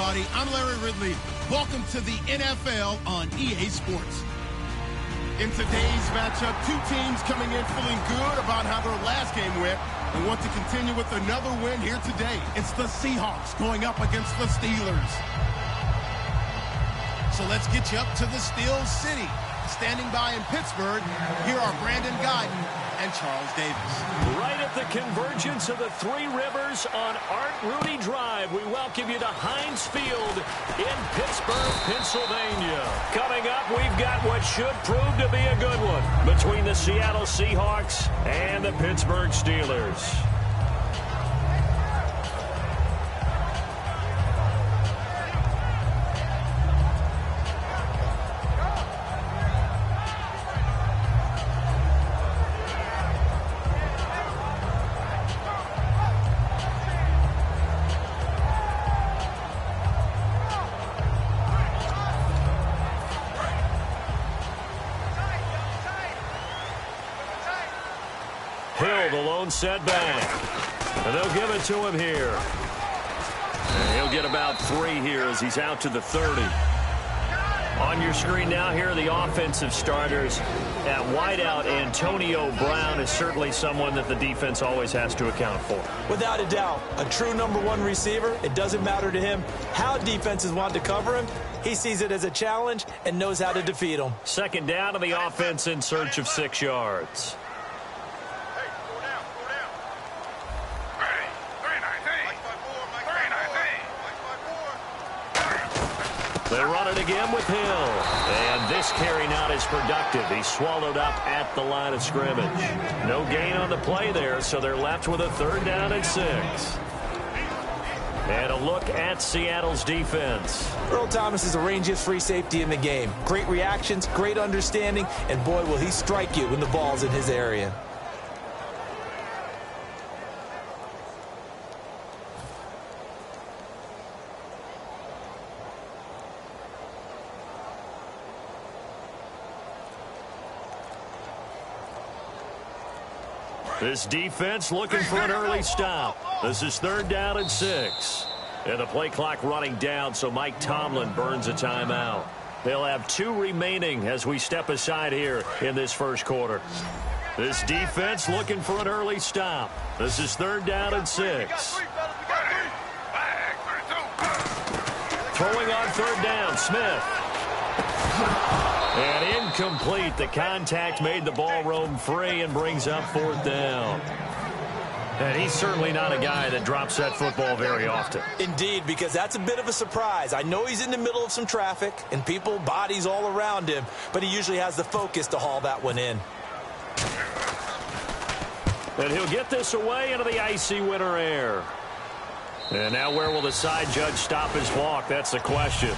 everybody. I'm Larry Ridley. Welcome to the NFL on EA Sports. In today's matchup, two teams coming in feeling good about how their last game went and want to continue with another win here today. It's the Seahawks going up against the Steelers. So let's get you up to the Steel City. Standing by in Pittsburgh, here are Brandon Guyton and Charles Davis. Right at the convergence of the Three Rivers on Art Rooney Drive, we welcome you to Heinz Field in Pittsburgh, Pennsylvania. Coming up, we've got what should prove to be a good one between the Seattle Seahawks and the Pittsburgh Steelers. Hill, the lone setback. And they'll give it to him here. And he'll get about 3 here as he's out to the 30. On your screen now, here are the offensive starters. At wideout, Antonio Brown is certainly someone that the defense always has to account for. Without a doubt, a true #1 receiver. It doesn't matter to him how defenses want to cover him. He sees it as a challenge and knows how to defeat them. Second down to the offense in search of 6 yards. They run it again with Hill. And this carry not as productive. He's swallowed up at the line of scrimmage. No gain on the play there, so they're left with a 3rd down and 6. And a look at Seattle's defense. Earl Thomas is the rangiest free safety in the game. Great reactions, great understanding, and boy, will he strike you when the ball's in his area. This defense looking for an early stop. This is 3rd down and 6. And the play clock running down, so Mike Tomlin burns a timeout. They'll have 2 remaining as we step aside here in this first quarter. This defense looking for an early stop. This is 3rd down and 6. Throwing on 3rd down, Smith. And incomplete. The contact made the ball roam free and brings up 4th down. And he's certainly not a guy that drops that football very often. Indeed, because that's a bit of a surprise. I know he's in the middle of some traffic and people, bodies all around him, but he usually has the focus to haul that one in. And he'll get this away into the icy winter air. And now where will the side judge stop his walk? That's the question.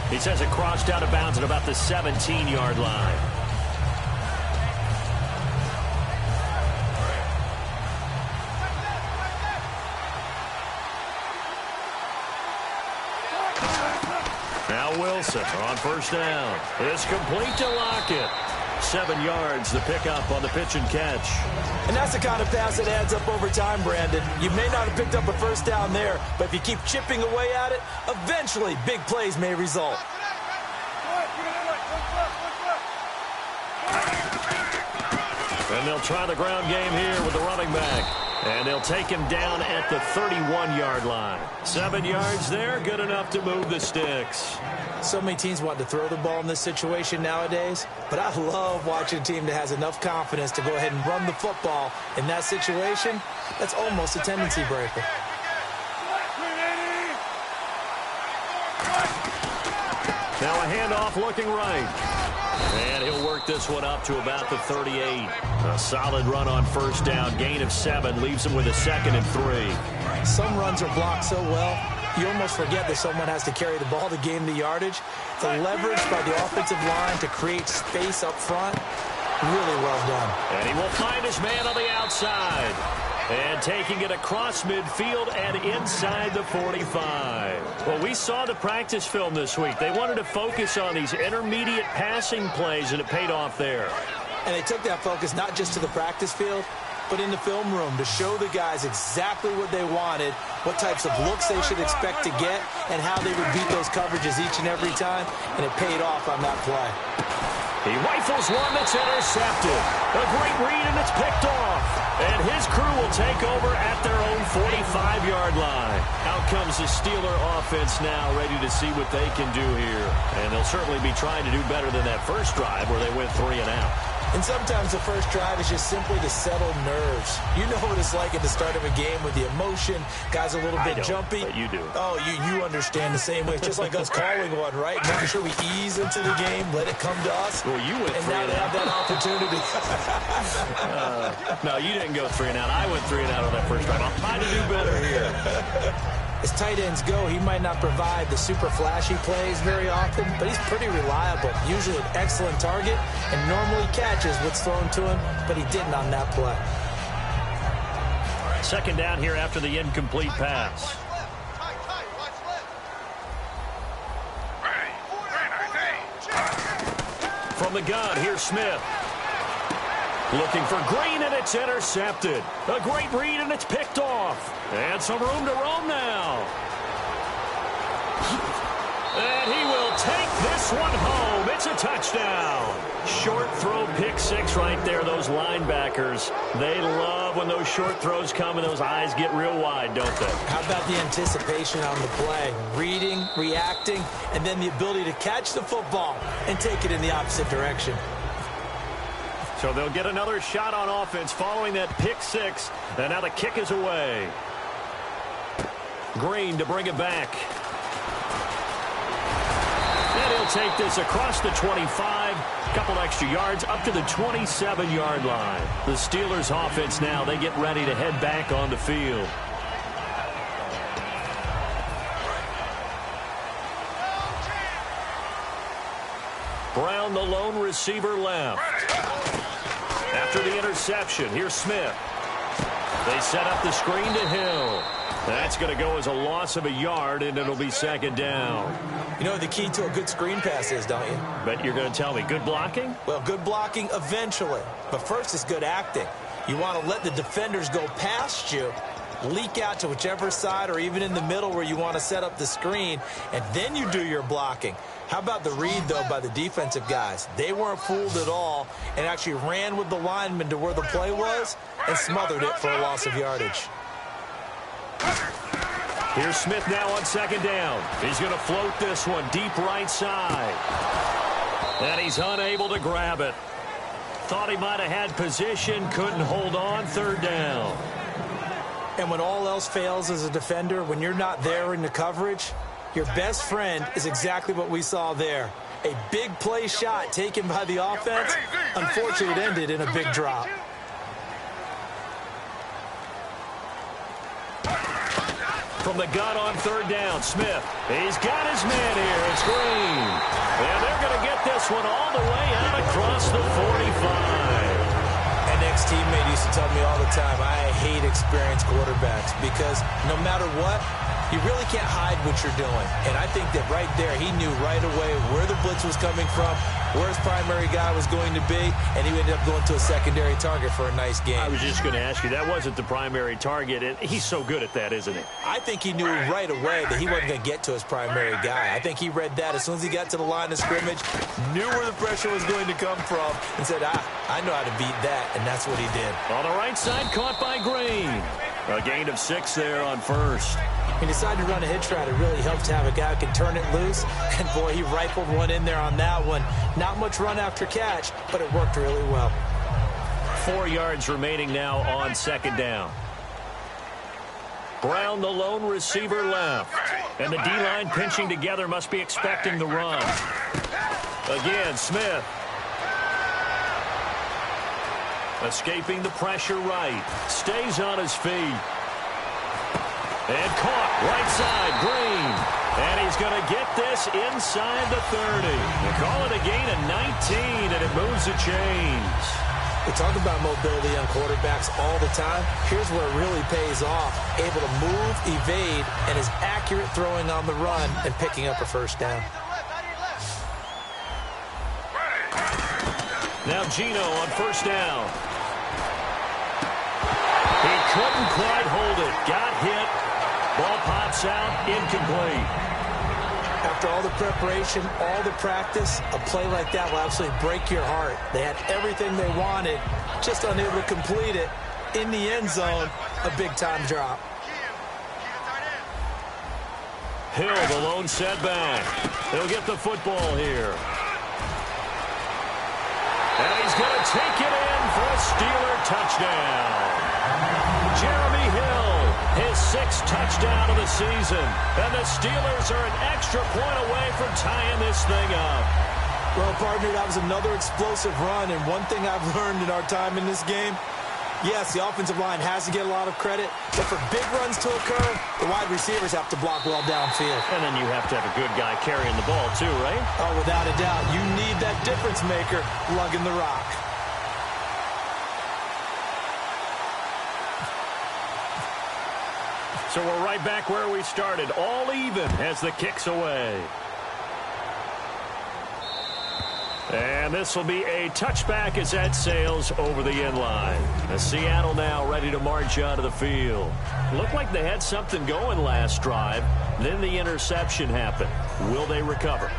He says it crossed out of bounds at about the 17-yard line. Now Wilson on 1st down. It's complete to Lockett. 7 yards, the pickup on the pitch and catch. And that's the kind of pass that adds up over time, Brandon. You may not have picked up a 1st down there, but if you keep chipping away at it, eventually big plays may result. And they'll try the ground game here with the running back. And they'll take him down at the 31-yard line. 7 yards there, good enough to move the sticks. So many teams want to throw the ball in this situation nowadays, but I love watching a team that has enough confidence to go ahead and run the football. In that situation, that's almost a tendency breaker. Now a handoff looking right. And he'll work this one up to about the 38. A solid run on 1st down. Gain of 7 leaves him with a 2nd and 3. Some runs are blocked so well, you almost forget that someone has to carry the ball to gain the yardage. The leverage by the offensive line to create space up front, really well done. And he will find his man on the outside. And taking it across midfield and inside the 45. Well, we saw the practice film this week. They wanted to focus on these intermediate passing plays, and it paid off there. And they took that focus not just to the practice field, but in the film room to show the guys exactly what they wanted, what types of looks they should expect to get, and how they would beat those coverages each and every time, and it paid off on that play. He rifles one that's intercepted. A great read, and it's picked off. And his crew will take over at their own 45-yard line. Out comes the Steeler offense now, ready to see what they can do here. And they'll certainly be trying to do better than that first drive where they went 3 and out. And sometimes the first drive is just simply to settle nerves. You know what it's like at the start of a game with the emotion. Guys are a little bit jumpy. But you do. Oh, you understand the same way. It's just like us calling one, right? Making sure we ease into the game, let it come to us. Well, you went and 3 now and they out. have that opportunity. No, you didn't go 3 and out. I went 3 and out on that first drive. I'm trying to do better here. As tight ends go, he might not provide the super flashy plays very often, but he's pretty reliable. Usually an excellent target and normally catches what's thrown to him, but he didn't on that play. Second down here after the incomplete pass. From the gun, here's Smith. Looking for Green, and it's intercepted. A great read, and it's picked off. And some room to roam now. And he will take this one home. It's a touchdown. Short throw, pick six right there. Those linebackers, they love when those short throws come and those eyes get real wide, don't they? How about the anticipation on the play? Reading, reacting, and then the ability to catch the football and take it in the opposite direction. So they'll get another shot on offense following that pick six. And now the kick is away. Green to bring it back. And he'll take this across the 25. Couple extra yards up to the 27-yard line. The Steelers offense now, they get ready to head back on the field. Brown, the lone receiver, left. After the interception, here's Smith. They set up the screen to Hill. That's going to go as a loss of a yard, and it'll be second down. You know what the key to a good screen pass is, don't you? Bet you're going to tell me. Good blocking? Well, good blocking eventually. But first is good acting. You want to let the defenders go past you, leak out to whichever side or even in the middle where you want to set up the screen, and then you do your blocking. How about the read, though, by the defensive guys? They weren't fooled at all and actually ran with the lineman to where the play was and smothered it for a loss of yardage. Here's Smith now on second down. He's going to float this one deep right side. And he's unable to grab it. Thought he might have had position, couldn't hold on, third down. And when all else fails as a defender, when you're not there in the coverage, your best friend is exactly what we saw there. A big play shot taken by the offense. Unfortunately, it ended in a big drop. From the gun on third down, Smith. He's got his man here. It's Green. And they're going to get this one all the way out across the 45. An ex-teammate used to tell me all the time, I hate experienced quarterbacks because no matter what, you really can't hide what you're doing. And I think that right there, he knew right away where the blitz was coming from, where his primary guy was going to be, and he ended up going to a secondary target for a nice game. I was just going to ask you, that wasn't the primary target, and he's so good at that, isn't he? I think he knew right away that he wasn't going to get to his primary guy. I think he read that as soon as he got to the line of scrimmage, knew where the pressure was going to come from, and said, I know how to beat that, and that's what he did. On the right side, caught by Green. A gain of 6 there on first. He decided to run a hitch route. It really helped to have a guy who can turn it loose. And, boy, he rifled one in there on that one. Not much run after catch, but it worked really well. 4 yards remaining now on second down. Brown, the lone receiver, left. And the D-line pinching together, must be expecting the run. Again, Smith. Escaping the pressure right. Stays on his feet. And caught right side, Green. And he's going to get this inside the 30. They call it a gain of 19, and it moves the chains. We talk about mobility on quarterbacks all the time. Here's where it really pays off. Able to move, evade, and is accurate throwing on the run and picking up a first down. Now Gino on first down. couldn't quite hold it. Got hit. Ball pops out, incomplete. After all the preparation, all the practice, a play like that will absolutely break your heart. They had everything they wanted, just unable to complete it. In the end zone, a big-time drop. Hill, the lone setback. He'll get the football here. And he's going to take it in for a Steeler touchdown. Jeremy Hill, his 6th touchdown of the season. And the Steelers are an extra point away from tying this thing up. Well, partner, that was another explosive run. And one thing I've learned in our time in this game, yes, the offensive line has to get a lot of credit, but for big runs to occur, the wide receivers have to block well downfield. And then you have to have a good guy carrying the ball too, right? Oh, without a doubt. You need that difference maker lugging the rock. So we're right back where we started, all even as the kick's away. And this will be a touchback as that sails over the end line. Seattle now ready to march onto the field. Looked like they had something going last drive. Then the interception happened. Will they recover?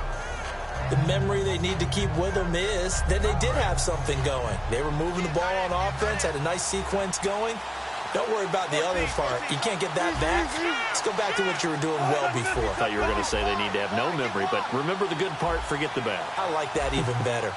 The memory they need to keep with them is that they did have something going. They were moving the ball on offense, had a nice sequence going. Don't worry about the other part. You can't get that back. Let's go back to what you were doing well before. I thought you were going to say they need to have no memory, but remember the good part, forget the bad. I like that even better.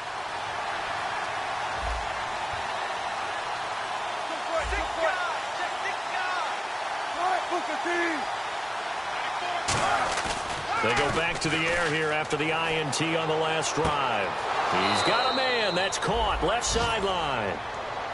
They go back to the air here after the INT on the last drive. He's got a man. That's caught. Left sideline.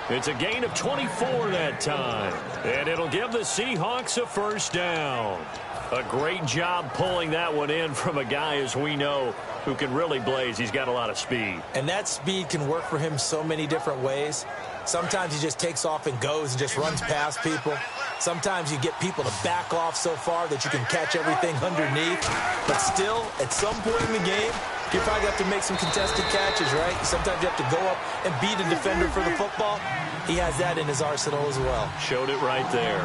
It's a gain of 24 that time. And it'll give the Seahawks a first down. A great job pulling that one in from a guy, as we know, who can really blaze. He's got a lot of speed. And that speed can work for him so many different ways. Sometimes he just takes off and goes and just runs past people. Sometimes you get people to back off so far that you can catch everything underneath. But still, at some point in the game, you probably have to make some contested catches, right? Sometimes you have to go up and beat a defender for the football. He has that in his arsenal as well. Showed it right there.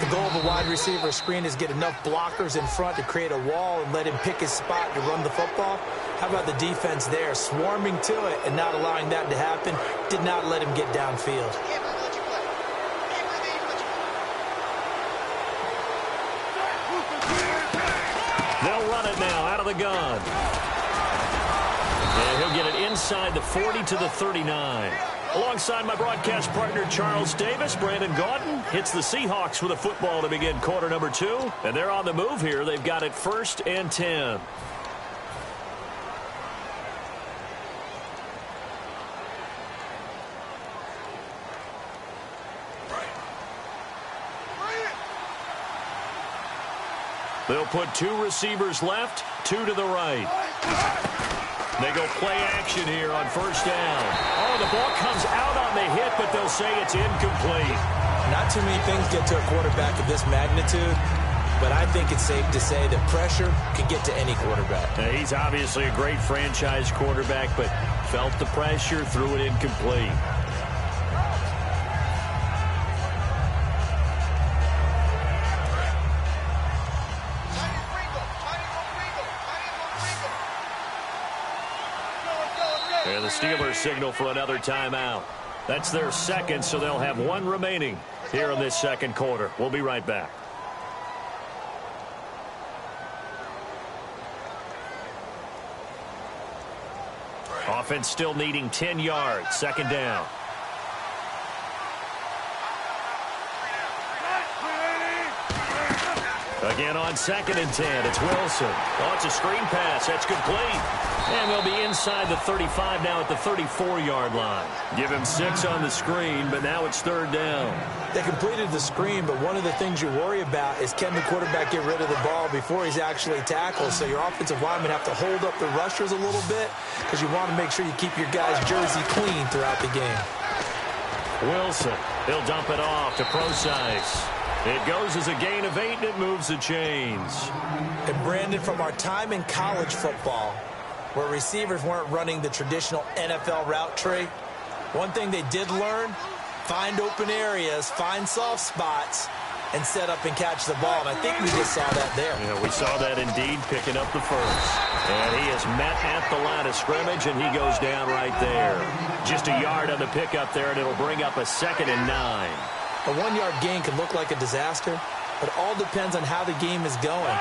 The goal of a wide receiver screen is get enough blockers in front to create a wall and let him pick his spot to run the football. How about the defense there, swarming to it and not allowing that to happen? Did not let him get downfield. They'll run it now out of the gun. And he'll get it inside the 40 to the 39. Alongside my broadcast partner, Charles Davis, Brandon Gaudin hits the Seahawks with a football to begin quarter number 2. And they're on the move here. They've got it 1st and 10. They'll put 2 receivers left, 2 to the right. They go play action here on 1st down. Oh, the ball comes out on the hit, but they'll say it's incomplete. Not too many things get to a quarterback of this magnitude, but I think it's safe to say that pressure can get to any quarterback. Now, he's obviously a great franchise quarterback, but felt the pressure, threw it incomplete. And the Steelers signal for another timeout. That's their 2nd, so they'll have 1 remaining here in this 2nd quarter. We'll be right back. Offense still needing 10 yards. 2nd down. Again on 2nd and 10. It's Wilson. Oh, it's a screen pass. That's complete. And they'll be inside the 35 now at the 34-yard line. Give him 6 on the screen, but now it's 3rd down. They completed the screen, but one of the things you worry about is can the quarterback get rid of the ball before he's actually tackled? So your offensive linemen have to hold up the rushers a little bit because you want to make sure you keep your guys' jersey clean throughout the game. Wilson, he'll dump it off to Procise. It goes as a gain of 8, and it moves the chains. And Brandon, from our time in college football, where receivers weren't running the traditional NFL route tree, one thing they did learn, find open areas, find soft spots, and set up and catch the ball. And I think we just saw that there. Yeah, we saw that indeed, picking up the first. And he is met at the line of scrimmage, and he goes down right there. Just a yard on the pickup there, and it'll bring up a 2nd and 9. A 1-yard gain can look like a disaster, but it all depends on how the game is going.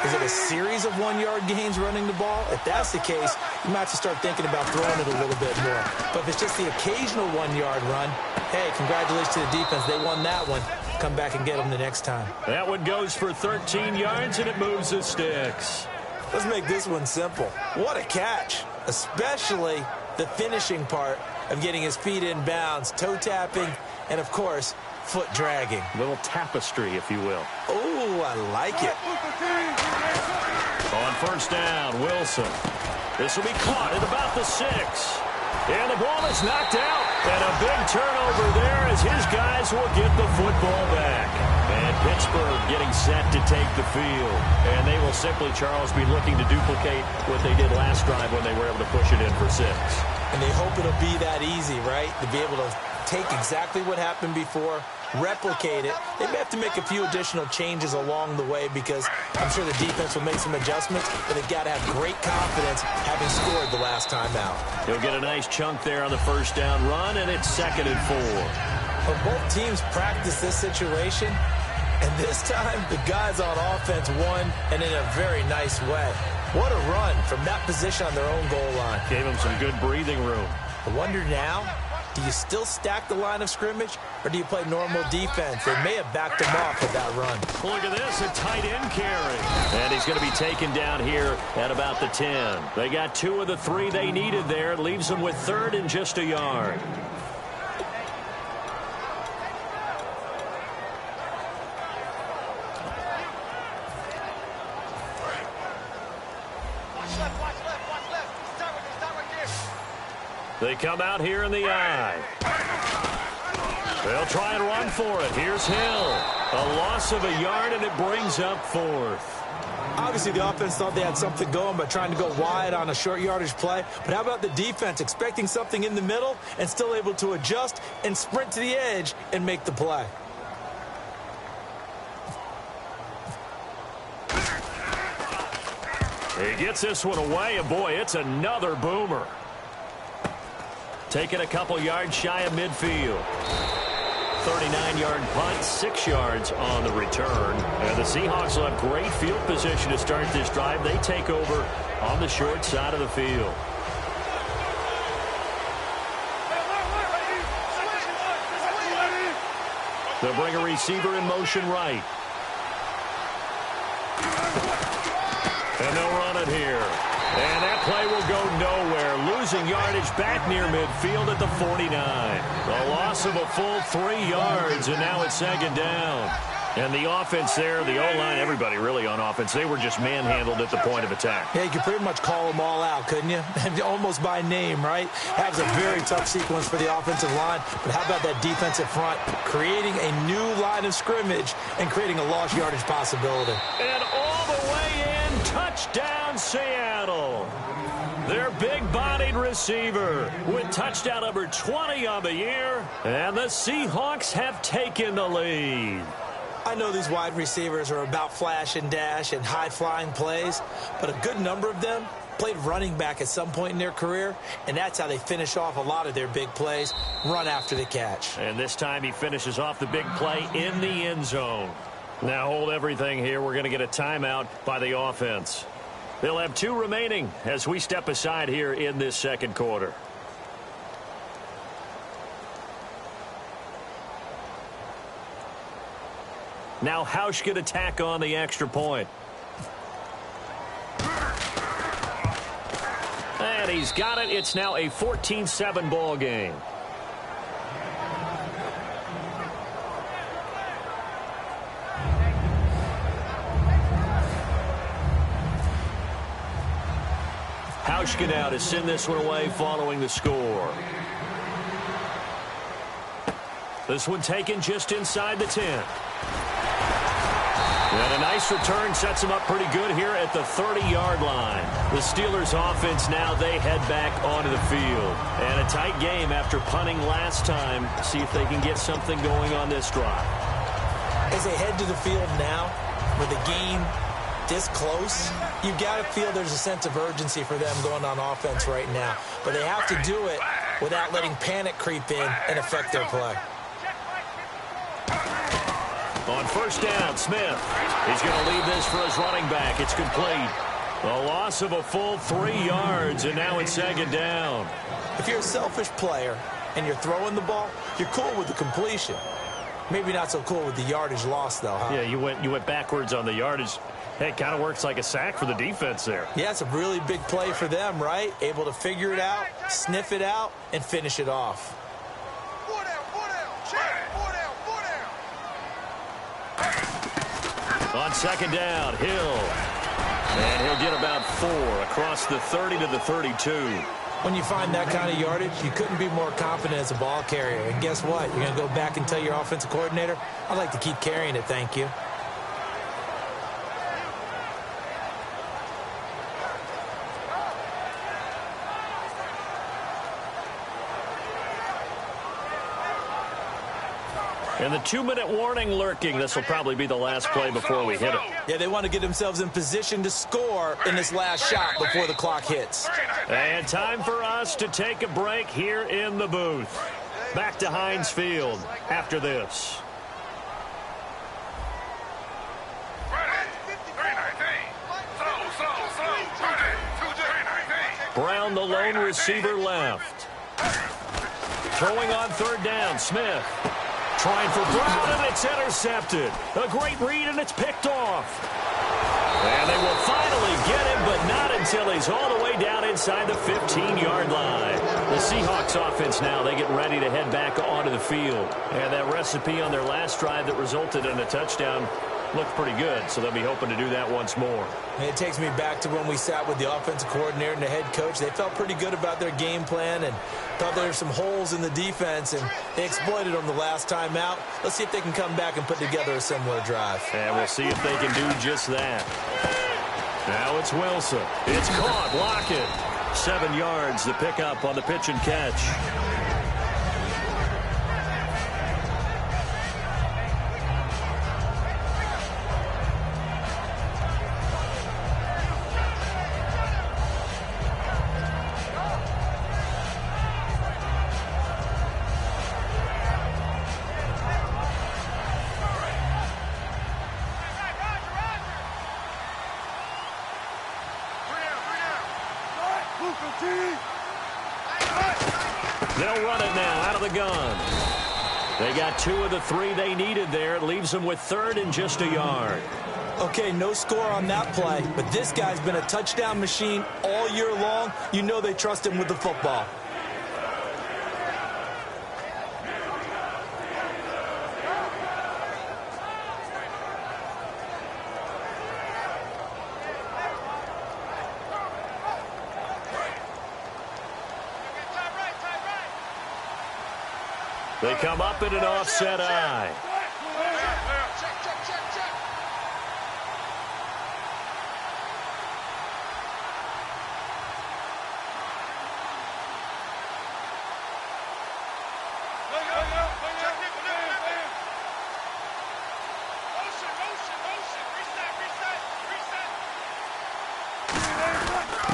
Is it a series of 1-yard gains running the ball? If that's the case, you might have to start thinking about throwing it a little bit more. But if it's just the occasional 1-yard run, hey, congratulations to the defense. They won that one. Come back and get them the next time. That one goes for 13 yards, and it moves the sticks. Let's make this one simple. What a catch, especially the finishing part of getting his feet in bounds, toe tapping, and, of course, foot dragging. A little tapestry, if you will. Oh, I like it. On first down, Wilson. This will be caught at about the 6. And the ball is knocked out. And a big turnover there as his guys will get the football back. And Pittsburgh getting set to take the field. And they will simply, Charles, be looking to duplicate what they did last drive when they were able to push it in for 6. And they hope it'll be that easy, right? To be able to take exactly what happened before, replicate it. They may have to make a few additional changes along the way because I'm sure the defense will make some adjustments, but they've got to have great confidence having scored the last time out. He'll get a nice chunk there on the first down run, and it's 2nd and 4. But both teams practice this situation, and this time the guys on offense won, and in a very nice way. What a run from that position on their own goal line. Gave them some good breathing room. I wonder now, do you still stack the line of scrimmage, or do you play normal defense? They may have backed him off with that run. Look at this, a tight end carry. And he's going to be taken down here at about the 10. They got 2 of the 3 they needed there. It leaves them with 3rd and just a yard. They come out here in the I. They'll try and run for it. Here's Hill. A loss of a yard, and it brings up 4th. Obviously, the offense thought they had something going by trying to go wide on a short yardage play. But how about the defense expecting something in the middle and still able to adjust and sprint to the edge and make the play? He gets this one away, and boy, it's another boomer. Taking a couple yards shy of midfield. 39-yard punt, 6 yards on the return. And the Seahawks will have great field position to start this drive. They take over on the short side of the field. They'll bring a receiver in motion right. And they'll run it here. And that play will go nowhere. Losing yardage back near midfield at the 49. A loss of a full 3 yards, and now it's 2nd down. And the offense there, the O-line, everybody really on offense, they were just manhandled at the point of attack. Yeah, you could pretty much call them all out, couldn't you? Almost by name, right? That was a very tough sequence for the offensive line. But how about that defensive front creating a new line of scrimmage and creating a lost yardage possibility? And all the way in, touchdown Seattle. Their big-bodied receiver with touchdown number 20 on the year. And the Seahawks have taken the lead. I know these wide receivers are about flash and dash and high-flying plays, but a good number of them played running back at some point in their career, and that's how they finish off a lot of their big plays, run after the catch. And this time he finishes off the big play in the end zone. Now hold everything here. We're going to get a timeout by the offense. They'll have 2 remaining as we step aside here in this second quarter. Now Hausch can attack on the extra point. And he's got it. It's now a 14-7 ball game. Hauschka now to send this one away following the score. This one taken just inside the 10. And a nice return sets them up pretty good here at the 30-yard line. The Steelers offense now, they head back onto the field. And a tight game after punting last time. See if they can get something going on this drive. As they head to the field now, with the game this close, you've got to feel there's a sense of urgency for them going on offense right now. But they have to do it without letting panic creep in and affect their play. On first down, Smith. He's going to leave this for his running back. It's complete. A loss of a full 3 yards, and now it's second down. If you're a selfish player and you're throwing the ball, you're cool with the completion. Maybe not so cool with the yardage loss, though, huh? Yeah, you went backwards on the yardage. Hey, it kind of works like a sack for the defense there. Yeah, it's a really big play for them, right? Able to figure it out, sniff it out, and finish it off. On second down, Hill. And he'll get about 4 across the 30 to the 32. When you find that kind of yardage, you couldn't be more confident as a ball carrier. And guess what? You're going to go back and tell your offensive coordinator, I'd like to keep carrying it, thank you. And the 2-minute warning lurking. This will probably be the last play before we hit it. Yeah, they want to get themselves in position to score in this last shot before the clock hits. And time for us to take a break here in the booth. Back to Heinz Field after this. Brown, the lone receiver, left. Throwing on third down, Smith. Trying for Brown, and it's intercepted. A great read, and it's picked off. And they will finally get him, but not until he's all the way down inside the 15-yard line. The Seahawks offense now, they get ready to head back onto the field. And that recipe on their last drive that resulted in a touchdown looked pretty good, so they'll be hoping to do that once more. It takes me back to when we sat with the offensive coordinator and the head coach. They felt pretty good about their game plan and thought there were some holes in the defense, and they exploited them the last time out. Let's see if they can come back and put together a similar drive. And we'll see if they can do just that. Now it's Wilson. It's caught. Lockett. 7 yards to pick up on the pitch and catch. They'll run it now out of the gun. They got 2 of the 3 they needed there. It leaves them with third and just a yard. Okay, no score on that play, but this guy's been a touchdown machine all year long. You know they trust him with the football. They come up in an offset eye.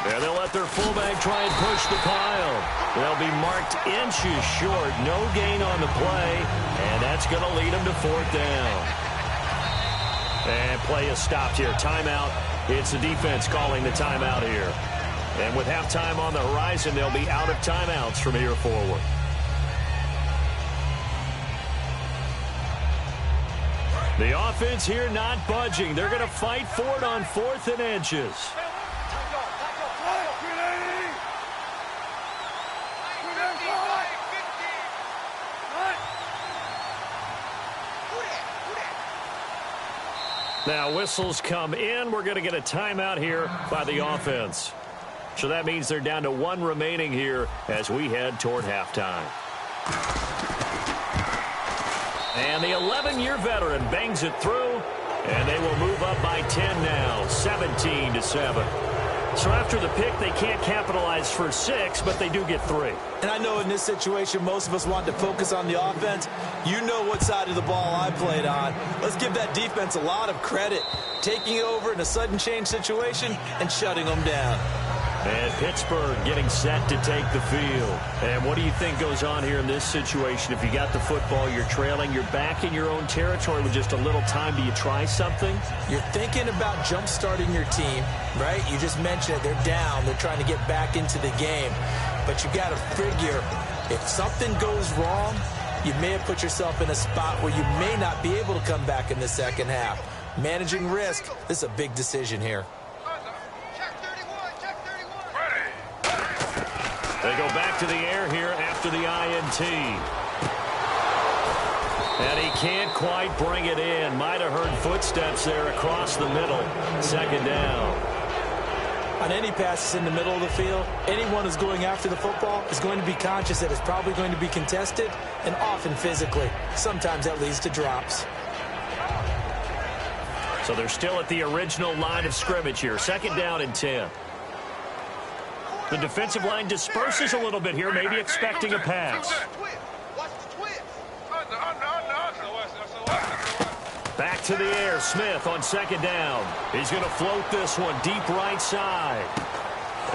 And they'll let their fullback try and push the pile. They'll be marked inches short. No gain on the play. And that's going to lead them to fourth down. And play is stopped here. Timeout. It's the defense calling the timeout here. And with halftime on the horizon, they'll be out of timeouts from here forward. The offense here not budging. They're going to fight for it on 4th and inches. Now whistles come in. We're going to get a timeout here by the offense. So that means they're down to 1 remaining here as we head toward halftime. And the 11-year veteran bangs it through. And they will move up by 10 now, 17-7. So after the pick, they can't capitalize for 6, but they do get 3. And I know in this situation, most of us want to focus on the offense. You know what side of the ball I played on. Let's give that defense a lot of credit, taking over in a sudden change situation and shutting them down. And Pittsburgh getting set to take the field. And what do you think goes on here in this situation? If you got the football, you're trailing, you're back in your own territory with just a little time. Do you try something? You're thinking about jump-starting your team, right? You just mentioned it. They're down. They're trying to get back into the game. But you got to figure, if something goes wrong, you may have put yourself in a spot where you may not be able to come back in the second half. Managing risk, this is a big decision here. They go back to the air here after the INT. And he can't quite bring it in. Might have heard footsteps there across the middle. Second down. On any passes in the middle of the field, anyone who's going after the football is going to be conscious that it's probably going to be contested, and often physically. Sometimes that leads to drops. So they're still at the original line of scrimmage here. Second down and 10. The defensive line disperses a little bit here, maybe expecting a pass. Back to the air, Smith on second down. He's going to float this one deep right side.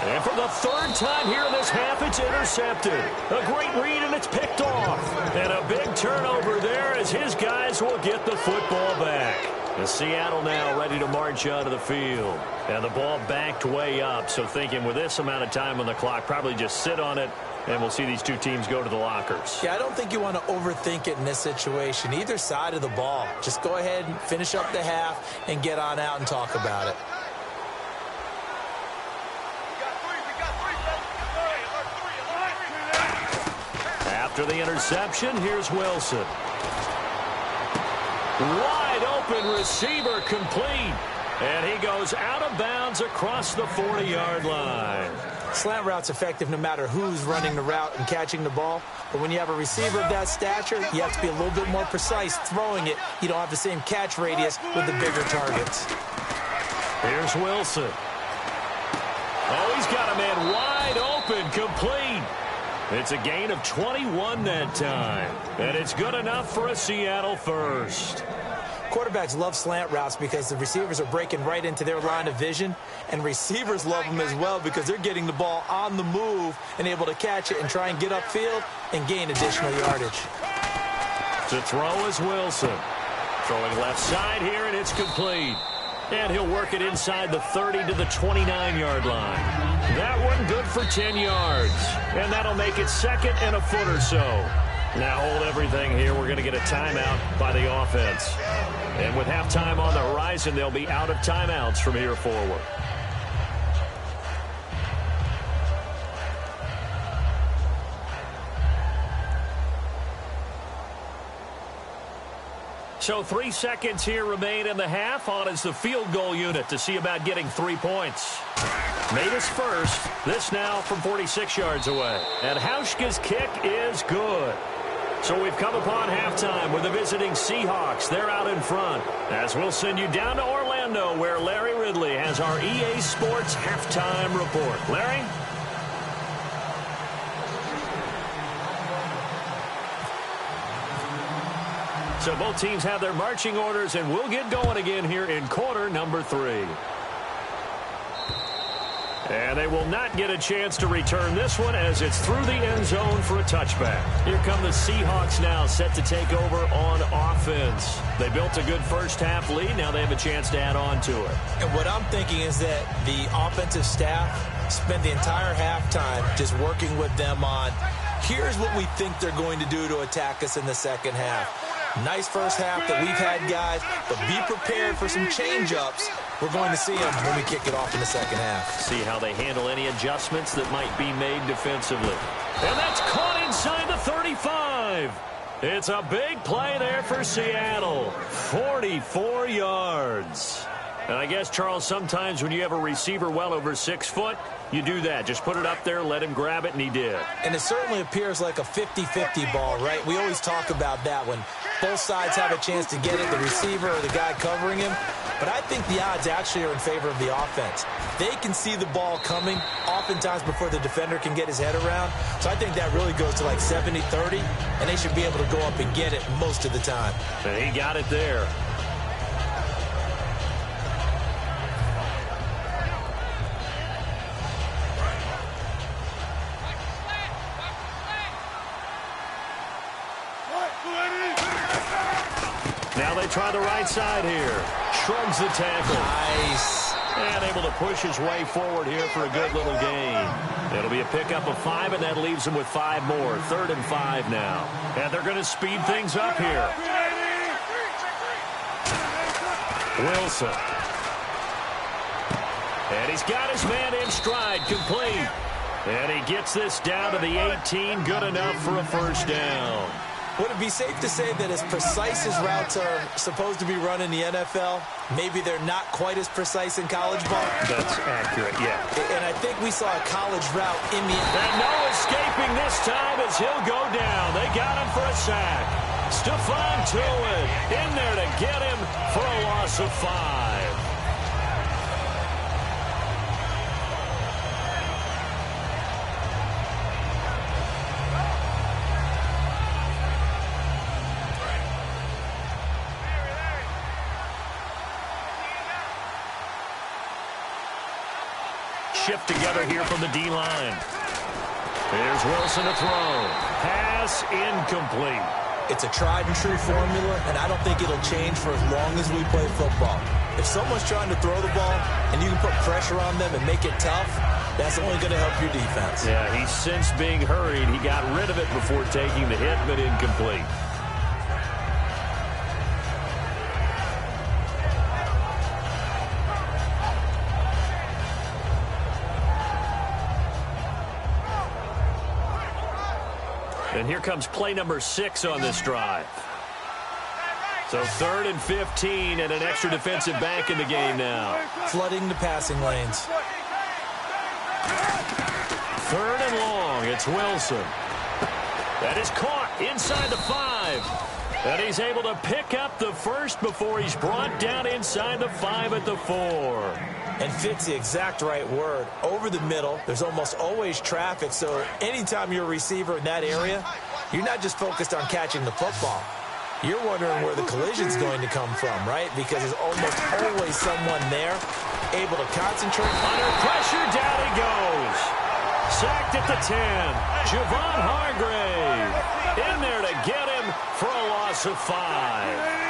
And for the third time here in this half, it's intercepted. A great read, and it's picked off. And a big turnover there as his guys will get the football back. And Seattle now ready to march out of the field. And the ball backed way up, so thinking with this amount of time on the clock, probably just sit on it, and we'll see these two teams go to the lockers. Yeah, I don't think you want to overthink it in this situation. Either side of the ball. Just go ahead and finish up the half and get on out and talk about it. After the interception, here's Wilson. Wide open receiver complete. And he goes out of bounds across the 40-yard line. Slant route's effective no matter who's running the route and catching the ball. But when you have a receiver of that stature, you have to be a little bit more precise throwing it. You don't have the same catch radius with the bigger targets. Here's Wilson. Oh, he's got a man wide open, complete. It's a gain of 21 that time. And it's good enough for a Seattle first. Quarterbacks love slant routes because the receivers are breaking right into their line of vision, and receivers love them as well because they're getting the ball on the move and able to catch it and try and get upfield and gain additional yardage. To throw is Wilson. Throwing left side here, and it's complete. And he'll work it inside the 30 to the 29-yard line. That one good for 10 yards. And that'll make it second and a foot or so. Now hold everything here. We're going to get a timeout by the offense. And with halftime on the horizon, they'll be out of timeouts from here forward. So 3 seconds here remain in the half. On is the field goal unit to see about getting 3 points. Made his first. This now from 46 yards away. And Hauschka's kick is good. So we've come upon halftime with the visiting Seahawks. They're out in front. As we'll send you down to Orlando, where Larry Ridley has our EA Sports halftime report. Larry? So both teams have their marching orders, and we'll get going again here in quarter number 3. And they will not get a chance to return this one as it's through the end zone for a touchback. Here come the Seahawks now set to take over on offense. They built a good first half lead. Now they have a chance to add on to it. And what I'm thinking is that the offensive staff spent the entire halftime just working with them on, here's what we think they're going to do to attack us in the second half. Nice first half that we've had, guys, but be prepared for some change-ups. We're going to see them when we kick it off in the second half. See how they handle any adjustments that might be made defensively. And that's caught inside the 35. It's a big play there for Seattle. 44 yards. And I guess, Charles, sometimes when you have a receiver well over 6 foot, you do that. Just put it up there, let him grab it, and he did. And it certainly appears like a 50-50 ball, right? We always talk about that when both sides have a chance to get it, the receiver or the guy covering him. But I think the odds actually are in favor of the offense. They can see the ball coming oftentimes before the defender can get his head around. So I think that really goes to like 70-30, and they should be able to go up and get it most of the time. And he got it there. Now they try the right side here. Shrugs the tackle. Nice. And able to push his way forward here for a good little gain. It'll be a pickup of 5, and that leaves him with 5 more. 3rd and 5 now. And they're going to speed things up here. Wilson. And he's got his man in stride, complete. And he gets this down to the 18, good enough for a first down. Would it be safe to say that as precise as routes are supposed to be run in the NFL, maybe they're not quite as precise in college ball? That's accurate, yeah. And I think we saw a college route in the... And no escaping this time as he'll go down. They got him for a sack. Stephon Tuitt in there to get him for a loss of 5. Shift together here from the D-line. Here's Wilson to throw. Pass incomplete. It's a tried-and-true formula, and I don't think it'll change for as long as we play football. If someone's trying to throw the ball and you can put pressure on them and make it tough, that's only going to help your defense. Yeah, he sensed being hurried. He got rid of it before taking the hit, but incomplete. And here comes play number 6 on this drive. So 3rd and 15 and an extra defensive back in the game now. Flooding the passing lanes. 3rd and long. It's Wilson. That is caught inside the 5. And he's able to pick up the first before he's brought down inside the 5 at the 4. And fit's the exact right word. Over the middle, there's almost always traffic, so anytime you're a receiver in that area, you're not just focused on catching the football. You're wondering where the collision's going to come from, right? Because there's almost always someone there able to concentrate. Under pressure, down he goes. Sacked at the 10. Javon Hargrave in there to get him for a loss of 5.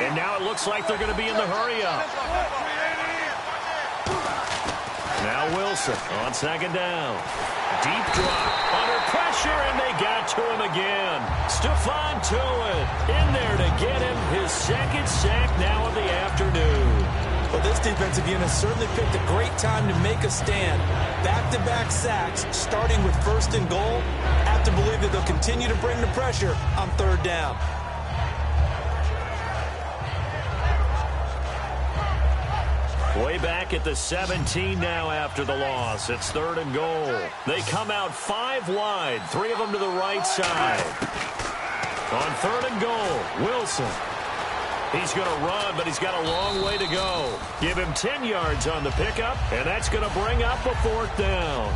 And now it looks like they're going to be in the hurry-up. Now Wilson on 2nd down. Deep drop. Under pressure, and they got to him again. Stephon Tuitt in there to get him his 2nd sack now of the afternoon. Well, this defensive unit certainly picked a great time to make a stand. Back-to-back sacks, starting with 1st and goal. I have to believe that they'll continue to bring the pressure on 3rd down. Way back at the 17 now after the loss. It's 3rd and goal. They come out 5 wide, 3 of them to the right side. On 3rd and goal, Wilson. He's going to run, but he's got a long way to go. Give him 10 yards on the pickup, and that's going to bring up a 4th down.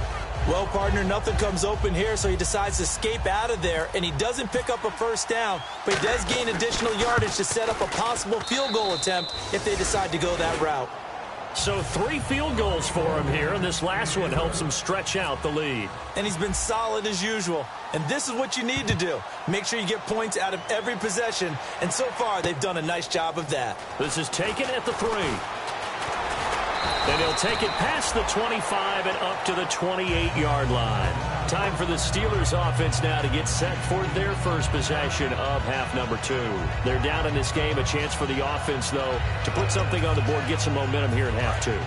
Well, partner, nothing comes open here, so he decides to escape out of there, and he doesn't pick up a 1st down, but he does gain additional yardage to set up a possible field goal attempt if they decide to go that route. So 3 field goals for him here, and this last one helps him stretch out the lead. And he's been solid as usual. And this is what you need to do. Make sure you get points out of every possession. And so far, they've done a nice job of that. This is taken at the 3. And he'll take it past the 25 and up to the 28-yard line. Time for the Steelers offense now to get set for their first possession of half number 2. They're down in this game. A chance for the offense, though, to put something on the board, get some momentum here in half 2.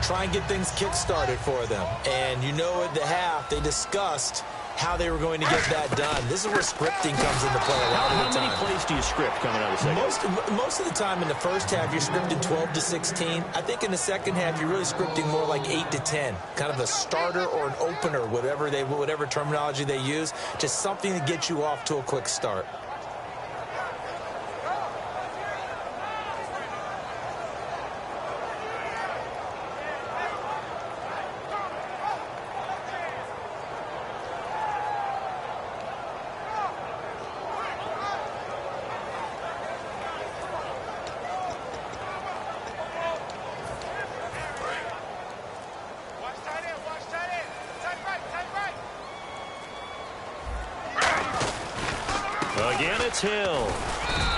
Try and get things kick-started for them. And you know at the half, they discussed how they were going to get that done. This is where scripting comes into play a lot of the time. How many plays do you script coming out of the second? Most of the time in the first half, you're scripting 12 to 16. I think in the second half, you're really scripting more like 8 to 10. Kind of a starter or an opener, whatever terminology they use. Just something to get you off to a quick start. Again, it's Hill.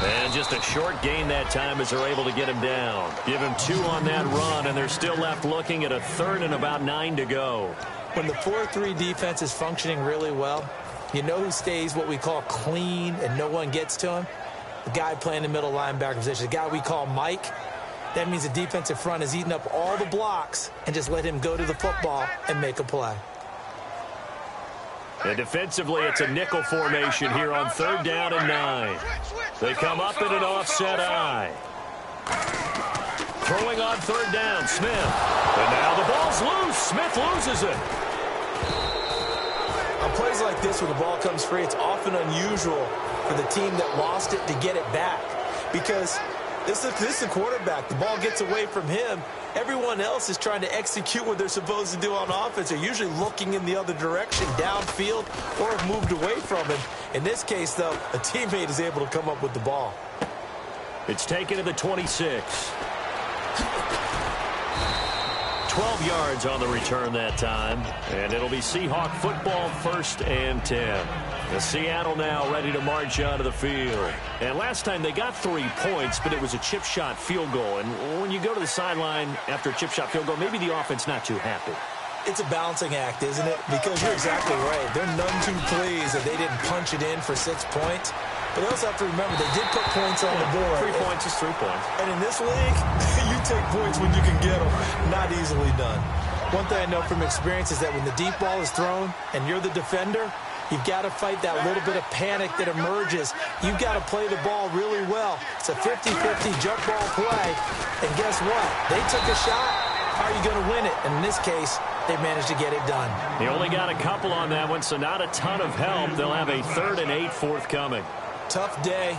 And just a short gain that time as they're able to get him down. Give him 2 on that run, and they're still left looking at a third and about 9 to go. When the 4-3 defense is functioning really well, you know who stays what we call clean and no one gets to him? The guy playing the middle linebacker position, the guy we call Mike. That means the defensive front has eaten up all the blocks and just let him go to the football and make a play. And defensively, it's a nickel formation here on 3rd down and 9. They come up in an offset eye. Throwing on 3rd down, Smith. And now the ball's loose. Smith loses it. On plays like this where the ball comes free, it's often unusual for the team that lost it to get it back. Because this is the quarterback. The ball gets away from him. Everyone else is trying to execute what they're supposed to do on offense. They're usually looking in the other direction, downfield, or have moved away from him. In this case, though, a teammate is able to come up with the ball. It's taken to the 26. 12 yards on the return that time. And it'll be Seahawk football, 1st and 10. The Seattle now ready to march onto the field. And last time they got 3 points, but it was a chip shot field goal. And when you go to the sideline after a chip shot field goal, maybe the offense not too happy. It's a balancing act, isn't it? Because you're exactly right. They're none too pleased that they didn't punch it in for 6 points. But they also have to remember they did put points on the board. 3 points is 3 points. And in this league, you take points when you can get them. Not easily done. One thing I know from experience is that when the deep ball is thrown and you're the defender, you've got to fight that little bit of panic that emerges. You've got to play the ball really well. It's a 50-50 jump ball play. And guess what? They took a shot. How are you going to win it? And in this case, they managed to get it done. They only got a couple on that one, so not a ton of help. They'll have a 3rd and 8 forthcoming. Tough day,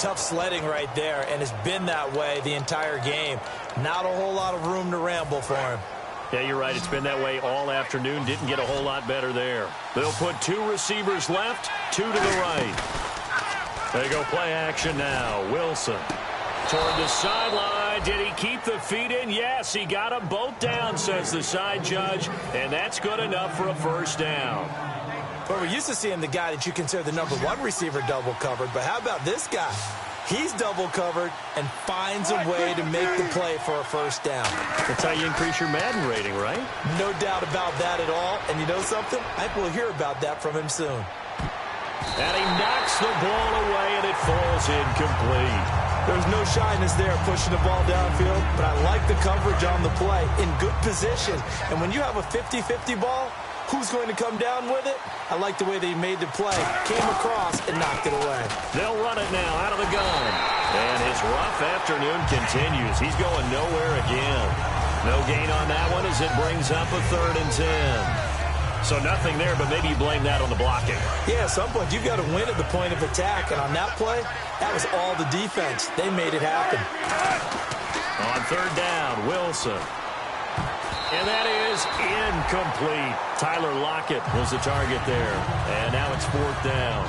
tough sledding right there, and it's been that way the entire game. Not a whole lot of room to ramble for him. Yeah, you're right. It's been that way all afternoon. Didn't get a whole lot better there. They'll put 2 receivers left, 2 to the right. They go play action now. Wilson toward the sideline. Did he keep the feet in? Yes, he got them both down, says the side judge, and that's good enough for a 1st down. But we're used to seeing the guy that you consider the #1 receiver double covered. But how about this guy? He's double covered and finds a way to make the play for a 1st down. That's how you increase your Madden rating, right? No doubt about that at all. And you know something? I think we'll hear about that from him soon. And he knocks the ball away, and it falls incomplete. There's no shyness there pushing the ball downfield, but I like the coverage on the play. In good position. And when you have a 50-50 ball, who's going to come down with it? I like the way they made the play. Came across and knocked it away. They'll run it now out of the gun. And his rough afternoon continues. He's going nowhere again. No gain on that one as it brings up a 3rd and 10. So nothing there, but maybe you blame that on the blocking. Yeah, at some point you've got to win at the point of attack. And on that play, that was all the defense. They made it happen. On 3rd down, Wilson. And that is incomplete. Tyler Lockett was the target there. And now it's 4th down.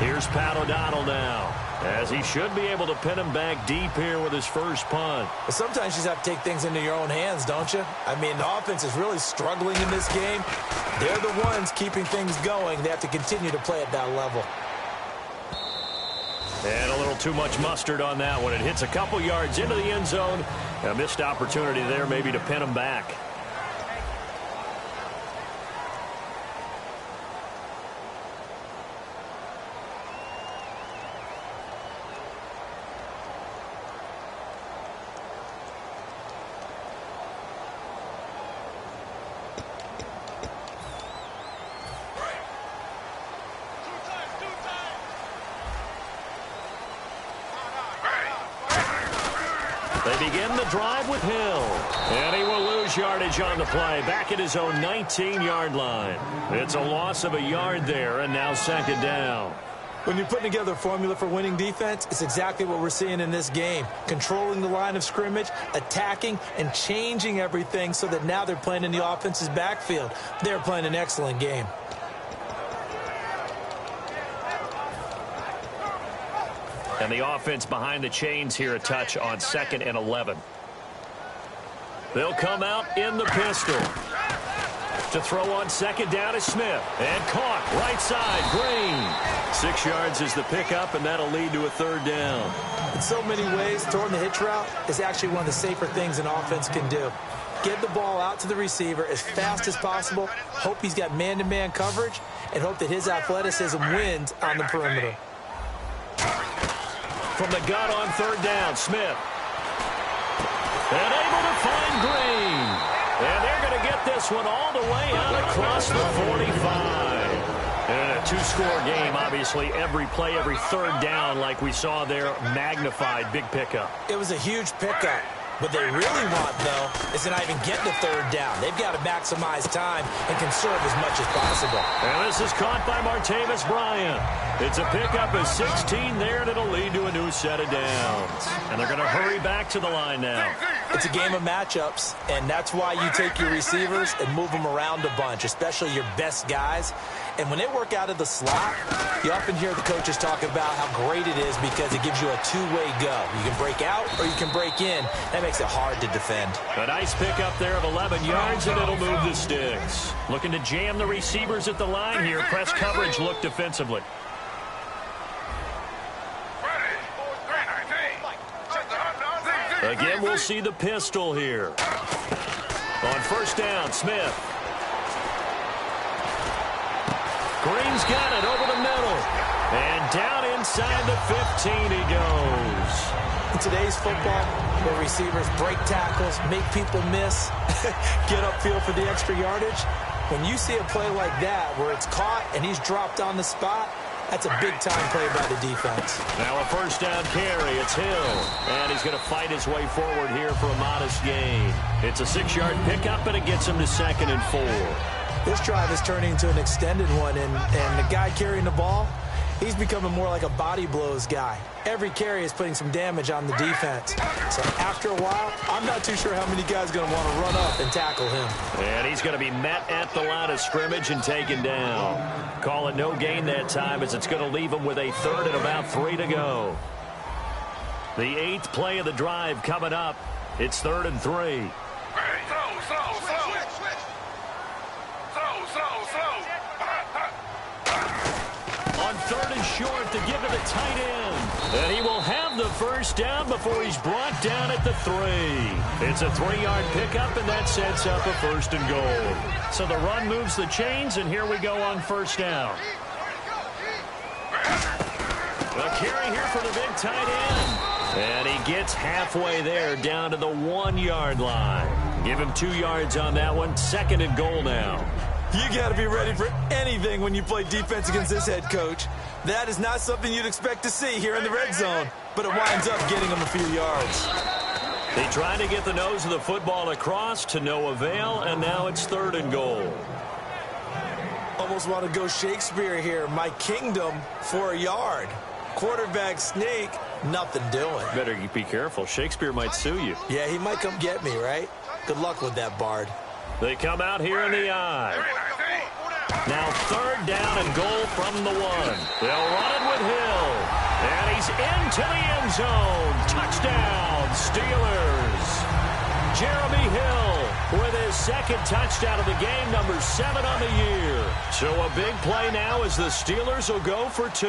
Here's Pat O'Donnell now, as he should be able to pin him back deep here with his 1st punt. But sometimes you just have to take things into your own hands, don't you? I mean, the offense is really struggling in this game. They're the ones keeping things going. They have to continue to play at that level. And a little too much mustard on that one. It hits a couple yards into the end zone. A missed opportunity there maybe to pin him back. They begin the drive with Hill. And he will lose yardage on the play, back at his own 19-yard line. It's a loss of a yard there, and now second down. When you're putting together a formula for winning defense, it's exactly what we're seeing in this game. Controlling the line of scrimmage, attacking, and changing everything so that now they're playing in the offense's backfield. They're playing an excellent game. And the offense behind the chains here a touch on 2nd and 11. They'll come out in the pistol. To throw on 2nd down is Smith. And caught right side, Green. 6 yards is the pickup, and that'll lead to a 3rd down. In so many ways, throwing the hitch route is actually one of the safer things an offense can do. Get the ball out to the receiver as fast as possible, hope he's got man-to-man coverage, and hope that his athleticism wins on the perimeter. From the gun on 3rd down, Smith. And able to find Green. And they're going to get this one all the way out across the 45. And a two-score game, obviously, every play, every 3rd down, like we saw there, magnified, big pickup. It was a huge pickup. What they really want, though, is to not even get to 3rd down. They've got to maximize time and conserve as much as possible. And this is caught by Martavis Bryant. It's a pickup of 16 there, and it'll lead to a new set of downs. And they're going to hurry back to the line now. It's a game of matchups, and that's why you take your receivers and move them around a bunch, especially your best guys. And when they work out of the slot, you often hear the coaches talking about how great it is because it gives you a two-way go. You can break out or you can break in. That makes it hard to defend. A nice pickup there of 11 yards, and it'll move the sticks. Looking to jam the receivers at the line here. Press coverage look defensively. Again, we'll see the pistol here. On 1st down, Smith. Green's got it over the middle. And down inside the 15 he goes. In today's football, where receivers break tackles, make people miss, get upfield for the extra yardage, when you see a play like that where it's caught and he's dropped on the spot, that's a big-time play by the defense. Now a 1st down carry. It's Hill. And he's going to fight his way forward here for a modest gain. It's a 6-yard pickup, and it gets him to 2nd and 4. This drive is turning into an extended one, and the guy carrying the ball, he's becoming more like a body blows guy. Every carry is putting some damage on the defense. So after a while, I'm not too sure how many guys are going to want to run up and tackle him. And he's going to be met at the line of scrimmage and taken down. Call it no gain that time, as it's going to leave him with a 3rd and about 3 to go. The 8th play of the drive coming up. It's 3rd and 3. On 3rd and short to give to the tight end. And he will have the 1st down before he's brought down at the 3. It's a 3-yard pickup, and that sets up a 1st and goal. So the run moves the chains, and here we go on 1st down. A carry here for the big tight end. And he gets halfway there, down to the 1-yard line. Give him 2 yards on that one. 2nd and goal now. You got to be ready for anything when you play defense against this head coach. That is not something you'd expect to see here in the red zone, but it winds up getting him a few yards. They tried to get the nose of the football across, to no avail, and now it's 3rd and goal. Almost want to go Shakespeare here. My kingdom for a yard. Quarterback sneak, nothing doing. Better be careful. Shakespeare might sue you. Yeah, he might come get me, right? Good luck with that, Bard. They come out here in the eye. Now 3rd down and goal from the 1. They'll run it with Hill. And he's into the end zone. Touchdown, Steelers. Jeremy Hill with his 2nd touchdown of the game, number 7 on the year. So a big play now as the Steelers will go for 2.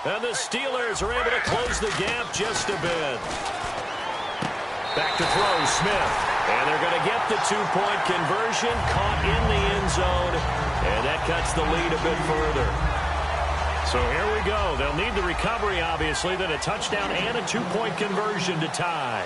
And the Steelers are able to close the gap just a bit. Back to throw, Smith. And they're going to get the 2-point conversion, caught in the end zone, and that cuts the lead a bit further. So here we go. They'll need the recovery, obviously, then a touchdown and a 2-point conversion to tie.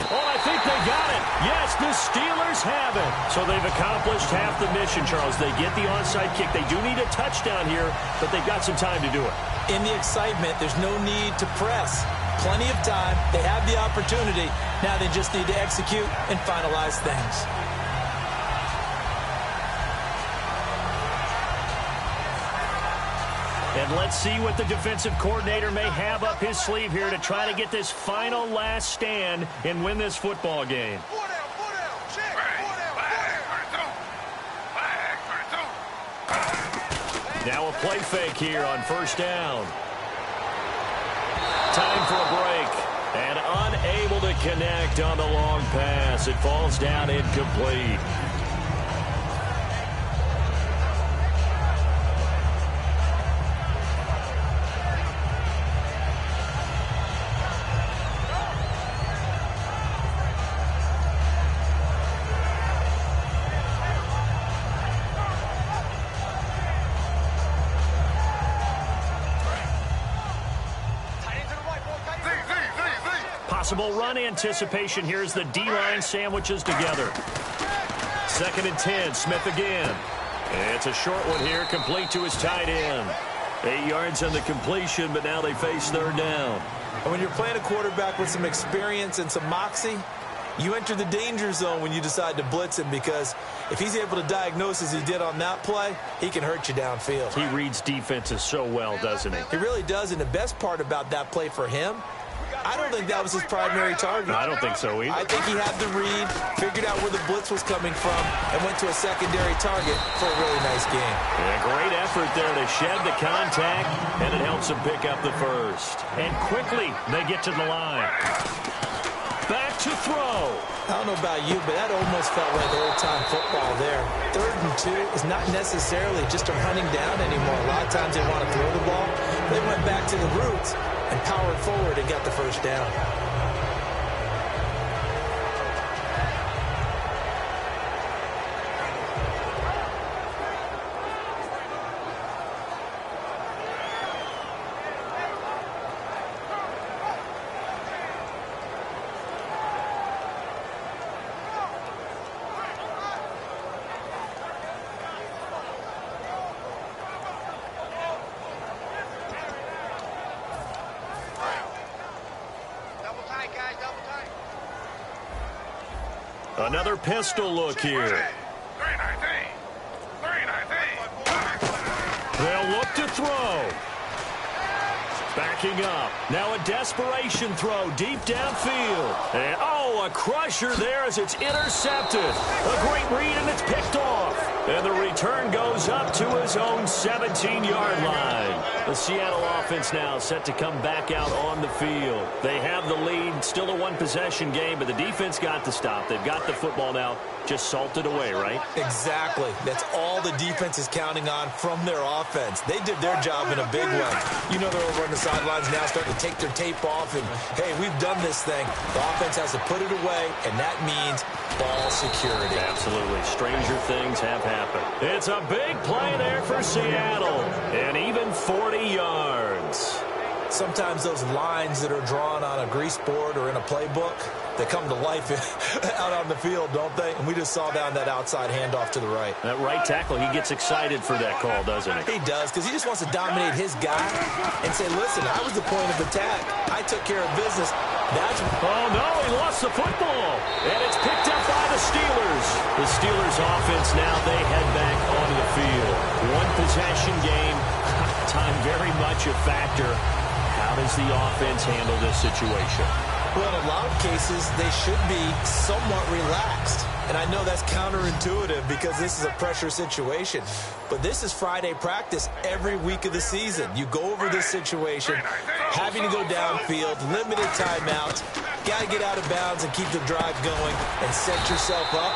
Oh, I think they got it. Yes, the Steelers have it. So they've accomplished half the mission, Charles. They get the onside kick. They do need a touchdown here, but they've got some time to do it. In the excitement, there's no need to press. Plenty of time. They have the opportunity. Now they just need to execute and finalize things. And let's see what the defensive coordinator may have up his sleeve here to try to get this final last stand and win this football game. Now a play fake here on first down. Time for a break. And unable to connect on the long pass. It falls down incomplete. Possible run anticipation. Here's the D-line sandwiches together. 2nd and 10. Smith again. It's a short one here, complete to his tight end. 8 yards on the completion, but now they face 3rd down. And when you're playing a quarterback with some experience and some moxie, you enter the danger zone when you decide to blitz him, because if he's able to diagnose as he did on that play, he can hurt you downfield. He reads defenses so well, doesn't he? He really does, and the best part about that play for him, I don't think that was his primary target. I don't think so either. I think he had the read, figured out where the blitz was coming from, and went to a secondary target for a really nice game. Yeah, great effort there to shed the contact, and it helps him pick up the first. And quickly, they get to the line. Back to throw. I don't know about you, but that almost felt like old-time football there. 3rd and 2 is not necessarily just a running down anymore. A lot of times they want to throw the ball. They went back to the roots and powered forward and got the first down. Another pistol look here. They'll look to throw. Backing up. Now a desperation throw deep downfield. And, oh, a crusher there as it's intercepted. A great read, and it's picked off. And the return goes up to his own 17-yard line. The Seattle offense now set to come back out on the field. They have the lead, still a one-possession game, but the defense got the stop. They've got the football now, just salted away, right? Exactly. That's all the defense is counting on from their offense. They did their job in a big way. You know they're over on the sidelines now starting to take their tape off, and, hey, we've done this thing. The offense has to put it away, and that means ball security. Absolutely. Stranger things have happened. It's a big play there for Seattle, and even 40 yards. Sometimes those lines that are drawn on a grease board or in a playbook, they come to life out on the field, don't they? And we just saw down that outside handoff to the right. That right tackle, he gets excited for that call, doesn't he? He does, because he just wants to dominate his guy and say, listen, I was the point of attack. I took care of business. Oh, no, he lost the football. And it's picked up by the Steelers. The Steelers offense now, they head back onto the field. One possession game. Time very much a factor. How does the offense handle this situation? Well, in a lot of cases, they should be somewhat relaxed. And I know that's counterintuitive because this is a pressure situation. But this is Friday practice every week of the season. You go over this situation, having to go downfield, limited timeouts, got to get out of bounds and keep the drive going and set yourself up.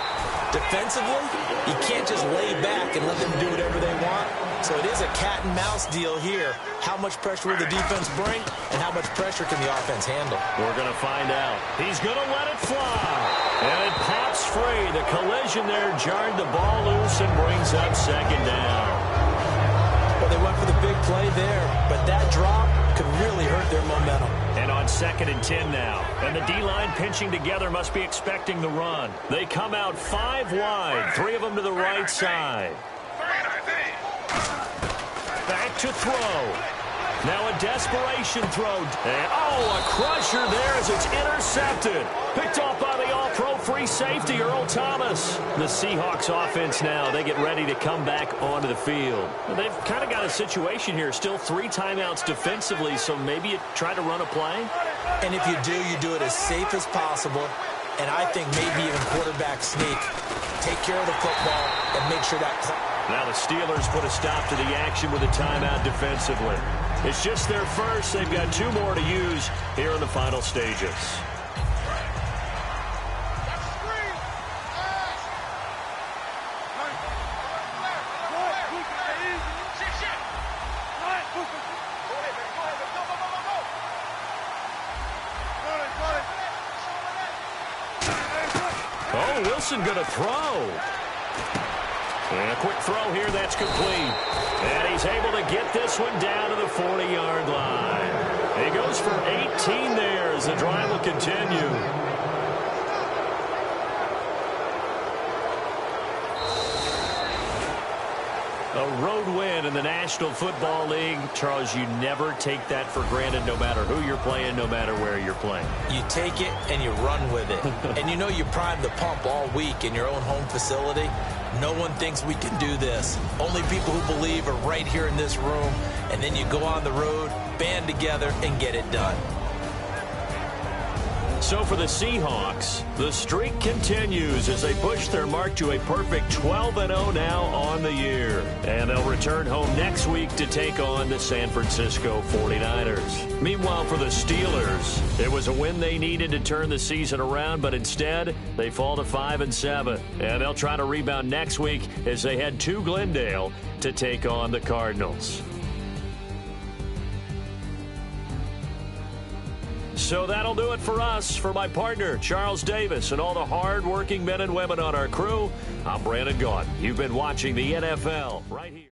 Defensively, you can't just lay back and let them do whatever they want. So it is a cat and mouse deal here. How much pressure will the defense bring, and how much pressure can the offense handle? We're going to find out. He's going to let it fly. And it pops free. The collision there jarred the ball loose and brings up 2nd down. Well, they went for the big play there, but that drop could really hurt their momentum. And on 2nd and 10 now. And the D-line pinching together must be expecting the run. They come out 5 wide, 3 of them to the right side. Back to throw. Now a desperation throw. And, a crusher there as it's intercepted. Picked off by the all-pro free safety, Earl Thomas. The Seahawks offense now, they get ready to come back onto the field. They've kind of got a situation here. Still 3 timeouts defensively, so maybe you try to run a play. And if you do it as safe as possible. And I think maybe even quarterback sneak. Take care of the football and make sure that... Now the Steelers put a stop to the action with a timeout defensively. It's just their first. They've got 2 more to use here in the final stages. Oh, Wilson going to throw. And a quick throw here, that's complete. And he's able to get this one down to the 40-yard line. He goes for 18 there as the drive will continue. A road win in the National Football League. Charles, you never take that for granted no matter who you're playing, no matter where you're playing. You take it and you run with it. And you know you primed the pump all week in your own home facility. No one thinks we can do this. Only people who believe are right here in this room. And then you go on the road, band together, and get it done. So for the Seahawks, the streak continues as they push their mark to a perfect 12-0 now on the year. And they'll return home next week to take on the San Francisco 49ers. Meanwhile, for the Steelers, it was a win they needed to turn the season around, but instead, they fall to 5-7. And they'll try to rebound next week as they head to Glendale to take on the Cardinals. So that'll do it for us. For my partner, Charles Davis, and all the hard-working men and women on our crew, I'm Brandon Gaudin. You've been watching the NFL right here.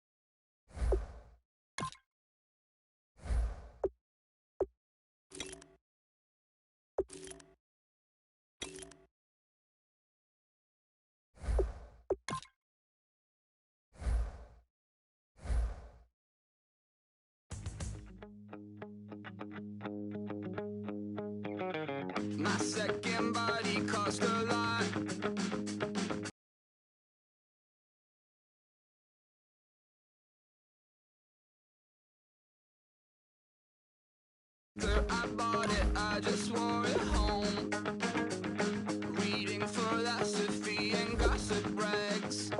My second body cost a lot. I bought it, I just wore it home. Reading philosophy and gossip rags.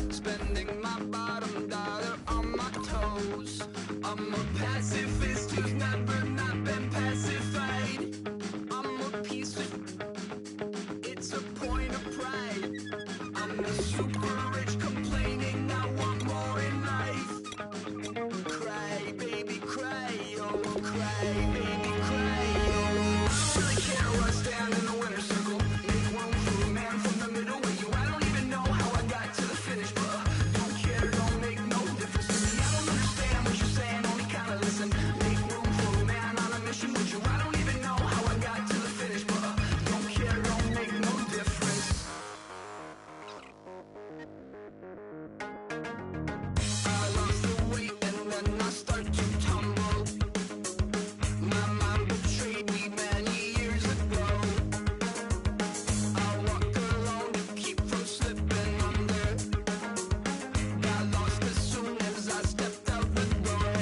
Spending my bottom dollar on my toes. I'm a pacifist who's never not been pacified. It's a point of pride. I'm the super rich complaining I want more in life. Cry, baby, cry, oh, cry, baby, cry, oh. Really care where I stand in the winner's circle. Make room for a man from the middle with you. I don't even know how I got to the finish, but don't care, don't make no difference to me. I don't understand what you're saying, only kinda listen. Make room for a man on a mission with you. I don't even know how I got to the finish, but don't care, don't make no difference. I lost the weight and then I start to tumble. My mind betrayed me many years ago. I walk alone to keep from slipping under. Got lost as soon as I stepped out the door.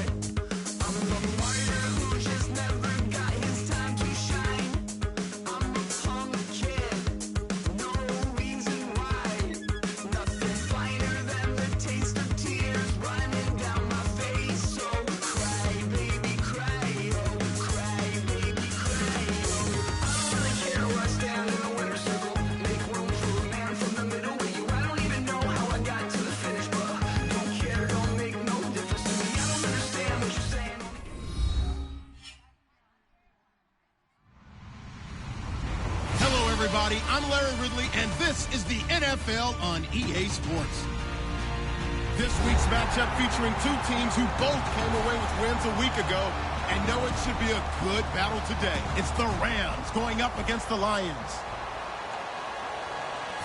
I'm the martyr who just never got his time to shine. I'm a punk kid, no reason why. Nothing finer than the taste of tears running down my face. So cry, baby, cry, oh, cry, baby, cry, oh. I don't really care where I stand in the winner's circle. Make room for a man from the middle with you. I don't even know how I got to the finish, but don't care, don't make no difference to me. I don't understand what you're saying. Hello, everybody. I'm Larry Ridley, and this is the NFL on EA Sports. This week's matchup featuring two teams who both came away with wins a week ago and know it should be a good battle today. It's the Rams going up against the Lions.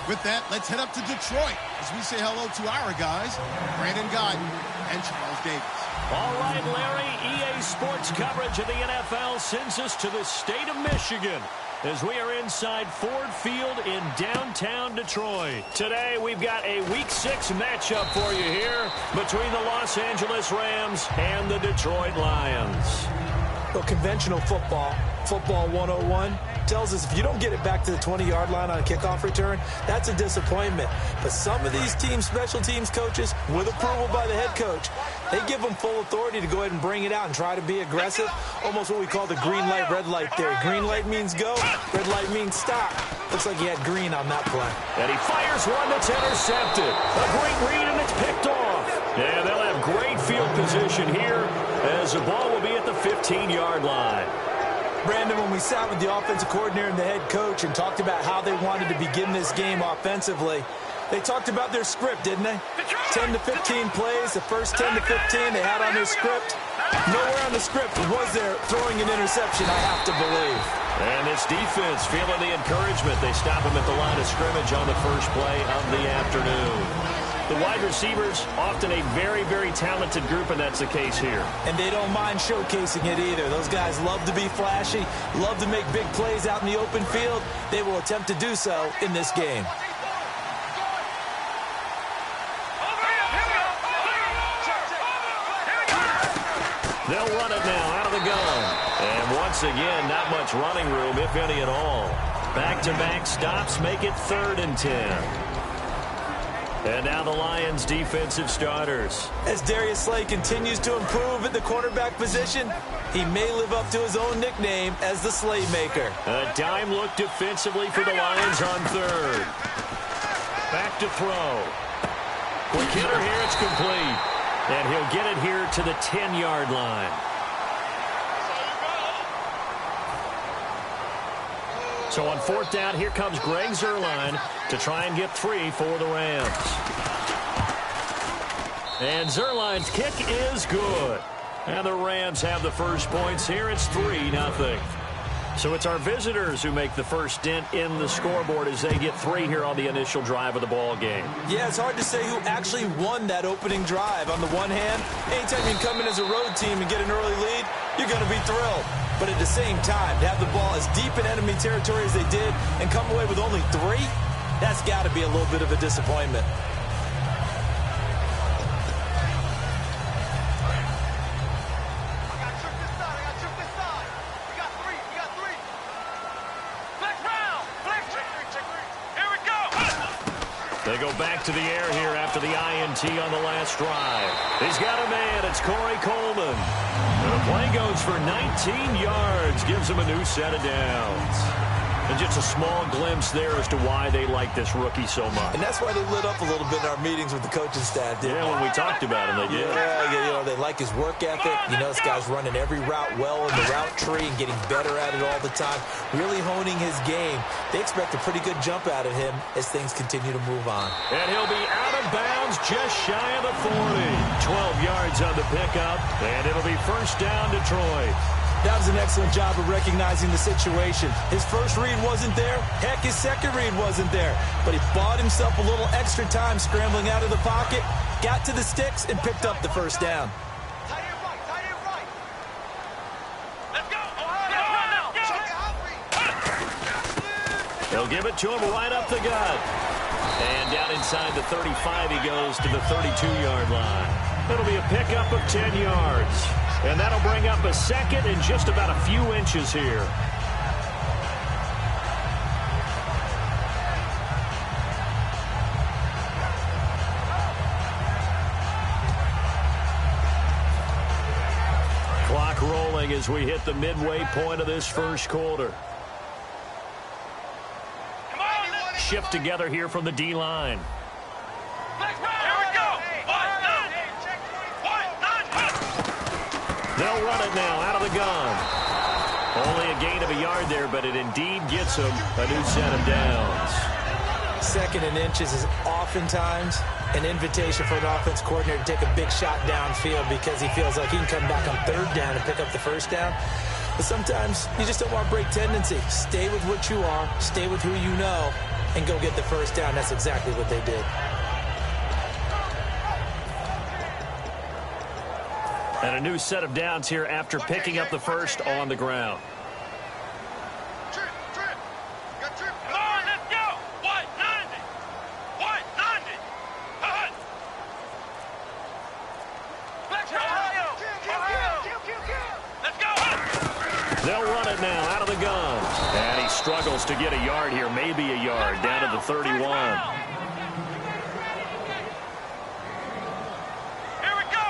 With that, let's head up to Detroit as we say hello to our guys, Brandon Godden and Charles Davis. All right, Larry, EA Sports coverage of the NFL sends us to the state of Michigan as we are inside Ford Field in downtown Detroit. Today, we've got a Week 6 matchup for you here between the Los Angeles Rams and the Detroit Lions. Well, conventional football 101, tells us if you don't get it back to the 20-yard line on a kickoff return, that's a disappointment. But some of these special teams coaches, with approval by the head coach, they give them full authority to go ahead and bring it out and try to be aggressive, almost what we call the green light, red light theory. Green light means go, red light means stop. Looks like he had green on that play. And he fires one that's intercepted. A great read, and it's picked off. Yeah, they'll have great field position here as the ball will be at the 15-yard line. Brandon, when we sat with the offensive coordinator and the head coach and talked about how they wanted to begin this game offensively, they talked about their script, didn't they? 10 to 15 plays, the first 10 to 15 they had on their script. Nowhere on the script was there throwing an interception, I have to believe. And this defense feeling the encouragement. They stop him at the line of scrimmage on the first play of the afternoon. The wide receivers, often a very, very talented group, and that's the case here. And they don't mind showcasing it either. Those guys love to be flashy, love to make big plays out in the open field. They will attempt to do so in this game. They'll run it now out of the gun. And once again, not much running room, if any at all. Back-to-back stops make it 3rd and 10. And now the Lions' defensive starters. As Darius Slay continues to improve at the quarterback position, he may live up to his own nickname as the Slaymaker. A dime look defensively for the Lions on 3rd. Back to throw. Quick hitter here, it's complete. And he'll get it here to the 10-yard line. So on 4th down, here comes Greg Zuerlein to try and get 3 for the Rams. And Zuerlein's kick is good. And the Rams have the first points here. It's 3-0. So it's our visitors who make the first dent in the scoreboard as they get 3 here on the initial drive of the ball game. Yeah, it's hard to say who actually won that opening drive. On the one hand, anytime you come in as a road team and get an early lead, you're going to be thrilled. But at the same time, to have the ball as deep in enemy territory as they did and come away with only 3, that's got to be a little bit of a disappointment. They go back to the air here after the INT on the last drive. He's got a man. It's Corey Coleman. And the play goes for 19 yards. Gives him a new set of downs. And just a small glimpse there as to why they like this rookie so much. And that's why they lit up a little bit in our meetings with the coaching staff, didn't they? Yeah, when we talked about him, they did. Yeah, you know, they like his work ethic. You know, this guy's running every route well in the route tree and getting better at it all the time, really honing his game. They expect a pretty good jump out of him as things continue to move on. And he'll be out of bounds just shy of the 40. 12 yards on the pickup, and it'll be first down Detroit. That was an excellent job of recognizing the situation. His first read wasn't there. Heck, his second read wasn't there. But he bought himself a little extra time scrambling out of the pocket, got to the sticks, and picked up the first down. They'll give it to him right up the gut. And down inside the 35, he goes to the 32-yard line. It'll be a pickup of 10 yards. And that'll bring up a second and just about a few inches here. Clock rolling as we hit the midway point of this first quarter. Shift together here from the D-line. They'll run it now out of the gun. Only a gain of a yard there, but it indeed gets them a new set of downs. Second and inches is oftentimes an invitation for an offense coordinator to take a big shot downfield because he feels like he can come back on third down and pick up the first down. But sometimes you just don't want to break tendency. Stay with what you are, stay with who you know, and go get the first down. That's exactly what they did. And a new set of downs here after picking up the first on the ground. They'll run it now out of the gun. And he struggles to get a yard here, maybe a yard, down to the 31. Here we go.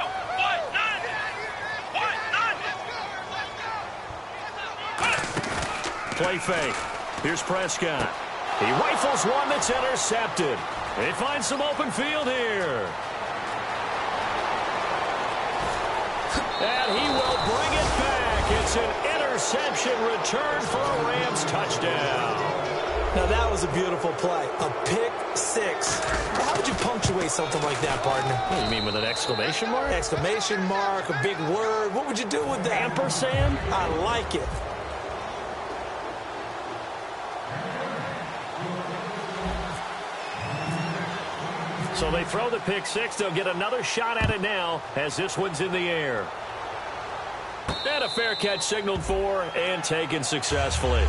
Play fake. Here's Prescott. He rifles one that's intercepted. They find some open field here. And he will bring it back. It's an interception return for a Rams touchdown. Now, that was a beautiful play. A pick six. How would you punctuate something like that, partner? What do you mean, with an exclamation mark? Exclamation mark, a big word. What would you do with that? Ampersand? I like it. So they throw the pick six. They'll get another shot at it now as this one's in the air. And a fair catch signaled for and taken successfully.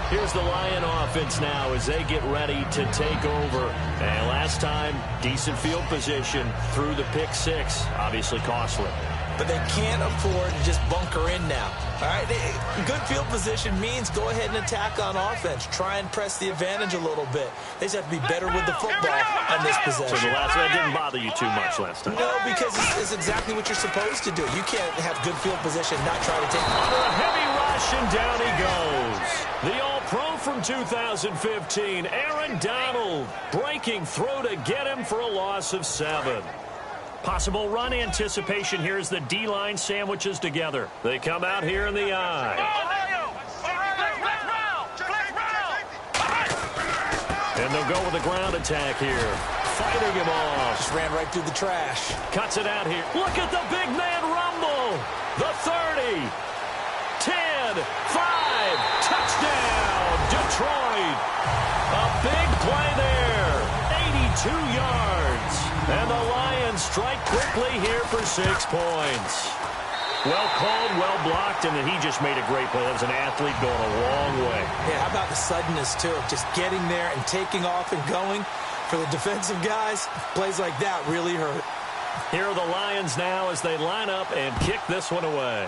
Here's the Lion offense now as they get ready to take over. And last time, decent field position through the pick six. Obviously costly. But they can't afford to just bunker in now. All right, good field position means go ahead and attack on offense. Try and press the advantage a little bit. They just have to be better with the football on this possession. So that didn't bother you too much last time. No, because it's exactly what you're supposed to do. You can't have good field position, not try to take Under a heavy rush, and down he goes. The All-Pro from 2015, Aaron Donald, breaking through to get him for a loss of 7. Possible run anticipation here as the D-line sandwiches together. They come out here in the eye. And they'll go with a ground attack here. Fighting him off. Just ran right through the trash. Cuts it out here. Look at the big man rumble. The 30. 10. 5. Touchdown. Detroit. A big play there. 82 yards. And the Lions strike quickly here for 6 points. Well called, well blocked, and then he just made a great play. That was an athlete going a long way. Yeah, how about the suddenness, too? Just getting there and taking off and going. For the defensive guys, plays like that really hurt. Here are the Lions now as they line up and kick this one away.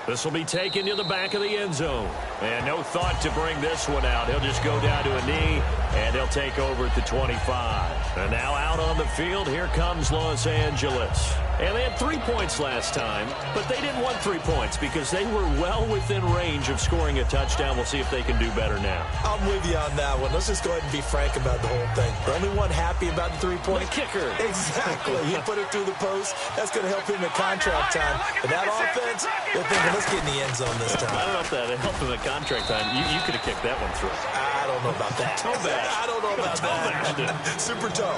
This will be taken to the back of the end zone. And no thought to bring this one out. He'll just go down to a knee, and he'll take over at the 25. And now out on the field, here comes Los Angeles. And they had 3 points last time, but they didn't want 3 points because they were well within range of scoring a touchdown. We'll see if they can do better now. I'm with you on that one. Let's just go ahead and be frank about the whole thing. The only one happy about the 3-point kicker. Exactly. He put it through the post. That's going to help him in contract time. But that offense, they're thinking, let's get in the end zone this time. I don't know if that helped him at contract time. You could have kicked that one through. I don't know about that. Toe bash. I don't know about that. Super toe.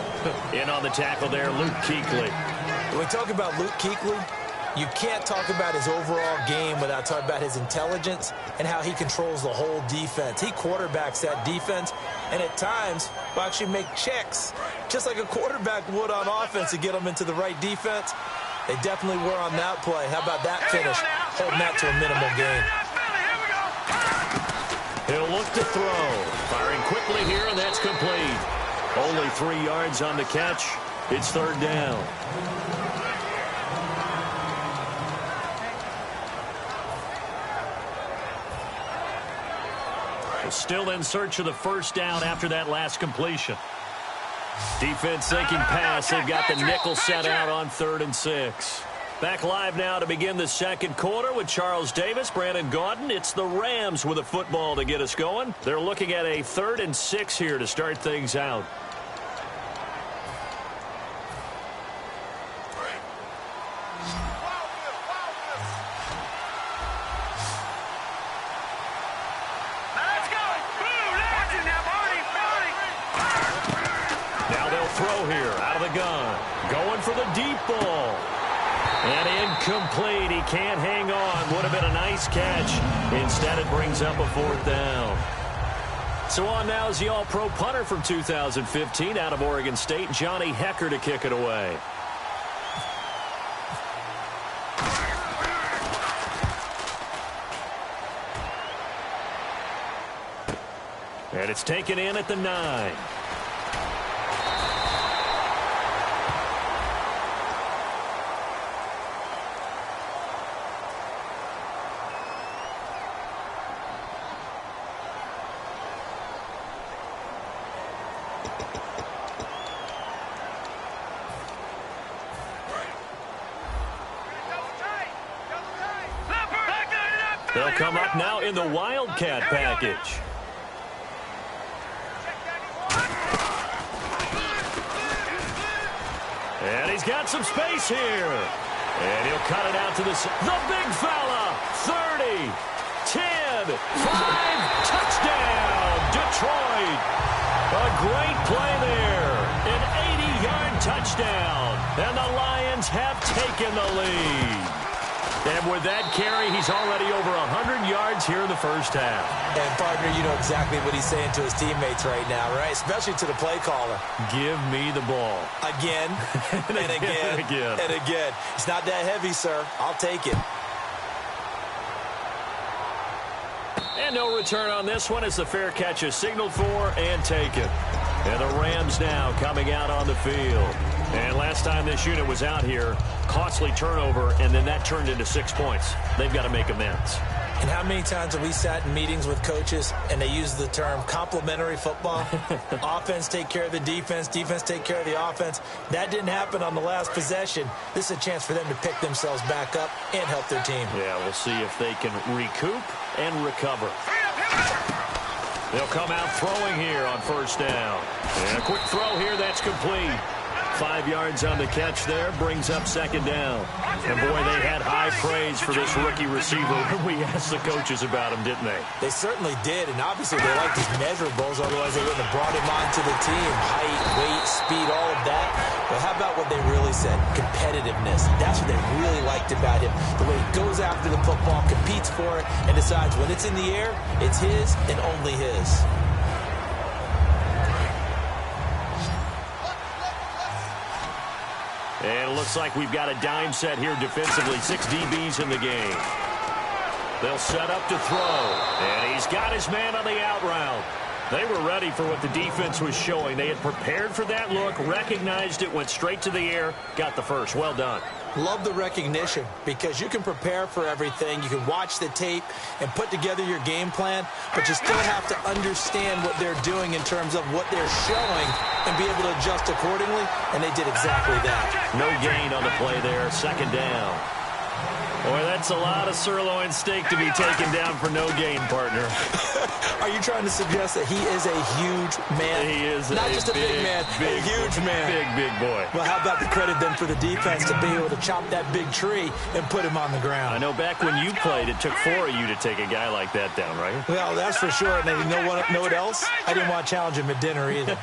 In on the tackle there, Luke Kuechly. When we talk about Luke Kuechly, you can't talk about his overall game without talking about his intelligence and how he controls the whole defense. He quarterbacks that defense, and at times will actually make checks, just like a quarterback would on offense to get them into the right defense. They definitely were on that play. How about that finish? Holding that to a minimal gain. He'll look to throw. Firing quickly here, and that's complete. Only 3 yards on the catch. It's third down. Still in search of the first down after that last completion. Defense thinking pass. They've got the nickel set out on 3rd and 6. Back live now to begin the second quarter with Charles Davis, Brandon Gaudin. It's the Rams with a football to get us going. They're looking at a 3rd and 6 here to start things out. throw here out of the gun. Going for the deep ball. And incomplete. He can't hang on. Would have been a nice catch. Instead, it brings up a 4th down. So on now is the All-Pro punter from 2015 out of Oregon State, Johnny Hecker, to kick it away. And it's taken in at the 9. They'll come up now in the Wildcat package. And he's got some space here. And he'll cut it out to the big fella. 30, 10, 5, touchdown, Detroit. A great play there. An 80-yard touchdown. And the Lions have taken the lead. And with that carry, he's already over 100 yards here in the first half. And, partner, you know exactly what he's saying to his teammates right now, right? Especially to the play caller. Give me the ball. Again, and again, and again. It's not that heavy, sir. I'll take it. And no return on this one as the fair catch is signaled for and taken. And the Rams now coming out on the field. And last time this unit was out here, costly turnover, and then that turned into 6 points. They've got to make amends. And how many times have we sat in meetings with coaches and they use the term complementary football? Offense take care of the defense, defense take care of the offense. That didn't happen on the last possession. This is a chance for them to pick themselves back up and help their team. Yeah, we'll see if they can recoup and recover. They'll come out throwing here on first down. And a quick throw here, that's complete. 5 yards on the catch there, brings up second down. And, boy, they had high praise for this rookie receiver when we asked the coaches about him, didn't they? They certainly did, and obviously they liked his measurables, otherwise they wouldn't have brought him onto the team. Height, weight, speed, all of that. But how about what they really said? Competitiveness. That's what they really liked about him. The way he goes after the football, competes for it, and decides when it's in the air, it's his and only his. And it looks like we've got a dime set here defensively. 6 DBs in the game. They'll set up to throw. And he's got his man on the out route. They were ready for what the defense was showing. They had prepared for that look, recognized it, went straight to the air, got the first. Well done. Love the recognition because you can prepare for everything. You can watch the tape and put together your game plan, but you still have to understand what they're doing in terms of what they're showing and be able to adjust accordingly, and they did exactly that. No gain on the play there, second down. Boy, that's a lot of sirloin steak to be taken down for no gain, partner. Are you trying to suggest that he is a huge man? He is not just a big man, a huge man. Big boy. Well, how about the credit then for the defense to be able to chop that big tree and put him on the ground? I know back when you played, it took 4 of you to take a guy like that down, right? Well, that's for sure. And you know what else? I didn't want to challenge him at dinner either.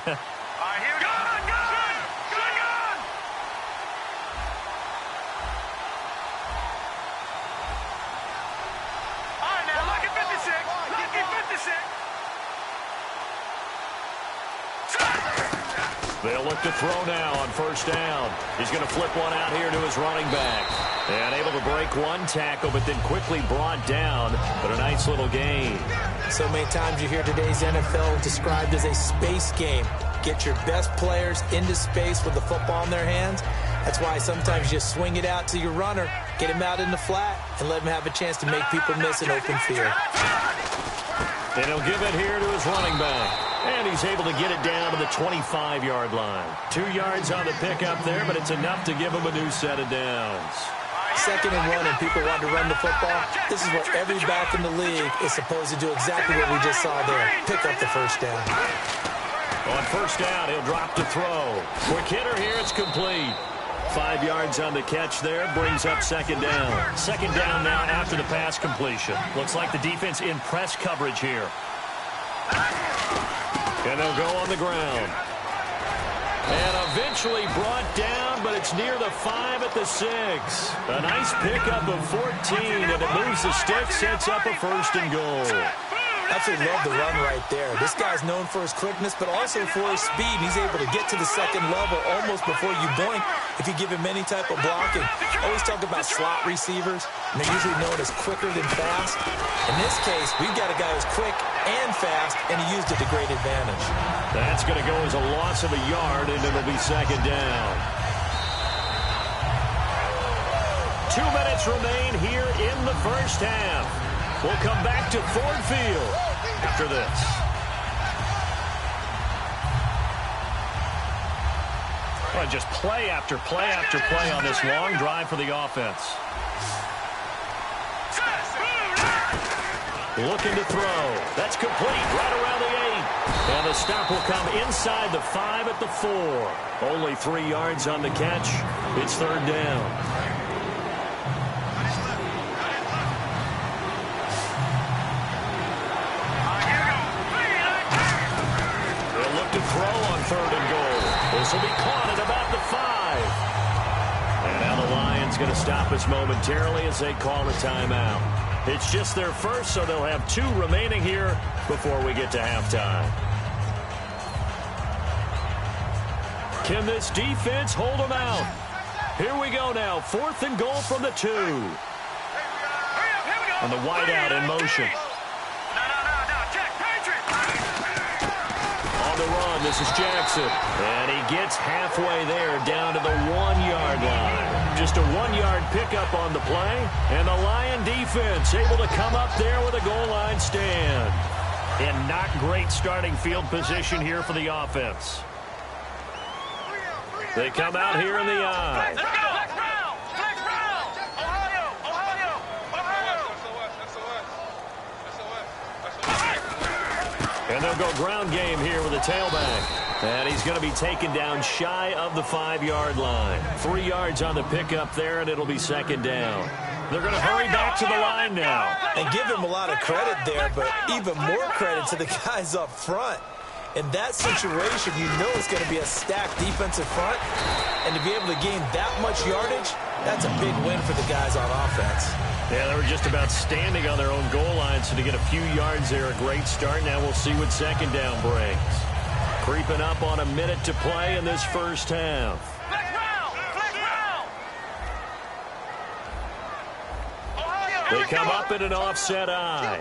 They'll look to throw now on first down. He's going to flip one out here to his running back. And able to break one tackle, but then quickly brought down. But a nice little gain. So many times you hear today's NFL described as a space game. Get your best players into space with the football in their hands. That's why sometimes you just swing it out to your runner, get him out in the flat, and let him have a chance to make people miss an open field. And he'll give it here to his running back. And he's able to get it down to the 25-yard line. 2 yards on the pickup there, but it's enough to give him a new set of downs. 2nd and 1, and people want to run the football. This is what every back in the league is supposed to do, exactly what we just saw there. Pick up the first down. On first down, he'll drop to throw. Quick hitter here, it's complete. 5 yards on the catch there, brings up second down. Second down now after the pass completion. Looks like the defense in press coverage here. And they'll go on the ground. And eventually brought down, but it's near the 5 at the 6. A nice pickup of 14, and it moves the stick, sets up a 1st and goal. Absolutely love the run right there. This guy's known for his quickness, but also for his speed. He's able to get to the second level almost before you blink if you give him any type of blocking. Always talk about slot receivers, and they're usually known as quicker than fast. In this case, we've got a guy who's quick and fast, and he used it to great advantage. That's going to go as a loss of a yard, and it'll be 2nd down. 2 minutes remain here in the first half. We'll come back to Ford Field after this. Well, just play after play after play on this long drive for the offense. Looking to throw. That's complete right around the 8. And the stop will come inside the 5 at the 4. Only 3 yards on the catch. It's 3rd down. Throw on 3rd and goal. This will be caught at about the 5. And now the Lions going to stop us momentarily as they call a timeout. It's just their first, so they'll have 2 remaining here before we get to halftime. Can this defense hold them out? Here we go now. 4th and goal from the 2. And the wideout in motion. The run. This is Jackson. And he gets halfway there down to the 1-yard line. Just a 1-yard pickup on the play. And the Lion defense able to come up there with a goal line stand. And not great starting field position here for the offense. They come out here in the eye. Let's go! Flex round! Ohio! And they'll go ground game here with a tailback. And he's going to be taken down shy of the 5-yard line. 3 yards on the pickup there, and it'll be 2nd down. They're going to hurry back to the line now. And give him a lot of credit there, but even more credit to the guys up front. In that situation, you know it's going to be a stacked defensive front. And to be able to gain that much yardage, that's a big win for the guys on offense. Yeah, they were just about standing on their own goal line, so to get a few yards there, a great start. Now we'll see what 2nd down brings. Creeping up on a minute to play in this first half. They come up in an offset eye.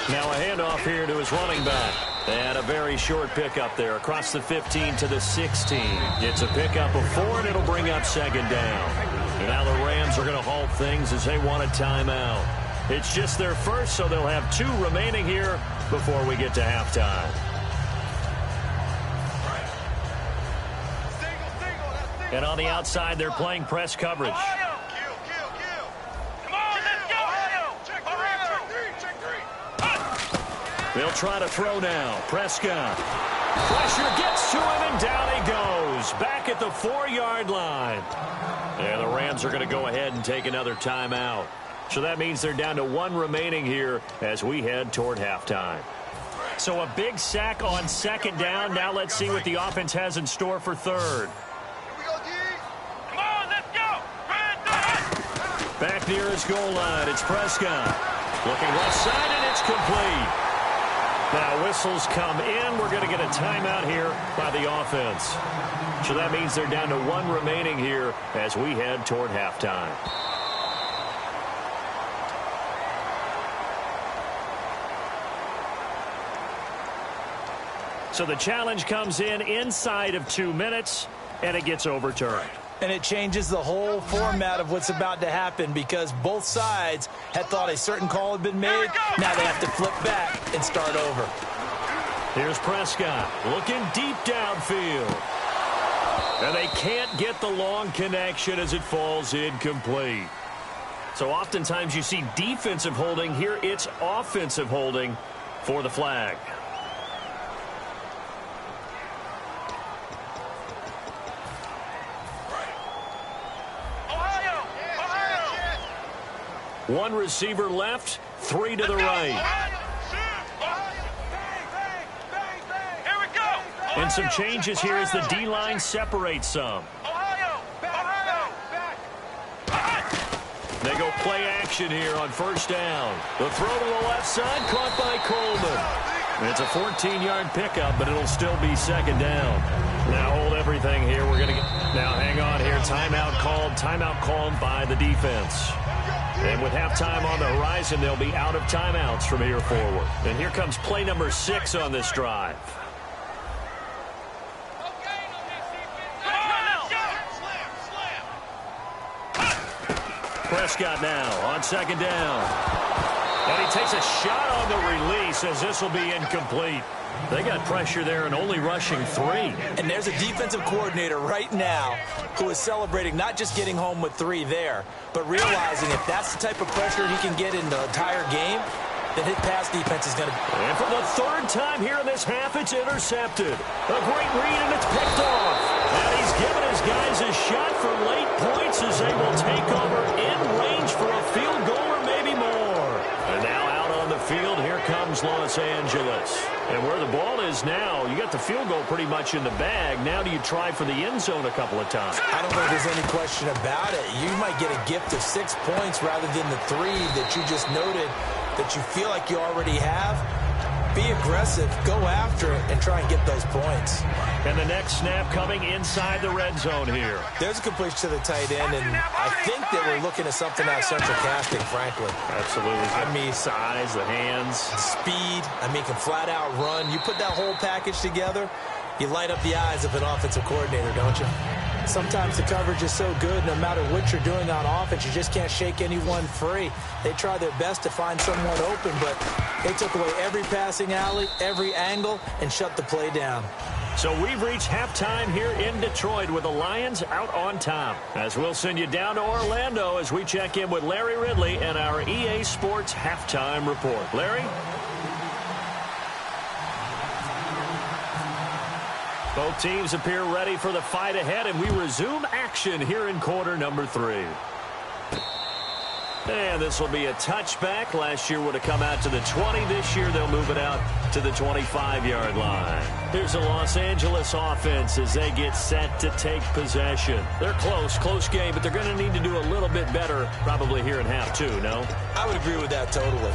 Now a handoff here to his running back. And a very short pickup there across the 15 to the 16. It's a pickup of 4, and it'll bring up 2nd down. And now the Rams are going to halt things as they want a timeout. It's just their first, so they'll have 2 remaining here before we get to halftime. And on the outside, they're playing press coverage. They'll try to throw now. Prescott. Pressure gets to him, and down he goes. Back at the 4-yard line. And the Rams are going to go ahead and take another timeout. So that means they're down to 1 remaining here as we head toward halftime. So a big sack on 2nd down. Now let's see what the offense has in store for 3rd. Come on, let's go! Back near his goal line, it's Prescott. Looking left side, and it's complete. Now whistles come in. We're going to get a timeout here by the offense. So that means they're down to 1 remaining here as we head toward halftime. So the challenge comes in inside of 2 minutes, and it gets overturned. And it changes the whole format of what's about to happen because both sides had thought a certain call had been made. Now they have to flip back and start over. Here's Prescott looking deep downfield. And they can't get the long connection as it falls incomplete. So oftentimes you see defensive holding. Here it's offensive holding for the flag. One receiver left, 3 to the right. And some changes here as the D-line separates some. Ohio! They go play action here on first down. The throw to the left side, caught by Coleman. It's a 14-yard pickup, but it'll still be second down. Now hold everything here. We're going to now hang on here. Timeout called by the defense. And with halftime on the horizon, they'll be out of timeouts from here forward. And here comes play number 6 on this drive. Prescott now on second down. And he takes a shot on the release as this will be incomplete. They got pressure there and only rushing 3. And there's a defensive coordinator right now who is celebrating not just getting home with 3 there, but realizing if that's the type of pressure he can get in the entire game, then his pass defense is going to... And for the 3rd time here in this half, it's intercepted. A great read, and it's picked off. And he's given his guys a shot for late points as they will take over in range for a field goal or maybe more. And now out on the field, here comes Los Angeles. And where the ball is now, you got the field goal pretty much in the bag. Now do you try for the end zone a couple of times? I don't think there's any question about it. You might get a gift of 6 points rather than the 3 that you just noted that you feel like you already have. Be aggressive, go after it, and try and get those points. And the next snap coming inside the red zone here. There's a completion to the tight end, and I think that we're looking at something out of central casting, frankly. Absolutely. I mean, size, the hands. Speed, I mean, can flat out run. You put that whole package together, you light up the eyes of an offensive coordinator, don't you? Sometimes the coverage is so good, no matter what you're doing on offense, you just can't shake anyone free. They try their best to find someone open, but they took away every passing alley, every angle, and shut the play down. So we've reached halftime here in Detroit with the Lions out on top. As we'll send you down to Orlando as we check in with Larry Ridley and our EA Sports Halftime Report. Larry? Both teams appear ready for the fight ahead, and we resume action here in quarter number 3. And this will be a touchback. Last year would have come out to the 20. This year they'll move it out to the 25-yard line. Here's the Los Angeles offense as they get set to take possession. They're close game, but they're going to need to do a little bit better probably here in half 2, no? I would agree with that totally.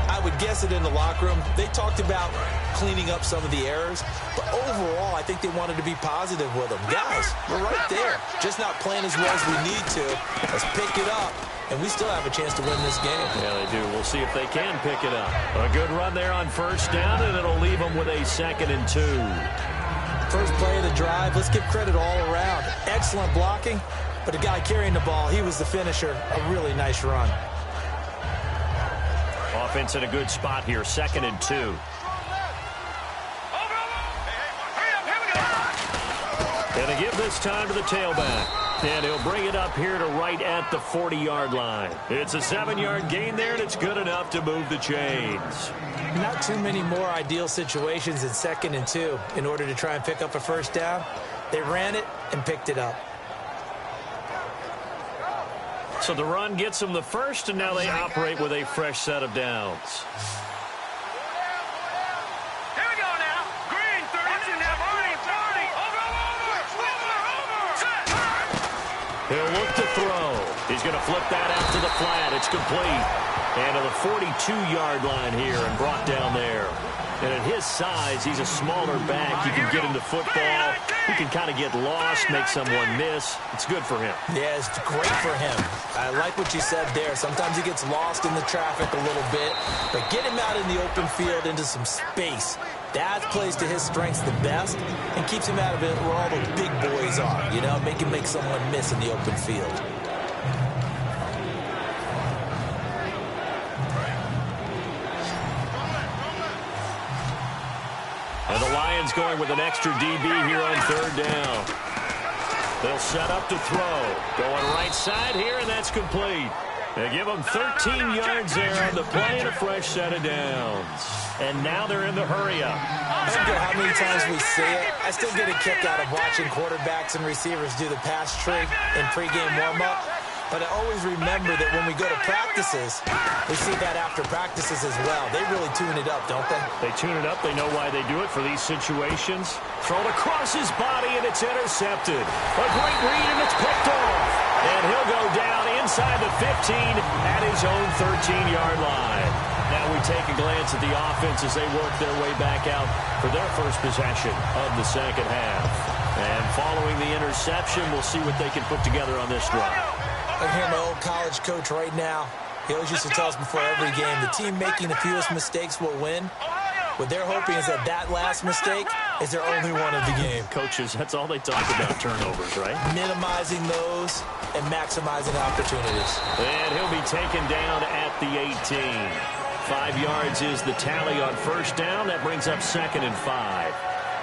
I would guess it in the locker room. They talked about cleaning up some of the errors, but overall, I think they wanted to be positive with them. Guys, we're right there. Just not playing as well as we need to. Let's pick it up, and we still have a chance to win this game. Yeah, they do. We'll see if they can pick it up. A good run there on first down, and it'll leave them with a 2nd and 2. First play of the drive. Let's give credit all around. Excellent blocking, but the guy carrying the ball, he was the finisher. A really nice run. Offense in a good spot here, 2nd and 2. And they give this time to the tailback. And he'll bring it up here to right at the 40-yard line. It's a 7-yard gain there, and it's good enough to move the chains. Not too many more ideal situations in 2nd and 2 in order to try and pick up a first down. They ran it and picked it up. So the run gets them the first, and now they operate with a fresh set of downs. Here we go now. Green, 30. 40. Over. He'll look to throw. He's going to flip that out to the flat. It's complete. And to the 42-yard line here and brought down there. And at his size, he's a smaller back. He can get into football. He can kind of get lost, make someone miss. It's good for him. Yeah, it's great for him. I like what you said there. Sometimes he gets lost in the traffic a little bit, but get him out in the open field into some space. That plays to his strengths the best and keeps him out of it where all the big boys are, you know, make him make someone miss in the open field. And the Lions going with an extra DB here on 3rd down. They'll set up to throw. Going right side here, and that's complete. They give them 13 yards there on the play and a fresh set of downs. And now they're in the hurry-up. I don't care how many times we see it. I still get a kick out of watching quarterbacks and receivers do the pass tree in pregame warm-up. But I always remember that when we go to practices, we see that after practices as well. They really tune it up, don't they? They tune it up. They know why they do it for these situations. Thrown across his body, and it's intercepted. A great read, and it's picked off. And he'll go down inside the 15 at his own 13-yard line. Now we take a glance at the offense as they work their way back out for their first possession of the second half. And following the interception, we'll see what they can put together on this drive. I hear my old college coach right now. He always used to tell us before every game, the team making the fewest mistakes will win. What they're hoping is that last mistake is their only one of the game. Coaches, that's all they talk about, turnovers, right? Minimizing those and maximizing opportunities. And he'll be taken down at the 18. 5 yards is the tally on first down. That brings up 2nd and 5.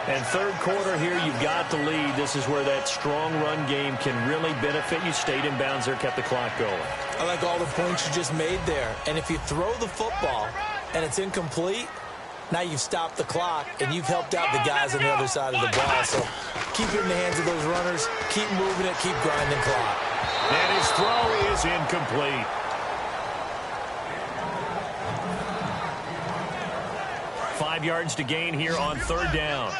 And third quarter here, you've got the lead. This is where that strong run game can really benefit you. Stayed in bounds there, kept the clock going. I like all the points you just made there. And if you throw the football and it's incomplete, now you've stopped the clock and you've helped out the guys on the other side of the ball. So keep it in the hands of those runners. Keep moving it. Keep grinding clock. And his throw is incomplete. Five yards to gain here on third down.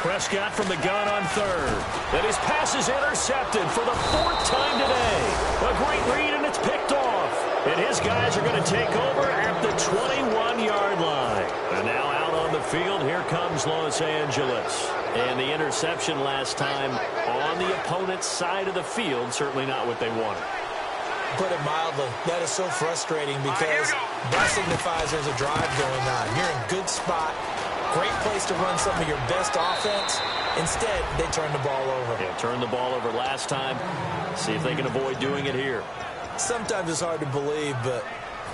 Prescott from the gun on third. Then his pass is intercepted for the 4th time today. A great read, and it's picked off. And his guys are going to take over at the 21-yard line. And now out on the field, here comes Los Angeles. And the interception last time on the opponent's side of the field, certainly not what they wanted. Put it mildly, that is so frustrating because that signifies there's a drive going on. You're in good spot. Great place to run some of your best offense. Instead, they turn the ball over. Yeah, turned the ball over last time. See if they can avoid doing it here. Sometimes it's hard to believe, but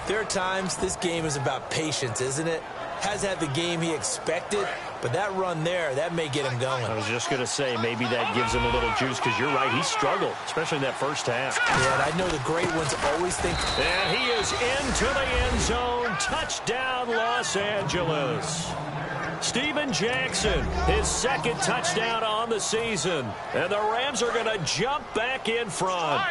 there are times this game is about patience, isn't it? Has had the game he expected, but that run there, that may get him going. I was just going to say, maybe that gives him a little juice, because you're right, he struggled, especially in that first half. Yeah, and I know the great ones always think. And he is into the end zone. Touchdown, Los Angeles. Steven Jackson, his 2nd touchdown on the season. And the Rams are going to jump back in front.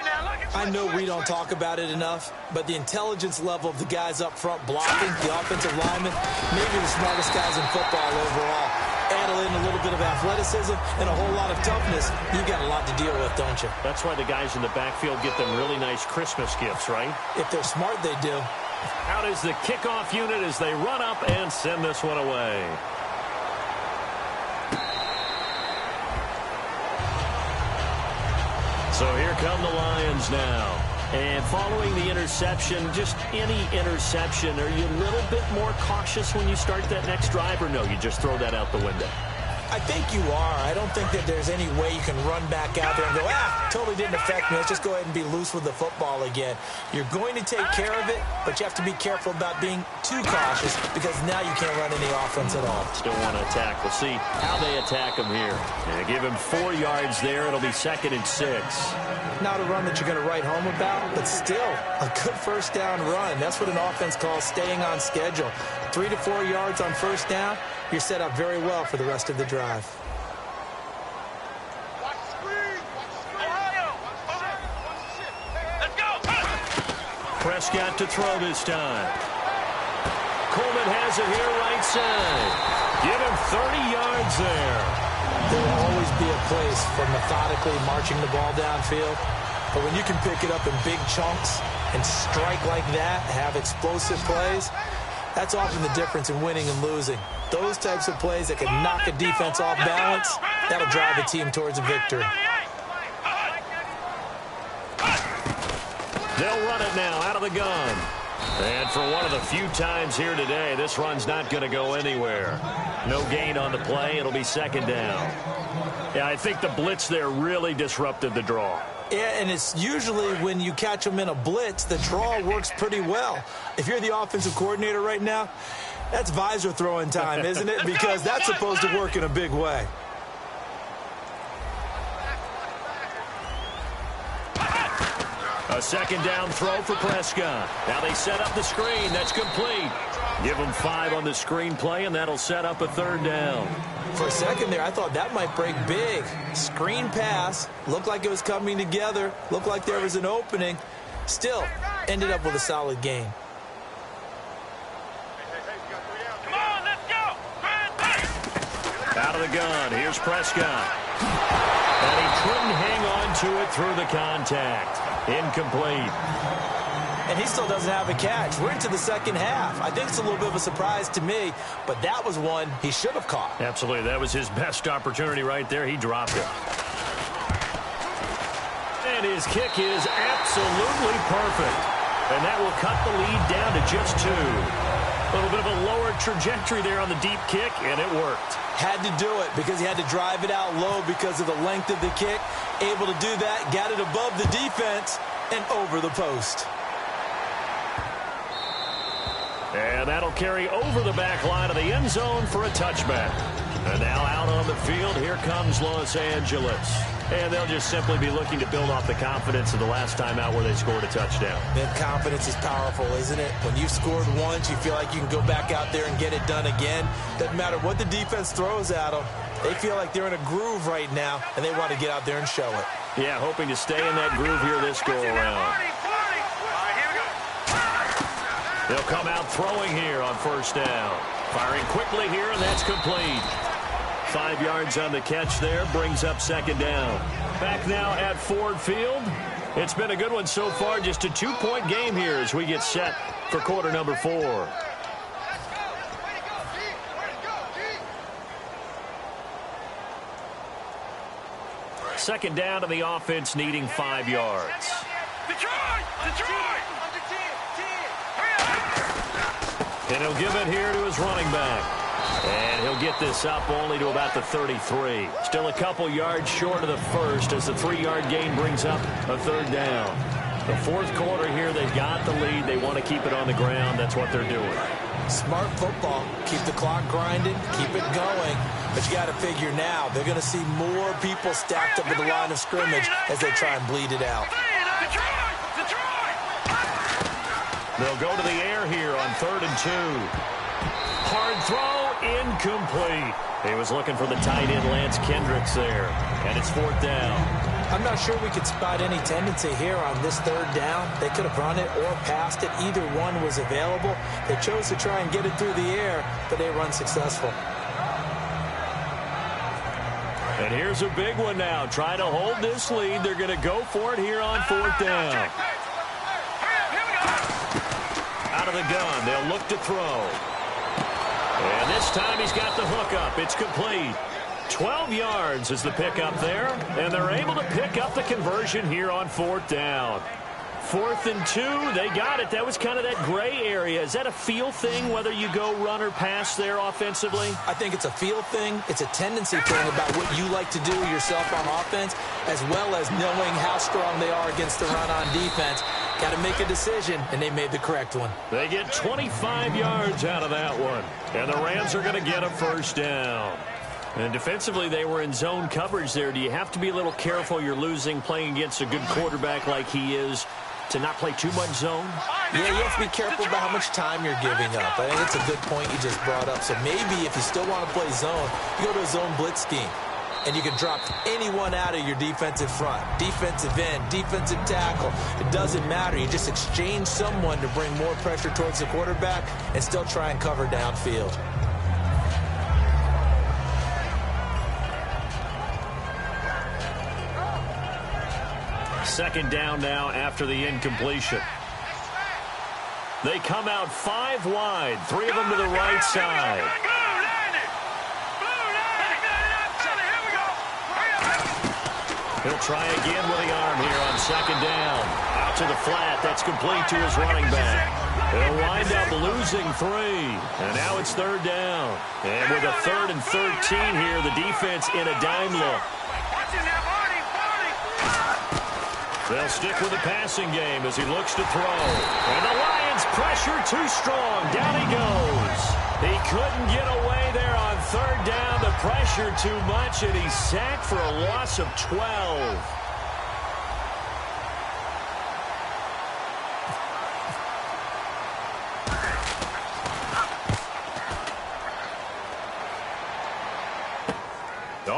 I know we don't talk about it enough, but the intelligence level of the guys up front blocking, the offensive linemen, maybe the smartest guys in football overall. Add in a little bit of athleticism and a whole lot of toughness, you got a lot to deal with, don't you? That's why the guys in the backfield get them really nice Christmas gifts, right? If they're smart, they do. Out is the kickoff unit as they run up and send this one away. So here come the Lions now. And following the interception, just any interception, are you a little bit more cautious when you start that next drive, or no, you just throw that out the window? I think you are. I don't think that there's any way you can run back out there and go, totally didn't affect me. Let's just go ahead and be loose with the football again. You're going to take care of it, but you have to be careful about being too cautious because now you can't run any offense at all. Still want to attack. We'll see how they attack him here. And give him 4 yards there. It'll be 2nd and 6. Not a run that you're going to write home about, but still a good first down run. That's what an offense calls staying on schedule. 3 to 4 yards on first down. You're set up very well for the rest of the drive. Prescott to throw this time. Coleman has it here right side. Give him 30 yards there. There will always be a place for methodically marching the ball downfield. But when you can pick it up in big chunks and strike like that, have explosive plays, that's often the difference in winning and losing. Those types of plays that can knock a defense off balance, that'll drive a team towards a victory. They'll run it now out of the gun. And for one of the few times here today, this run's not going to go anywhere. No gain on the play. It'll be 2nd down. Yeah, I think the blitz there really disrupted the draw. Yeah, and it's usually when you catch them in a blitz, the draw works pretty well. If you're the offensive coordinator right now, that's visor throwing time, isn't it? Because that's supposed to work in a big way. A second down throw for Prescott. Now they set up the screen. That's complete. Give them 5 on the screen play, and that'll set up a third down. For a second there, I thought that might break big. Screen pass. Looked like it was coming together. Looked like there was an opening. Still, ended up with a solid gain. Come on, let's go. Out of the gun, here's Prescott. And he couldn't hang on to it through the contact. Incomplete. And he still doesn't have a catch. We're into the second half. I think it's a little bit of a surprise to me, but that was one he should have caught. Absolutely. That was his best opportunity right there. He dropped it. And his kick is absolutely perfect. And that will cut the lead down to just 2. A little bit of a lower trajectory there on the deep kick, and it worked. Had to do it because he had to drive it out low because of the length of the kick. Able to do that, got it above the defense and over the post. And that'll carry over the back line of the end zone for a touchback. And now out on the field, here comes Los Angeles. And they'll just simply be looking to build off the confidence of the last time out where they scored a touchdown. And confidence is powerful, isn't it? When you've scored once, you feel like you can go back out there and get it done again. Doesn't matter what the defense throws at them. They feel like they're in a groove right now, and they want to get out there and show it. Yeah, hoping to stay in that groove here this go-around. They'll come out throwing here on first down. Firing quickly here, and that's complete. 5 yards on the catch there, brings up second down. Back now at Ford Field. It's been a good one so far, just a 2-point game here as we get set for quarter number 4. Second down, and the offense needing 5 yards. Detroit! Detroit! And he'll give it here to his running back. And he'll get this up only to about the 33. Still a couple yards short of the first as the 3-yard gain brings up a third down. The fourth quarter here, they've got the lead. They want to keep it on the ground. That's what they're doing. Smart football. Keep the clock grinding. Keep it going. But you got to figure now, they're going to see more people stacked up at the line of scrimmage as they try and bleed it out. They'll go to the air here on 3rd and 2. Hard throw, incomplete. He was looking for the tight end, Lance Kendricks, there. And it's 4th down. I'm not sure we could spot any tendency here on this 3rd down. They could have run it or passed it. Either one was available. They chose to try and get it through the air, but they run successful. And here's a big one now. Trying to hold this lead. They're going to go for it here on 4th down. Out of the gun, they'll look to throw. And this time he's got the hook up. It's complete. 12 yards is the pickup there, and they're able to pick up the conversion here on 4th down. 4th and 2, they got it. That was kind of that gray area. Is that a feel thing, whether you go run or pass there offensively? I think it's a feel thing. It's a tendency thing about what you like to do yourself on offense, as well as knowing how strong they are against the run on defense. Got to make a decision, and they made the correct one. They get 25 yards out of that one, and the Rams are going to get a first down. And defensively, they were in zone coverage there. Do you have to be a little careful? You're losing playing against a good quarterback like he is to not play too much zone? Yeah, you have to be careful about how much time you're giving up. I think it's a good point you just brought up. So maybe if you still want to play zone, you go to a zone blitz scheme. And you can drop anyone out of your defensive front. Defensive end, defensive tackle. It doesn't matter. You just exchange someone to bring more pressure towards the quarterback and still try and cover downfield. Second down now after the incompletion. They come out 5 wide, 3 of them to the right side. He'll try again with the arm here on second down. Out to the flat. That's complete to his running back. They'll wind up losing 3. And now it's 3rd down. And with a 3rd and 13 here, the defense in a dime look. They'll stick with the passing game as he looks to throw. And the Lions pressure too strong. Down he goes. He couldn't get away there on 3rd down. The pressure too much, and he's sacked for a loss of 12.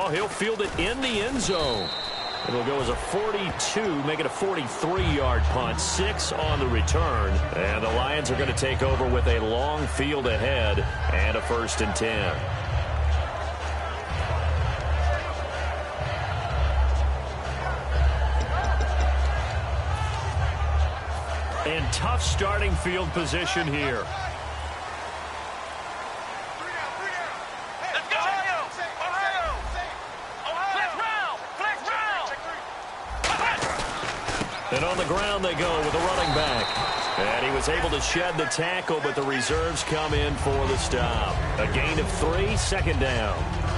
Oh, he'll field it in the end zone. It'll go as a 42, make it a 43-yard punt, 6 on the return. And the Lions are going to take over with a long field ahead and a 1st and 10. And tough starting field position here. And on the ground they go with a running back. And he was able to shed the tackle, but the reserves come in for the stop. A gain of 3, 2nd down.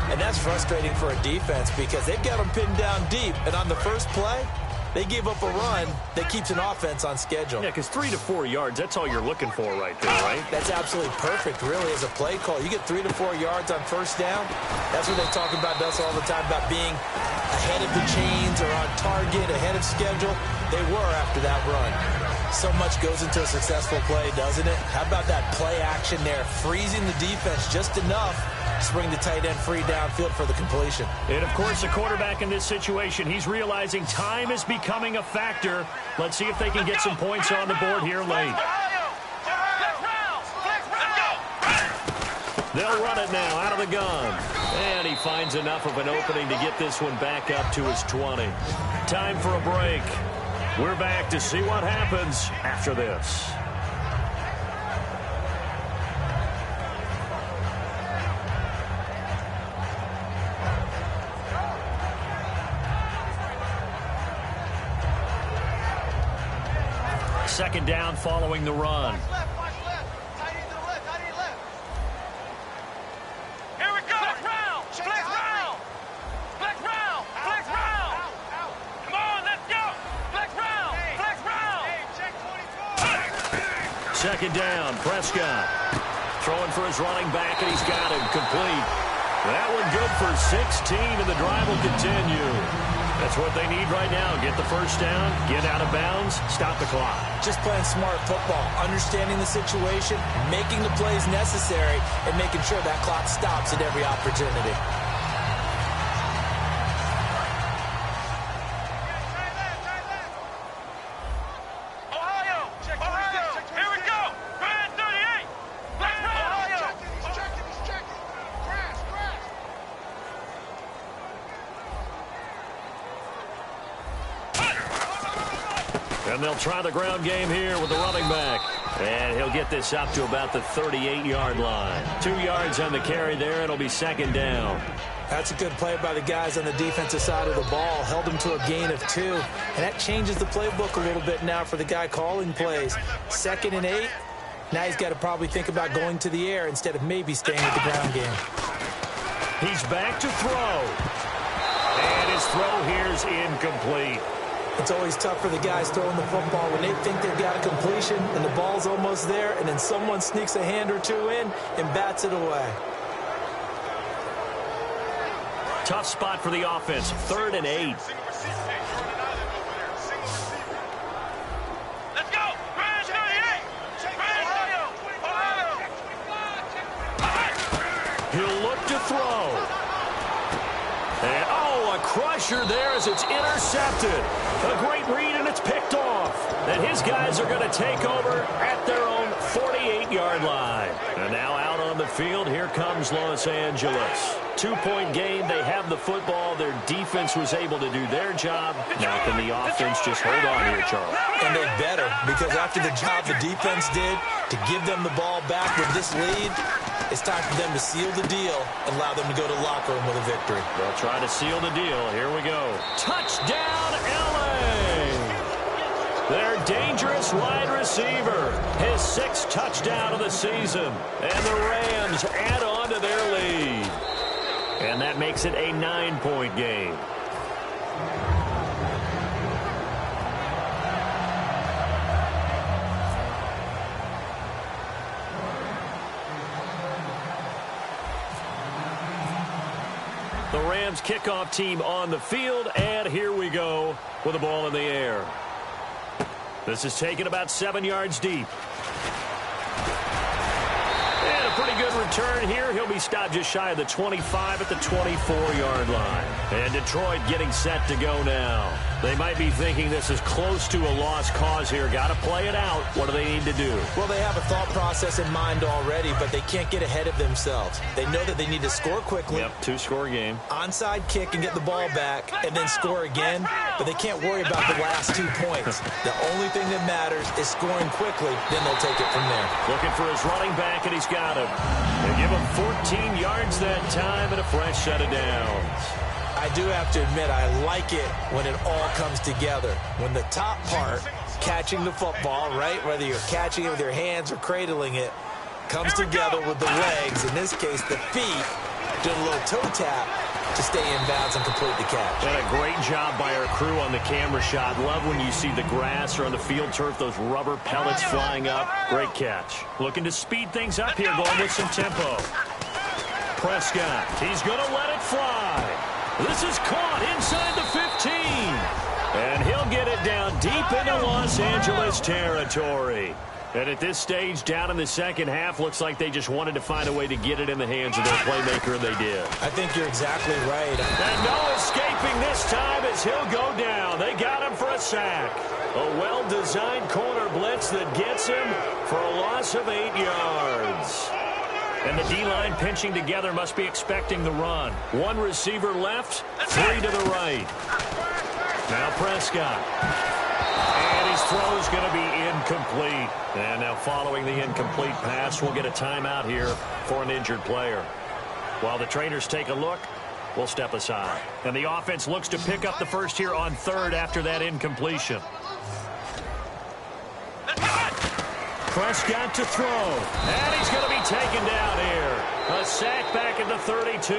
And that's frustrating for a defense because they've got them pinned down deep. And on the first play, they give up a run that keeps an offense on schedule. Yeah, because 3 to 4 yards, that's all you're looking for right there, right? That's absolutely perfect, really, as a play call. You get 3 to 4 yards on 1st down. That's what they talk about us all the time, about being ahead of the chains or on target, ahead of schedule. They were after that run. So much goes into a successful play, doesn't it? How about that play action there, freezing the defense just enough to bring the tight end free downfield for the completion. And, of course, the quarterback in this situation, he's realizing time is becoming a factor. Let's see if they can get some points on the board here late. They'll run it now out of the gun. And he finds enough of an opening to get this one back up to his 20. Time for a break. We're back to see what happens after this. Second down following the run. Second down, Prescott. Throwing for his running back, and he's got him complete. That one good for 16, and the drive will continue. That's what they need right now. Get the first down, get out of bounds, stop the clock. Just playing smart football, understanding the situation, making the plays necessary, and making sure that clock stops at every opportunity. And they'll try the ground game here with the running back. And he'll get this up to about the 38-yard line. 2 yards on the carry there. It'll be second down. That's a good play by the guys on the defensive side of the ball. Held him to a gain of 2. And that changes the playbook a little bit now for the guy calling plays. 2nd and 8. Now he's got to probably think about going to the air instead of maybe staying with the ground game. He's back to throw. And his throw here is incomplete. It's always tough for the guys throwing the football when they think they've got a completion and the ball's almost there, and then someone sneaks a hand or two in and bats it away. Tough spot for the offense. 3rd and 8. Let's go! Grand 38! He'll look to throw. And, a crusher there as it's intercepted. A great read, and it's picked off. And his guys are going to take over at their own 48-yard line. And now out on the field, here comes Los Angeles. 2-point game. They have the football. Their defense was able to do their job. Now can the offense just hold on here, Charles? And they better, because after the job the defense did to give them the ball back with this lead, it's time for them to seal the deal and allow them to go to the locker room with a victory. They'll try to seal the deal. Here we go. Touchdown, L.A. Their dangerous wide receiver. His 6th touchdown of the season. And the Rams add on to their lead. And that makes it a 9-point game. The Rams kickoff team on the field, and here we go with the ball in the air. This is taken about 7 yards deep. And a pretty good return here. He'll be stopped just shy of the 25 at the 24-yard line. And Detroit getting set to go now. They might be thinking this is close to a lost cause here. Got to play it out. What do they need to do? Well, they have a thought process in mind already, but they can't get ahead of themselves. They know that they need to score quickly. Yep, two-score game. Onside kick and get the ball back and then score again, but they can't worry about the last 2 points. The only thing that matters is scoring quickly, then they'll take it from there. Looking for his running back, and he's got him. They give him 14 yards that time and a fresh set of downs. I do have to admit, I like it when it all comes together. When the top part, catching the football, right, whether you're catching it with your hands or cradling it, comes together with the legs, in this case the feet, doing a little toe tap to stay in bounds and complete the catch. And a great job by our crew on the camera shot. Love when you see the grass or on the field turf, those rubber pellets flying up. Great catch. Looking to speed things up here, going with some tempo. Prescott, he's going to let it fly. This is caught inside the 15. And he'll get it down deep into Los Angeles territory. And at this stage, down in the second half, looks like they just wanted to find a way to get it in the hands of their playmaker, and they did. I think you're exactly right. And no escaping this time as he'll go down. They got him for a sack. A well-designed corner blitz that gets him for a loss of 8 yards. And the D-line pinching together must be expecting the run. One receiver left, 3 to the right. Now Prescott. And his throw is going to be incomplete. And now following the incomplete pass, we'll get a timeout here for an injured player. While the trainers take a look, we'll step aside. And the offense looks to pick up the first here on third after that incompletion. Prescott to throw. And he's going to be taken down here. A sack back at the 32.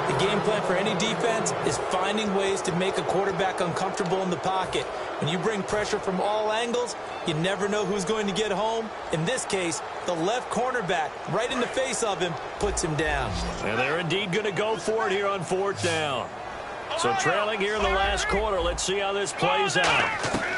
The game plan for any defense is finding ways to make a quarterback uncomfortable in the pocket. When you bring pressure from all angles, you never know who's going to get home. In this case, the left cornerback, right in the face of him, puts him down. And they're indeed going to go for it here on fourth down. So trailing here in the last quarter, let's see how this plays out.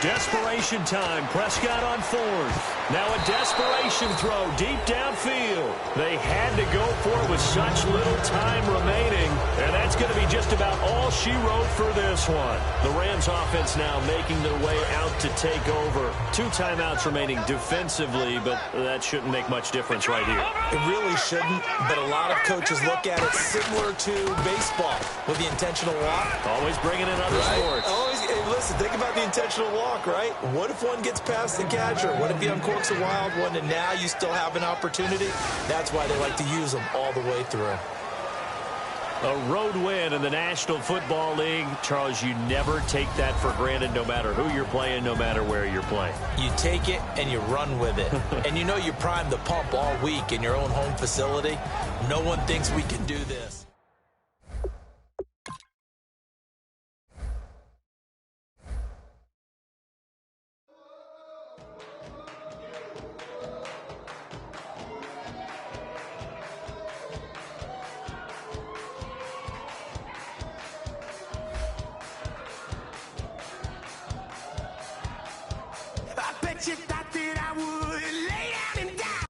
Desperation time. Prescott on fourth. Now a desperation throw deep downfield. They had to go for it with such little time remaining. And that's going to be just about all she wrote for this one. The Rams offense now making their way out to take over. 2 timeouts remaining defensively, but that shouldn't make much difference right here. It really shouldn't, but a lot of coaches look at it similar to baseball with the intentional walk. Always bringing in other sports. Always, hey, listen, think about the intentional walk, right? What if one gets past the catcher? What if he uncorks a wild one and now you still have an opportunity? That's why they like to use them all the way through. A road win in the National Football League. Charles, you never take that for granted no matter who you're playing, no matter where you're playing. You take it and you run with it. And you know you primed the pump all week in your own home facility. No one thinks we can do this. I bet you thought that I would lay down and die.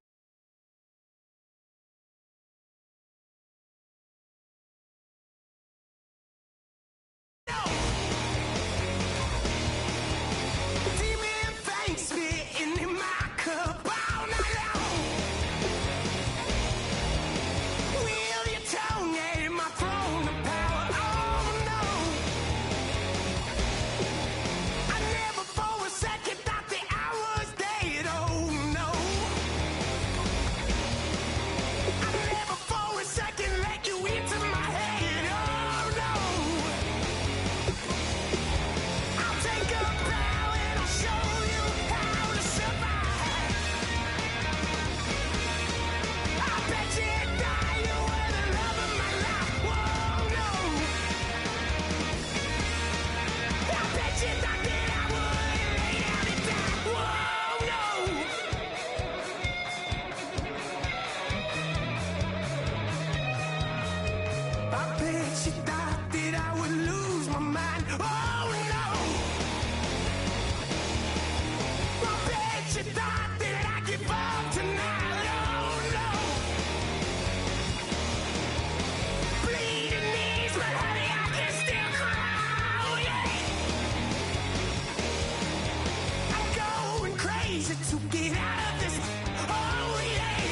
easy to get out of this. Oh, yeah.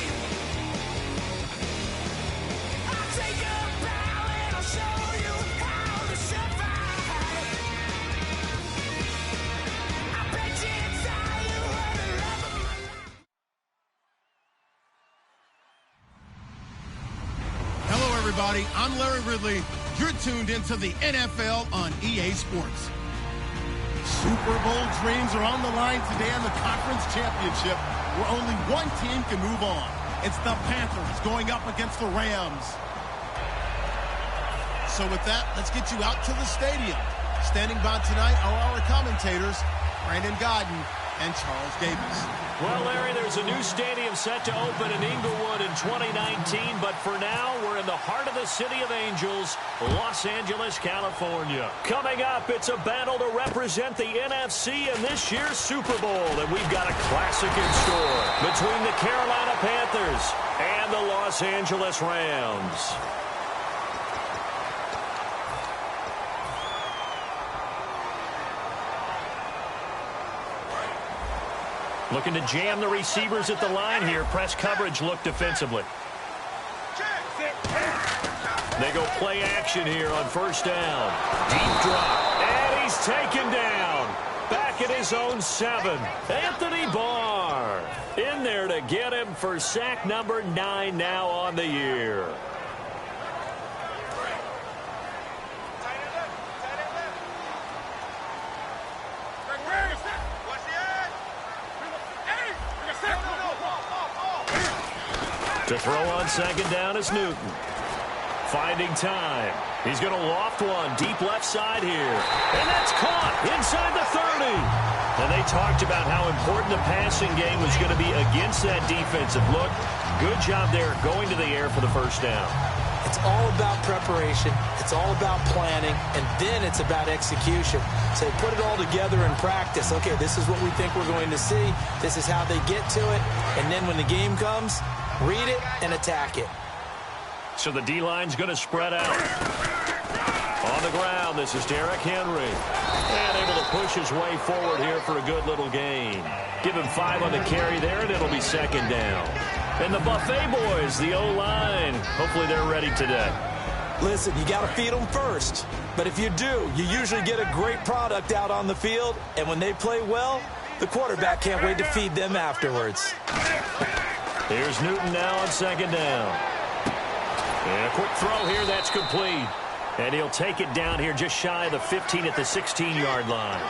I'll take a bow and I'll show you how to survive. I bet you it's all you were the love of my life. Hello, everybody. I'm Larry Ridley. You're tuned into the NFL on EA Sports. Super Bowl dreams are on the line today on the conference championship, where only one team can move on. It's the Panthers going up against the Rams. So with that, let's get you out to the stadium. Standing by tonight are our commentators, Brandon Godden and Charles Davis. Well, Larry, there's a new stadium set to open in Inglewood in 2019, but for now, we're in the heart of the City of Angels, Los Angeles, California. Coming up, it's a battle to represent the NFC in this year's Super Bowl, and we've got a classic in store between the Carolina Panthers and the Los Angeles Rams. Looking to jam the receivers at the line here. Press coverage look defensively. They go play action here on first down. Deep drop. And he's taken down. Back at his own 7. Anthony Barr in there to get him for sack number 9 now on the year. To throw on second down is Newton. Finding time. He's going to loft one deep left side here. And that's caught inside the 30. And they talked about how important the passing game was going to be against that defensive look. Good job there going to the air for the first down. It's all about preparation. It's all about planning. And then it's about execution. So they put it all together in practice. Okay, this is what we think we're going to see. This is how they get to it. And then when the game comes, read it and attack it. So the D-line's going to spread out. On the ground, this is Derrick Henry. And able to push his way forward here for a good little gain. Give him 5 on the carry there, and it'll be second down. And the Buffet boys, the O-line, hopefully they're ready today. Listen, you got to feed them first. But if you do, you usually get a great product out on the field. And when they play well, the quarterback can't wait to feed them afterwards. Here's Newton now on second down. And a quick throw here, that's complete. And he'll take it down here just shy of the 15 at the 16-yard line.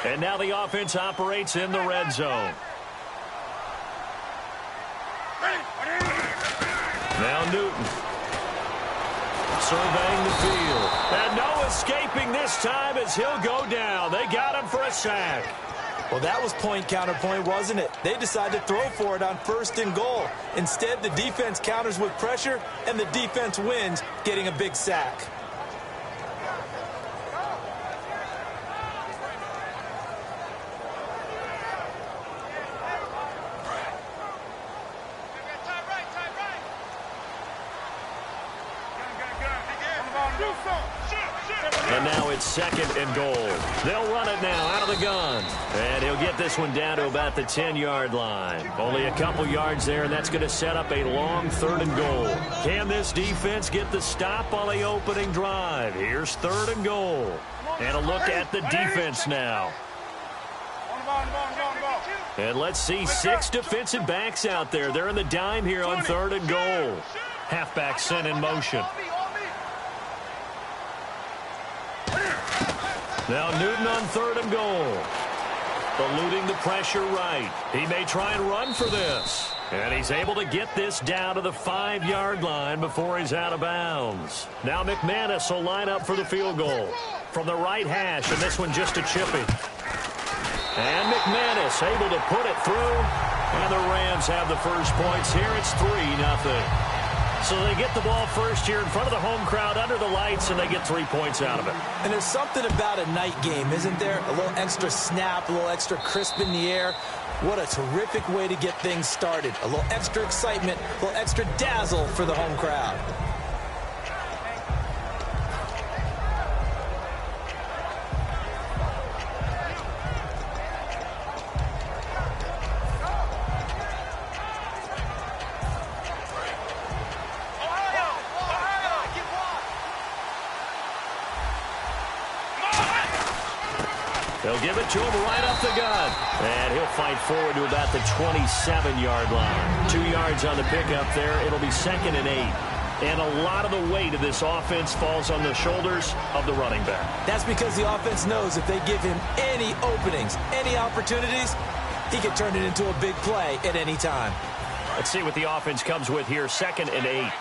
And now the offense operates in the red zone. Now Newton. Surveying the field. And no escaping this time as he'll go down. They got him for a sack. Well, that was point counterpoint, wasn't it? They decided to throw for it on first and goal. Instead, the defense counters with pressure, and the defense wins, getting a big sack. And now it's second and goal. They'll run it now out of the gun. And he'll get this one down to about the 10-yard line. Only a couple yards there, and that's going to set up a long third and goal. Can this defense get the stop on the opening drive? Here's third and goal. And a look at the defense now. And let's see 6 defensive backs out there. They're in the dime here on third and goal. Halfback sent in motion. Now Newton on third and goal. Eluding the pressure right. He may try and run for this. And he's able to get this down to the 5-yard line before he's out of bounds. Now McManus will line up for the field goal. From the right hash, and this one just a chippy. And McManus able to put it through. And the Rams have the first points here. It's 3-0. So they get the ball first here in front of the home crowd under the lights, and they get 3 points out of it. And there's something about a night game, isn't there? A little extra snap, a little extra crisp in the air. What a terrific way to get things started. A little extra excitement, a little extra dazzle for the home crowd. They'll give it to him right up the gut. And he'll fight forward to about the 27-yard line. 2 yards on the pickup there. It'll be 2nd and 8. And a lot of the weight of this offense falls on the shoulders of the running back. That's because the offense knows if they give him any openings, any opportunities, he can turn it into a big play at any time. Let's see what the offense comes with here. 2nd and 8.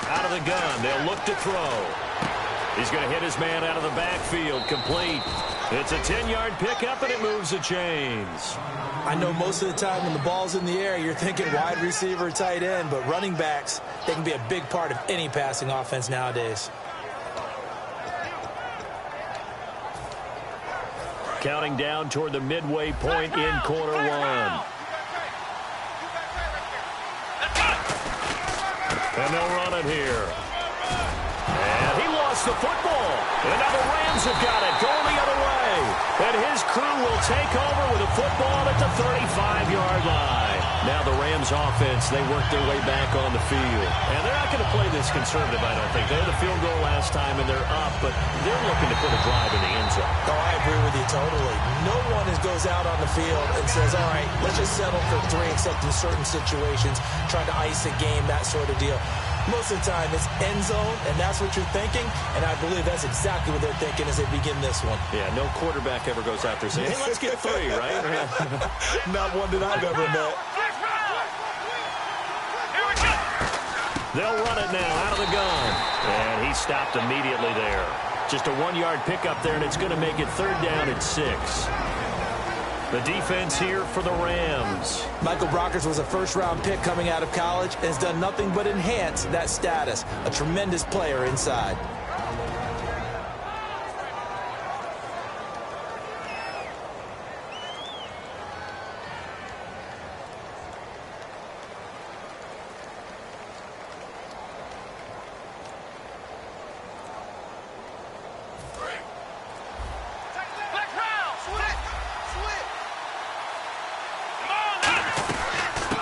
Out of the gun, they'll look to throw. He's going to hit his man out of the backfield, complete. It's a 10-yard pickup, and it moves the chains. I know most of the time when the ball's in the air, you're thinking wide receiver, tight end, but running backs, they can be a big part of any passing offense nowadays. Counting down toward the midway point in quarter one. And they'll run it here. And he lost the football. And now the Rams have got it, going the other way. And his crew will take over with a football at the 35-yard line. Now the Rams offense, they work their way back on the field. And they're not going to play this conservative, I don't think. They had a field goal last time, and they're up, but they're looking to put a drive in the end zone. Oh, I agree with you totally. No one goes out on the field and says, all right, let's just settle for 3, except in certain situations, trying to ice a game, that sort of deal. Most of the time, it's end zone, and that's what you're thinking, and I believe that's exactly what they're thinking as they begin this one. Yeah, no quarterback ever goes out there saying, hey, let's get 3, right? Not one that I've ever met. They'll run it now out of the gun. And he stopped immediately there. Just a 1-yard pickup there, and it's going to make it 3rd down and 6. The defense here for the Rams. Michael Brockers was a first-round pick coming out of college and has done nothing but enhance that status. A tremendous player inside.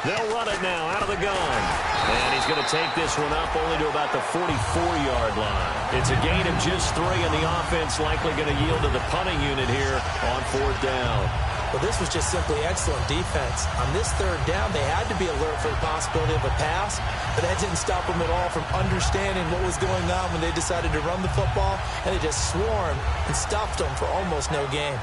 They'll run it now out of the gun. And he's going to take this one up only to about the 44-yard line. It's a gain of just 3, and the offense likely going to yield to the punting unit here on 4th down. Well, this was just simply excellent defense. On this 3rd down, they had to be alert for the possibility of a pass, but that didn't stop them at all from understanding what was going on when they decided to run the football, and they just swarmed and stuffed them for almost no gain.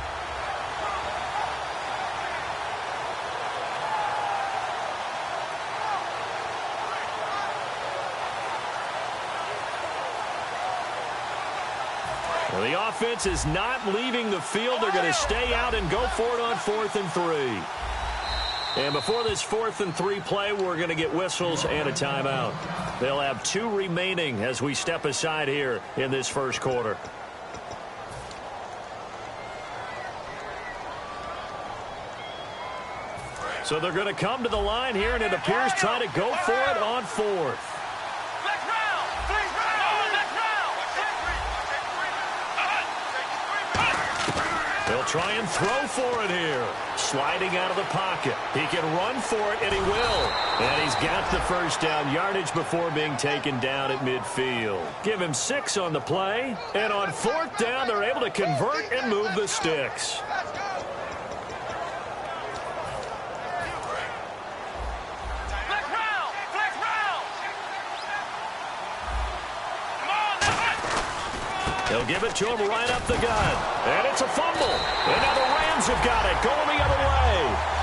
Well, the offense is not leaving the field. They're going to stay out and go for it on 4th and 3. And before this 4th and 3 play, we're going to get whistles and a timeout. They'll have 2 remaining as we step aside here in this first quarter. So they're going to come to the line here, and it appears trying to go for it on 4th. They'll try and throw for it here. Sliding out of the pocket. He can run for it, and he will. And he's got the first down yardage before being taken down at midfield. Give him 6 on the play. And on 4th down, they're able to convert and move the sticks. They'll give it to him right up the gut. And it's a fumble. And now the Rams have got it going the other way.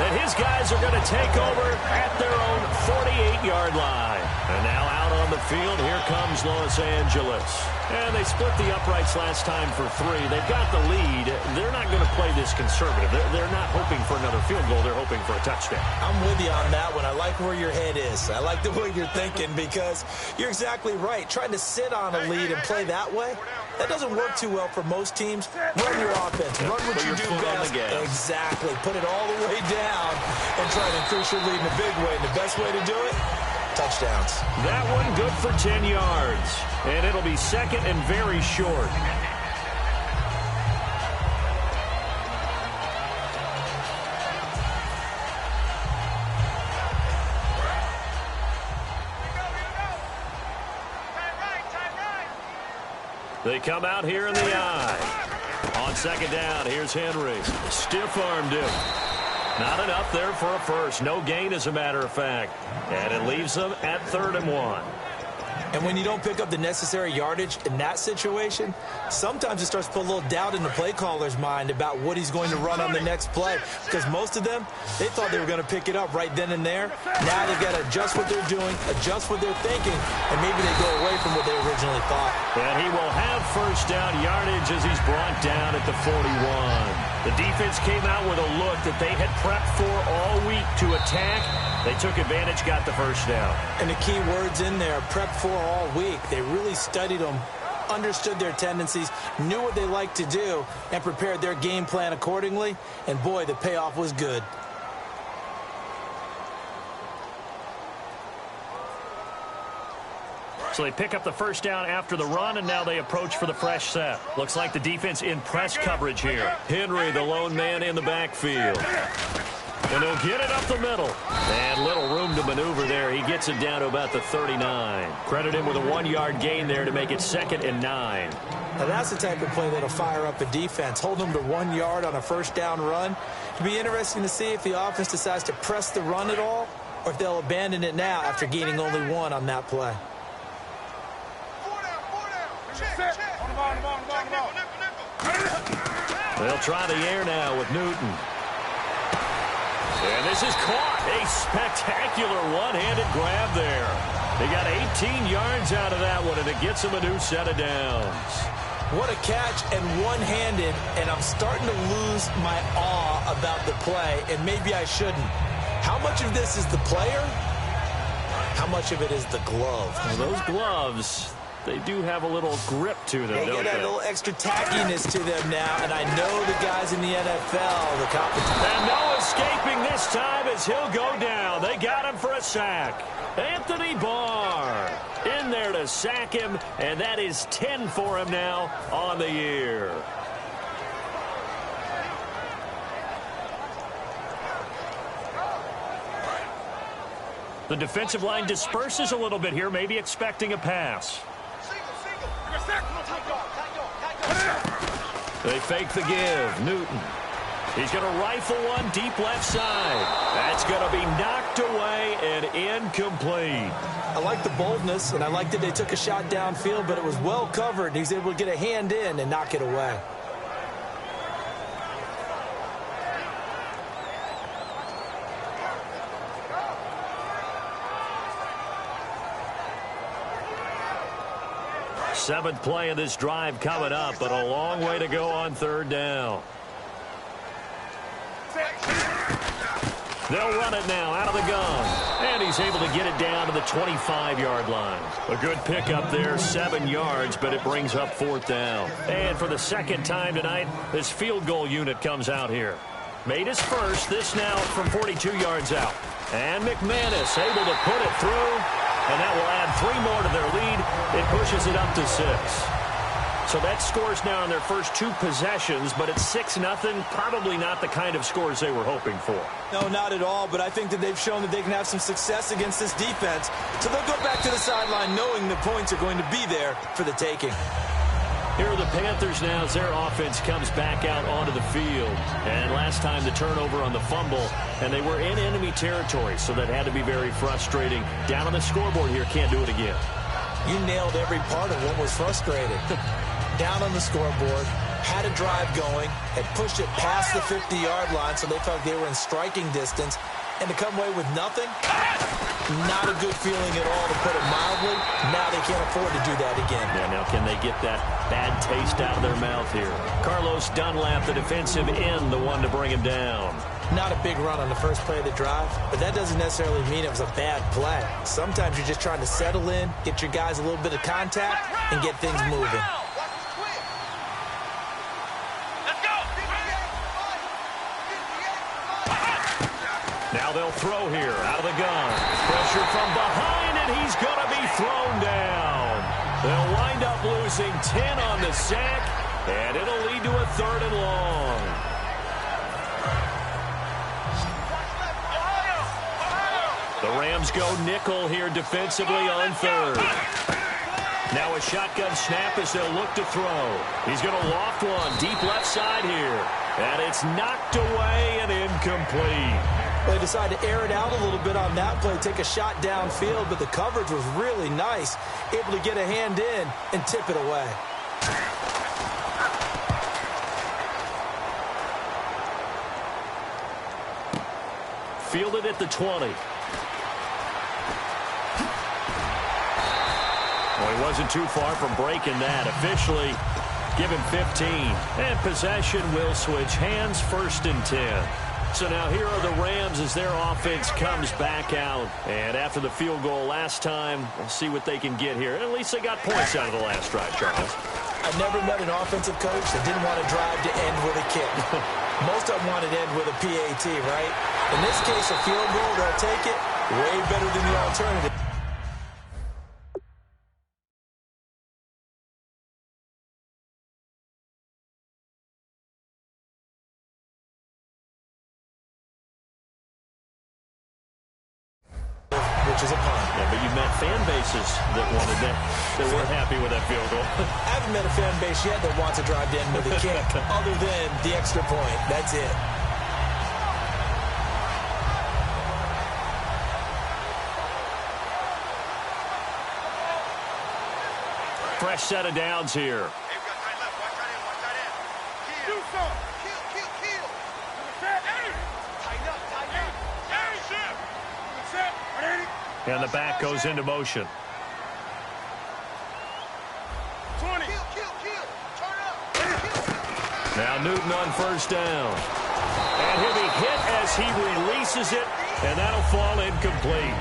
And his guys are going to take over at their own 48-yard line. And now out on the field, here comes Los Angeles. And they split the uprights last time for 3. They've got the lead. They're not going to play this conservative. They're not hoping for another field goal. They're hoping for a touchdown. I'm with you on that one. I like where your head is. I like the way you're thinking because you're exactly right. Trying to sit on a lead and play that way, that doesn't work too well for most teams. Run your offense. Run what you do best. Exactly. Put it all the way down and try to increase your lead in a big way. And the best way to do it, touchdowns. That one good for 10 yards. And it'll be 2nd and very short. They come out here in the eye. On second down, here's Henry. Stiff-armed him. Not enough there for a first. No gain, as a matter of fact. And it leaves them at 3rd and 1. And when you don't pick up the necessary yardage in that situation, sometimes it starts to put a little doubt in the play caller's mind about what he's going to run on the next play. Because most of them, they thought they were going to pick it up right then and there. Now they've got to adjust what they're doing, adjust what they're thinking, and maybe they go away from what they originally thought. And he will have first down yardage as he's brought down at the 41. The defense came out with a look that they had prepped for all week to attack. They took advantage, got the first down. And the key words in there, prepped for all week. They really studied them, understood their tendencies, knew what they liked to do, and prepared their game plan accordingly. And, boy, the payoff was good. So they pick up the first down after the run, and now they approach for the fresh set. Looks like the defense in press coverage here. Henry, the lone man in the backfield. And he'll get it up the middle. And little room to maneuver there. He gets it down to about the 39. Credit him with a 1-yard gain there to make it 2nd and 9. Now that's the type of play that'll fire up a defense. Hold them to 1 yard on a first down run. It'll be interesting to see if the offense decides to press the run at all, or if they'll abandon it now after gaining only 1 on that play. They'll try the air now with Newton. And this is caught. A spectacular one-handed grab there. They got 18 yards out of that one, and it gets them a new set of downs. What a catch, and one-handed, and I'm starting to lose my awe about the play, and maybe I shouldn't. How much of this is the player? How much of it is the glove? Well, those gloves, they do have a little grip to them, They don't get they? a little extra tackiness to them now, and I know the guys in the NFL, the competition. And no escaping this time as he'll go down. They got him for a sack. Anthony Barr in there to sack him, and that is 10 for him now on the year. The defensive line disperses a little bit here, maybe expecting a pass. They fake the give. Newton. He's going to rifle one deep left side. That's going to be knocked away and incomplete. I like the boldness, and I like that they took a shot downfield, but it was well covered. He was able to get a hand in and knock it away. Seventh play of this drive coming up, but a long way to go on 3rd down. They'll run it now out of the gun. And he's able to get it down to the 25-yard line. A good pickup there, 7 yards, but it brings up 4th down. And for the second time tonight, this field goal unit comes out here. Made his first, this now from 42 yards out. And McManus able to put it through. And that will add 3 more to their lead. It pushes it up to 6. So that scores now on their first 2 possessions, but it's 6-0. Probably not the kind of scores they were hoping for. No, not at all, but I think that they've shown that they can have some success against this defense. So they'll go back to the sideline knowing the points are going to be there for the taking. Here are the Panthers now as their offense comes back out onto the field. And last time the turnover on the fumble, and they were in enemy territory, so that had to be very frustrating. Down on the scoreboard here, can't do it again. You nailed every part of what was frustrating. Down on the scoreboard, had a drive going, had pushed it past the 50-yard line, so they felt they were in striking distance. And to come away with nothing, not a good feeling at all, to put it mildly. Now they can't afford to do that again. Yeah, now can they get that bad taste out of their mouth here? Carlos Dunlap, the defensive end, the one to bring him down. Not a big run on the first play of the drive, but that doesn't necessarily mean it was a bad play. Sometimes you're just trying to settle in, get your guys a little bit of contact, and get things moving. Now they'll throw here out of the gun. Pressure from behind, and he's going to be thrown down. They'll wind up losing 10 on the sack, and it'll lead to a 3rd and long. The Rams go nickel here defensively on 3rd. Now a shotgun snap as they'll look to throw. He's going to loft one deep left side here. And it's knocked away and incomplete. They decided to air it out a little bit on that play, take a shot downfield, but the coverage was really nice. Able to get a hand in and tip it away. Fielded at the 20. Well, he wasn't too far from breaking that. Officially, give him 15. And possession will switch hands, 1st and 10. So now here are the Rams as their offense comes back out. And after the field goal last time, we'll see what they can get here. At least they got points out of the last drive, Charles. I've never met an offensive coach that didn't want to drive to end with a kick. Most of them wanted to end with a PAT, right? In this case, a field goal, they'll take it. Way better than the alternative. Which is a punt. Yeah, but you met fan bases that wanted that weren't happy with that field goal. I haven't met a fan base yet that wants to drive to end with a kick other than the extra point. That's it. Fresh set of downs here. And the back goes into motion. 20. Now Newton on 1st down. And he'll be hit as he releases it, and that'll fall incomplete.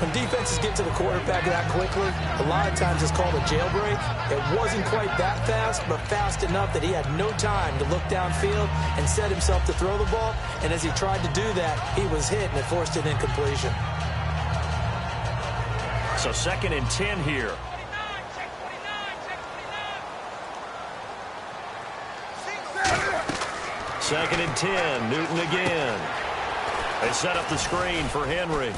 When defenses get to the quarterback that quickly, a lot of times it's called a jailbreak. It wasn't quite that fast, but fast enough that he had no time to look downfield and set himself to throw the ball. And as he tried to do that, he was hit, and it forced an incompletion. So 2nd and 10 here. Second and 10. Newton again. They set up the screen for Henry.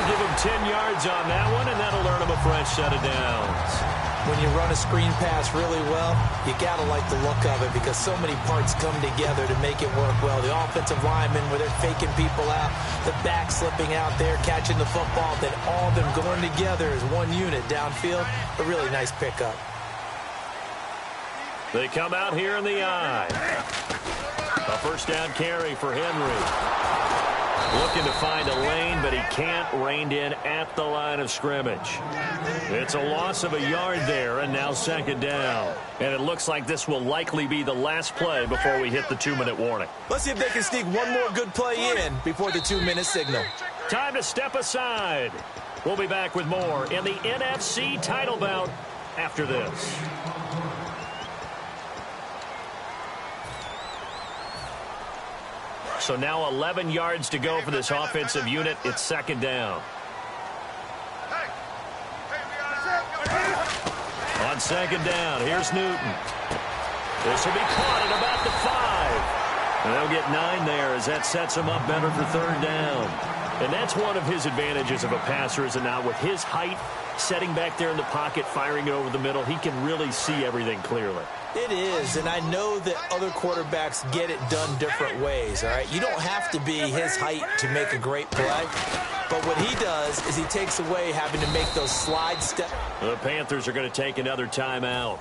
Give him 10 yards on that one, and that'll earn him a fresh set of downs. When you run a screen pass really well, you got to like the look of it because so many parts come together to make it work well. The offensive linemen, where they're faking people out, the back slipping out there, catching the football, then all of them going together as one unit downfield. A really nice pickup. They come out here in the eye. A 1st down carry for Henry. Looking to find a lane, but he can't. Reined in at the line of scrimmage. It's a loss of a yard there, and now 2nd down. And it looks like this will likely be the last play before we hit the 2-minute warning. Let's see if they can sneak one more good play in before the 2-minute signal. Time to step aside. We'll be back with more in the NFC title bout after this. So now 11 yards to go for this offensive unit. It's 2nd down. On 2nd down, here's Newton. This will be caught at about the 5. And they'll get 9 there as that sets him up better for 3rd down. And that's one of his advantages of a passer, is it not? With his height, setting back there in the pocket, firing it over the middle, he can really see everything clearly. It is, and I know that other quarterbacks get it done different ways, all right? You don't have to be his height to make a great play, but what he does is he takes away having to make those slide steps. The Panthers are going to take another timeout.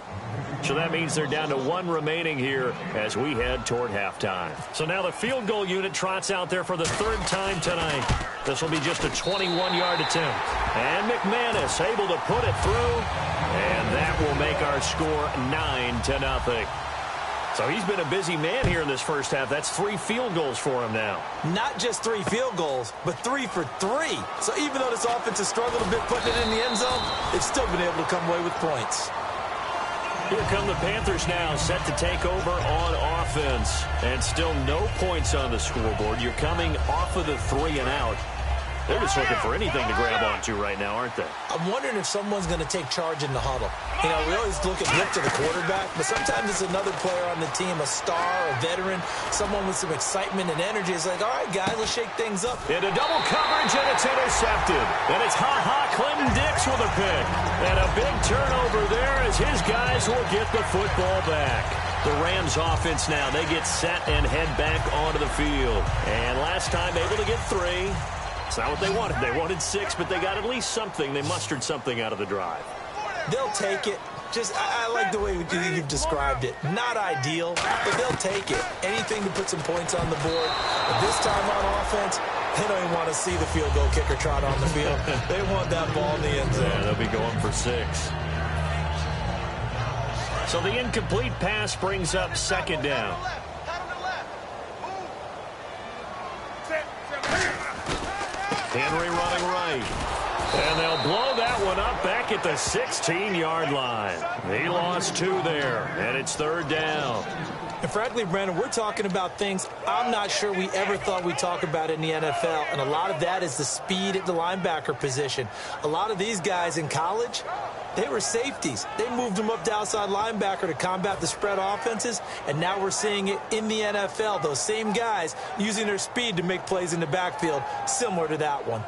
So that means they're down to 1 remaining here as we head toward halftime. So now the field goal unit trots out there for the 3rd time tonight. This will be just a 21-yard attempt. And McManus able to put it through. And that will make our score 9-0. So he's been a busy man here in this first half. That's 3 field goals for him now. Not just 3 field goals, but 3 for 3. So even though this offense has struggled a bit putting it in the end zone, they've still been able to come away with points. Here come the Panthers now, set to take over on offense. And still no points on the scoreboard. You're coming off of the 3 and out. They're just looking for anything to grab onto right now, aren't they? I'm wondering if someone's going to take charge in the huddle. You know, we always look to the quarterback, but sometimes it's another player on the team, a star, a veteran, someone with some excitement and energy. It's like, all right, guys, let's shake things up. Into double coverage, and it's intercepted. And it's Clinton Dix with a pick. And a big turnover there as his guys will get the football back. The Rams offense now, they get set and head back onto the field. And last time able to get 3. It's not what they wanted. They wanted 6, but they got at least something. They mustered something out of the drive. They'll take it. Just, I like the way you've described it. Not ideal, but they'll take it. Anything to put some points on the board. But this time on offense, they don't even want to see the field goal kicker trot on the field. They want that ball in the end zone. Yeah, they'll be going for 6. So the incomplete pass brings up second down. Henry running right. And they'll blow that one up back at the 16-yard line. He lost 2 there, and it's third down. And frankly, Brandon, we're talking about things I'm not sure we ever thought we'd talk about in the NFL, and a lot of that is the speed at the linebacker position. A lot of these guys in college, they were safeties. They moved them up to outside linebacker to combat the spread offenses, and now we're seeing it in the NFL. Those same guys using their speed to make plays in the backfield, similar to that one.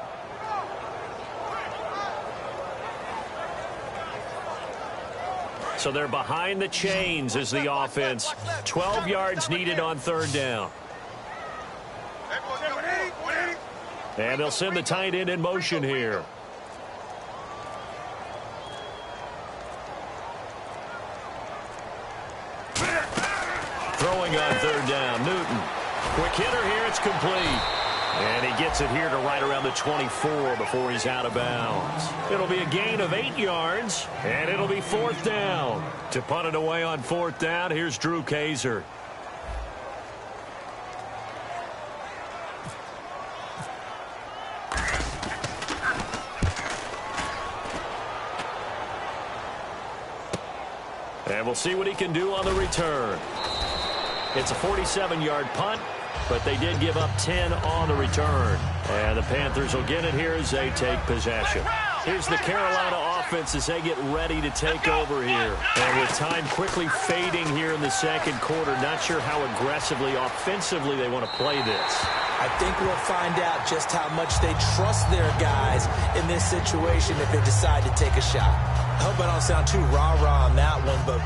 So they're behind the chains as the offense. 12 yards needed on third down. And they'll send the tight end in motion here. Throwing on third down, Newton. Quick hitter here, it's complete. And he gets it here to right around the 24 before he's out of bounds. It'll be a gain of 8 yards, and it'll be fourth down. To punt it away on fourth down, here's Drew Kaiser. And we'll see what he can do on the return. It's a 47-yard punt, but they did give up 10 on the return. And the Panthers will get it here as they take possession. Here's the Carolina offense as they get ready to take over here. And with time quickly fading here in the second quarter, not sure how aggressively, offensively they want to play this. I think we'll find out just how much they trust their guys in this situation if they decide to take a shot. I hope I don't sound too rah-rah on that one, but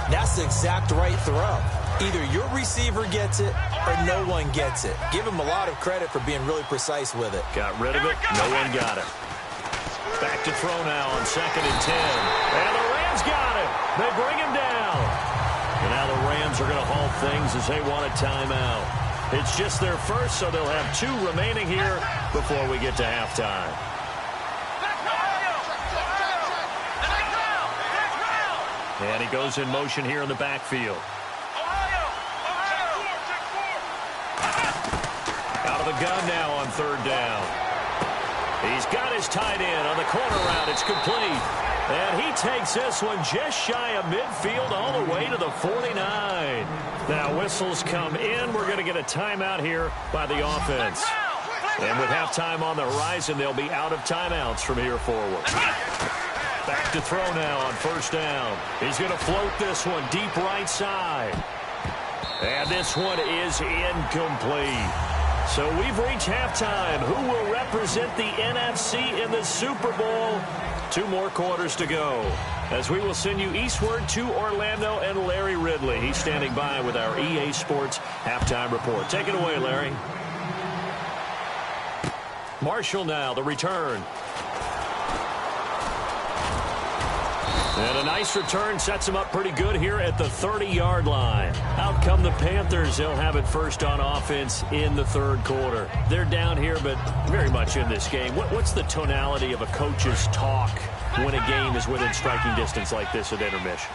that's the exact right throw. Either your receiver gets it or no one gets it. Give him a lot of credit for being really precise with it. Got rid of it. No one got it. Back to throw now on 2nd and 10. And the Rams got it. They bring him down. And now the Rams are going to halt things as they want a timeout. It's just their first, so they'll have 2 remaining here before we get to halftime. And he goes in motion here in the backfield. Out of the gun now on third down. He's got his tight end on the corner route. It's complete. And he takes this one just shy of midfield all the way to the 49. Now whistles come in. We're going to get a timeout here by the offense. And with halftime on the horizon, they'll be out of timeouts from here forward. Back to throw now on first down. He's going to float this one deep right side. And this one is incomplete. So we've reached halftime. Who will represent the NFC in the Super Bowl? 2 more quarters to go, as we will send you eastward to Orlando and Larry Ridley. He's standing by with our EA Sports halftime report. Take it away, Larry. Marshall now, the return. And a nice return sets him up pretty good here at the 30-yard line. Out come the Panthers. They'll have it first on offense in the third quarter. They're down here, but very much in this game. What's the tonality of a coach's talk when a game is within striking distance like this at intermission?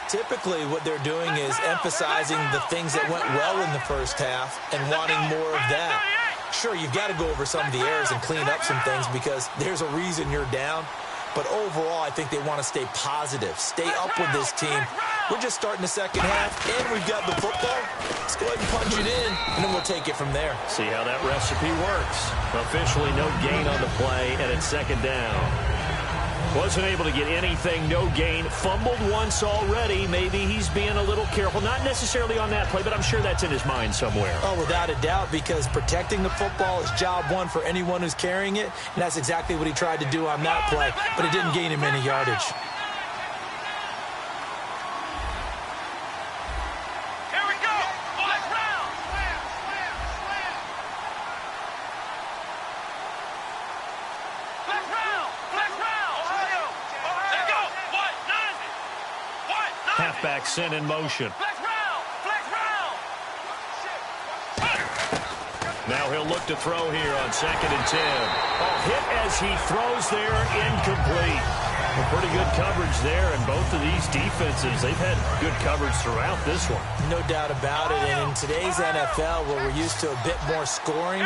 Typically, what they're doing is emphasizing the things that went well in the first half and wanting more of that. Sure, you've got to go over some of the errors and clean up some things because there's a reason you're down. But overall, I think they want to stay positive, stay up with this team, We're just starting the second half, and we've got the football. Let's go ahead and punch it in, and then we'll take it from there. See how that recipe works. Officially no gain on the play, and it's second down. Wasn't able to get anything, no gain. Fumbled once already. Maybe he's being a little careful. Not necessarily on that play, but I'm sure that's in his mind somewhere. Oh, without a doubt, because protecting the football is job one for anyone who's carrying it, and that's exactly what he tried to do on that play, but it didn't gain him any yardage. Here we go. Flex round. Flex round. Flex round. Ohio. Let's go. What? Nine. What? Nine. Halfback sent in motion. Flex round. Flex round. Now he'll look to throw here on 2nd and 10. Hit as he throws there, incomplete. Well, pretty good coverage there, and both of these defenses, they've had good coverage throughout this one. No doubt about it, and in today's NFL, where we're used to a bit more scoring,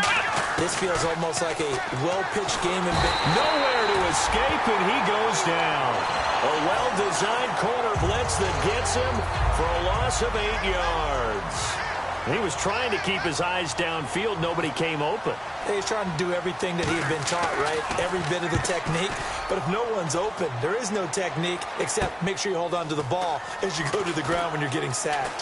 this feels almost like a well-pitched game. Nowhere to escape, and he goes down. A well-designed corner blitz that gets him for a loss of 8 yards. He was trying to keep his eyes downfield. Nobody came open. He's trying to do everything that he had been taught, right? Every bit of the technique. But if no one's open, there is no technique except make sure you hold on to the ball as you go to the ground when you're getting sacked.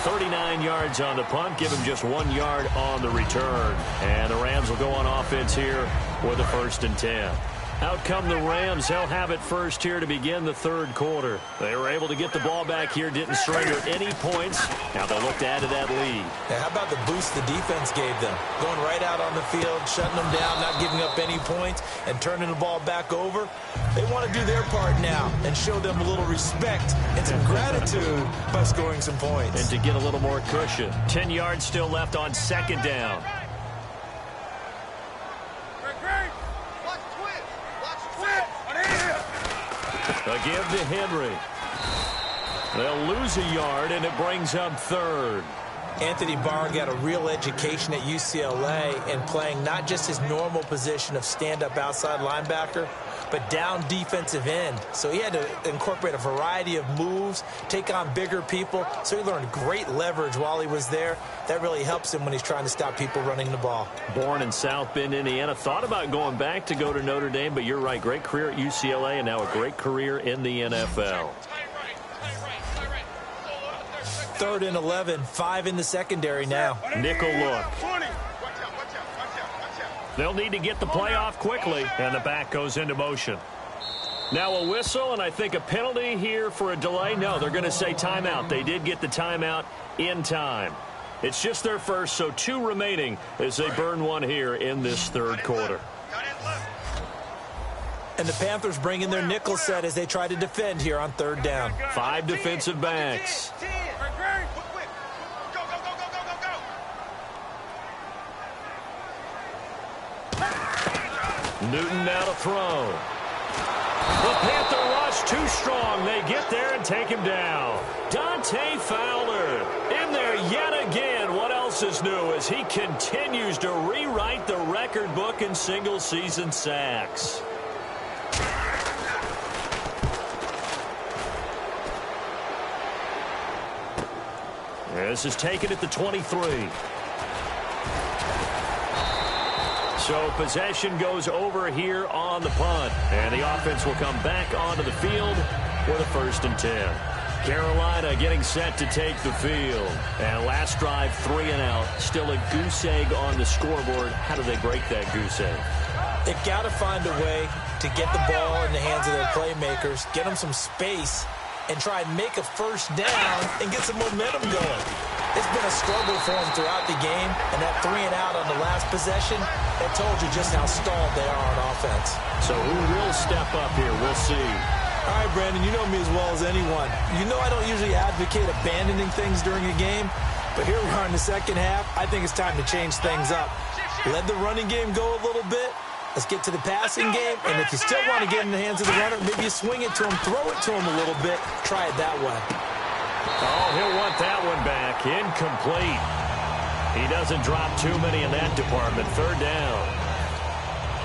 39 yards on the punt. Give him just 1 yard on the return. And the Rams will go on offense here with a 1st and 10. Out come the Rams. They'll have it first here to begin the third quarter. They were able to get the ball back here, didn't surrender any points. Now they'll look to add to that lead. Yeah, how about the boost the defense gave them? Going right out on the field, shutting them down, not giving up any points, and turning the ball back over. They want to do their part now and show them a little respect and some gratitude by scoring some points. And to get a little more cushion. 10 yards still left on 2nd down. A give to Henry. They'll lose a yard, and it brings up 3rd. Anthony Barr got a real education at UCLA in playing not just his normal position of stand-up outside linebacker, but down defensive end. So he had to incorporate a variety of moves, take on bigger people. So he learned great leverage while he was there. That really helps him when he's trying to stop people running the ball. Born in South Bend, Indiana. Thought about going back to go to Notre Dame, but you're right. Great career at UCLA and now a great career in the NFL. 3rd and 11, 5 in the secondary now. Nickel look. They'll need to get the play off quickly, and the back goes into motion. Now a whistle, and I think a penalty here for a delay. No, they're going to say timeout. They did get the timeout in time. It's just their first, so 2 remaining as they burn one here in this third quarter. And the Panthers bring in their nickel set as they try to defend here on 3rd down. 5 defensive backs. Newton now to throw. The Panther rush too strong. They get there and take him down. Dante Fowler in there yet again. What else is new as he continues to rewrite the record book in single-season sacks. This is taken at the 23. So possession goes over here on the punt. And the offense will come back onto the field with a 1st and 10. Carolina getting set to take the field. And last drive, 3 and out. Still a goose egg on the scoreboard. How do they break that goose egg? They've got to find a way to get the ball in the hands of their playmakers, get them some space, and try and make a 1st down and get some momentum going. It's been a struggle for them throughout the game, and that 3 and out on the last possession, that told you just how stalled they are on offense. So who will step up here? We'll see. All right, Brandon, you know me as well as anyone. You know I don't usually advocate abandoning things during a game, but here we are in the second half. I think it's time to change things up. Let the running game go a little bit. Let's get to the passing game, and if you still want to get in the hands of the runner, maybe you swing it to him, throw it to him a little bit, try it that way. Oh, he'll want that one back. Incomplete. He doesn't drop too many in that department. 3rd down.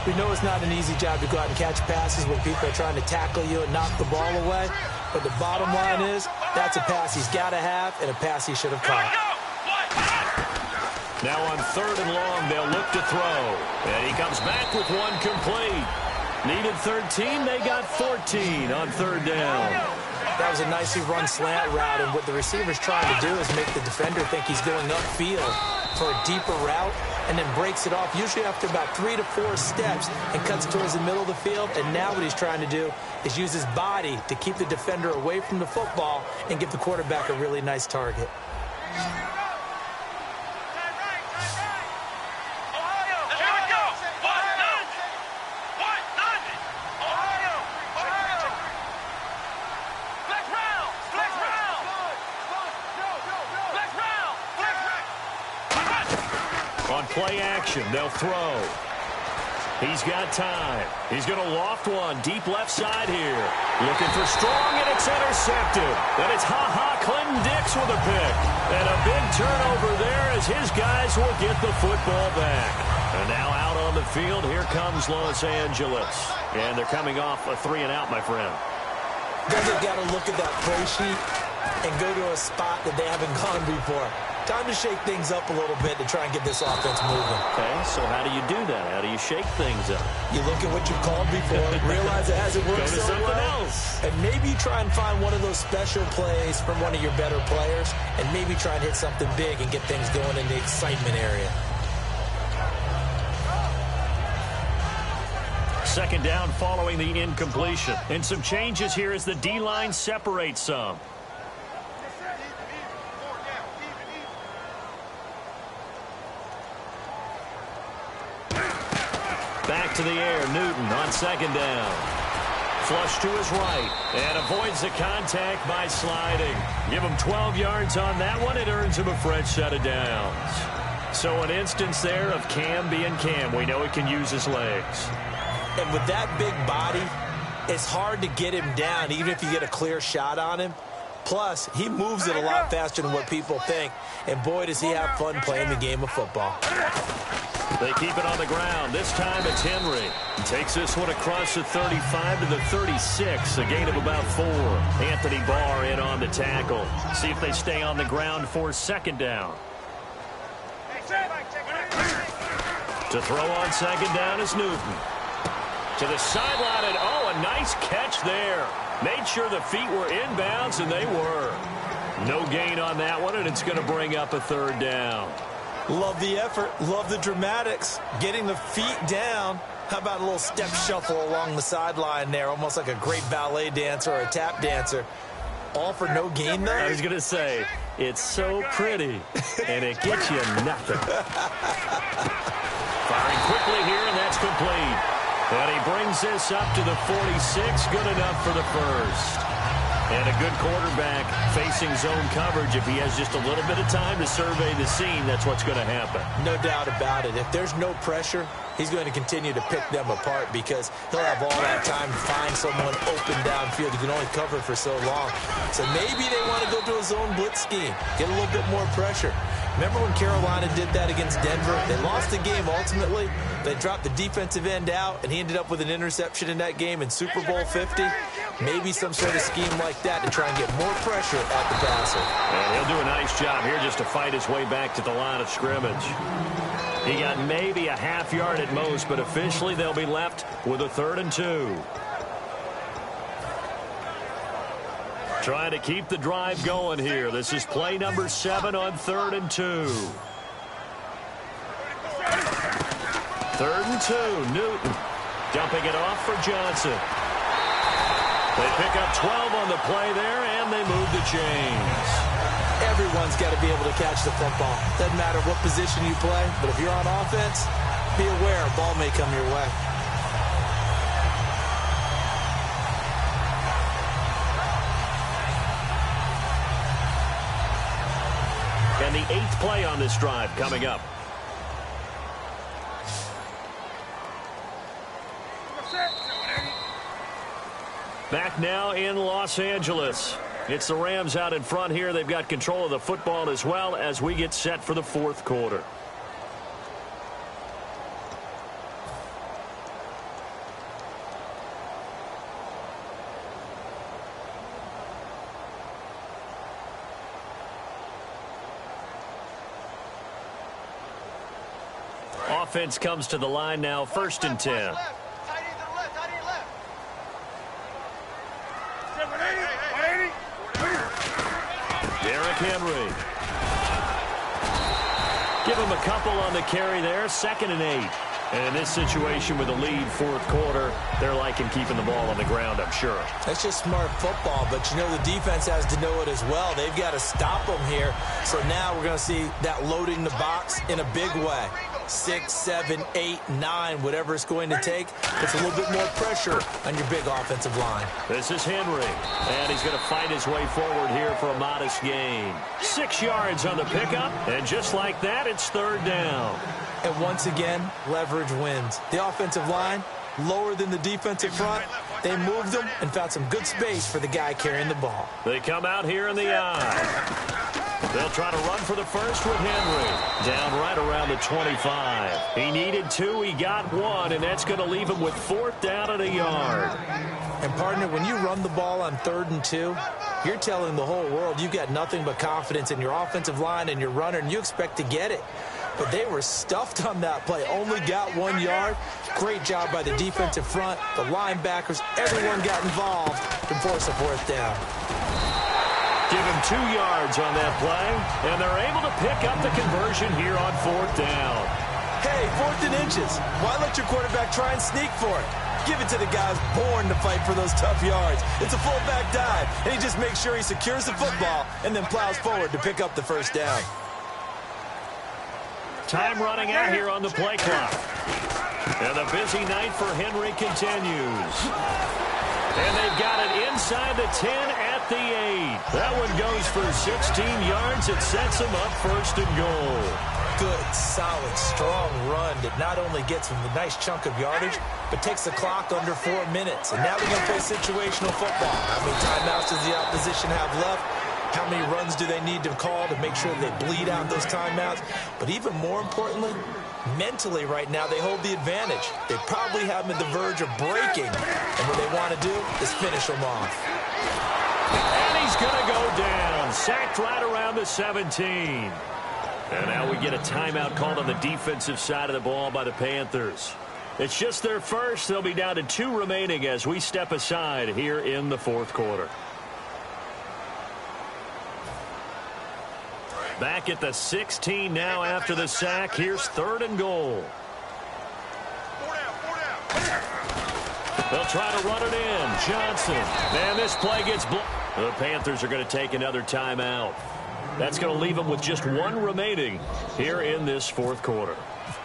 We know it's not an easy job to go out and catch passes when people are trying to tackle you and knock the ball away. But the bottom line is, that's a pass he's got to have and a pass he should have caught. Now on 3rd and long, they'll look to throw. And he comes back with one complete. Needed 13, they got 14 on 3rd down. That was a nicely run slant route, and what the receiver's trying to do is make the defender think he's going upfield for a deeper route, and then breaks it off, usually after about 3 to 4 steps, and cuts towards the middle of the field. And now what he's trying to do is use his body to keep the defender away from the football and give the quarterback a really nice target. On play action, they'll throw. He's got time. He's going to loft one deep left side here. Looking for strong, and it's intercepted. And it's Clinton Dix with a pick. And a big turnover there as his guys will get the football back. And now out on the field, here comes Los Angeles. And they're coming off a 3-and-out, my friend. They've got to look at that play sheet and go to a spot that they haven't gone before. Time to shake things up a little bit to try and get this offense moving. Okay, so how do you do that? How do you shake things up? You look at what you've called before, realize it hasn't worked Go to so something well, else. and maybe try and find one of those special plays from one of your better players, and maybe try and hit something big and get things going in the excitement area. 2nd down following the incompletion. And some changes here as the D-line separates some. Back to the air, Newton on 2nd down. Flush to his right and avoids the contact by sliding. Give him 12 yards on that one. It earns him a fresh set of downs. So an instance there of Cam being Cam. We know he can use his legs. And with that big body, it's hard to get him down, even if you get a clear shot on him. Plus, he moves it a lot faster than what people think. And boy, does he have fun playing the game of football. They keep it on the ground. This time it's Henry. He takes this one across the 35 to the 36. A gain of about 4. Anthony Barr in on the tackle. See if they stay on the ground for 2nd down. To throw on 2nd down is Newton. To the sideline, and oh, a nice catch there. Made sure the feet were inbounds, and they were. No gain on that one, and it's going to bring up a 3rd down. Love the effort. Love the dramatics. Getting the feet down. How about a little step shuffle along the sideline there, almost like a great ballet dancer or a tap dancer. All for no gain, though? I was going to say, it's so pretty, and it gets you nothing. Firing quickly here, and that's complete. And he brings this up to the 46. Good enough for the first. And a good quarterback facing zone coverage. If he has just a little bit of time to survey the scene, that's what's going to happen. No doubt about it. If there's no pressure, he's going to continue to pick them apart because he'll have all that time to find someone open downfield. He can only cover for so long. So maybe they want to go to a zone blitz scheme, get a little bit more pressure. Remember when Carolina did that against Denver? They lost the game ultimately. They dropped the defensive end out, and he ended up with an interception in that game in Super Bowl 50. Maybe some sort of scheme like that to try and get more pressure at the passer. And he'll do a nice job here just to fight his way back to the line of scrimmage. He got maybe a half yard at most, but officially they'll be left with a 3rd and 2. Trying to keep the drive going here. This is play number 7 on 3rd and 2. 3rd and 2, Newton dumping it off for Johnson. They pick up 12 on the play there, and they move the chains. Everyone's got to be able to catch the football. Doesn't matter what position you play, but if you're on offense, be aware a ball may come your way. And the 8th play on this drive coming up. Back now in Los Angeles. It's the Rams out in front here. They've got control of the football as well as we get set for the 4th quarter. Offense comes to the line now, 1st and 10. Derrick Henry. Give him a couple on the carry there, 2nd and 8. And in this situation with a lead 4th quarter, they're liking keeping the ball on the ground, I'm sure. That's just smart football, but you know the defense has to know it as well. They've got to stop them here. So now we're going to see that loading the box in a big way. 6, 7, 8, 9, whatever it's going to take. Puts a little bit more pressure on your big offensive line. This is Henry, and he's going to fight his way forward here for a modest gain. 6 yards on the pickup, and just like that, it's 3rd down. And once again, leverage wins. The offensive line, lower than the defensive front. They moved them and found some good space for the guy carrying the ball. They come out here in the eye. They'll try to run for the first with Henry. Down right around the 25. He needed 2, he got 1, and that's going to leave him with 4th down and a yard. And, partner, when you run the ball on 3rd and 2, you're telling the whole world you've got nothing but confidence in your offensive line and your runner, and you expect to get it. But they were stuffed on that play. Only got 1 yard. Great job by the defensive front. The linebackers, everyone got involved to force a 4th down. Give him 2 yards on that play, and they're able to pick up the conversion here on 4th down. Hey, 4th and inches. Why let your quarterback try and sneak for it? Give it to the guys born to fight for those tough yards. It's a fullback dive, and he just makes sure he secures the football and then plows forward to pick up the 1st down. Time running out here on the play clock. And the busy night for Henry continues. And they've got it inside the 10 at the 8. That one goes for 16 yards. It sets them up 1st and goal. Good, solid, strong run that not only gets them a nice chunk of yardage, but takes the clock under 4 minutes. And now they're going to play situational football. How many timeouts does the opposition have left? How many runs do they need to call to make sure they bleed out those timeouts? But even more importantly, mentally right now, they hold the advantage. They probably have them at the verge of breaking. And what they want to do is finish them off. And he's going to go down. Sacked right around the 17. And now we get a timeout called on the defensive side of the ball by the Panthers. It's just their first. They'll be down to 2 remaining as we step aside here in the 4th quarter. Back at the 16 now after the sack. Here's 3rd and goal. They'll try to run it in. Johnson. And this play gets blocked. The Panthers are going to take another timeout. That's going to leave them with just 1 remaining here in this 4th quarter.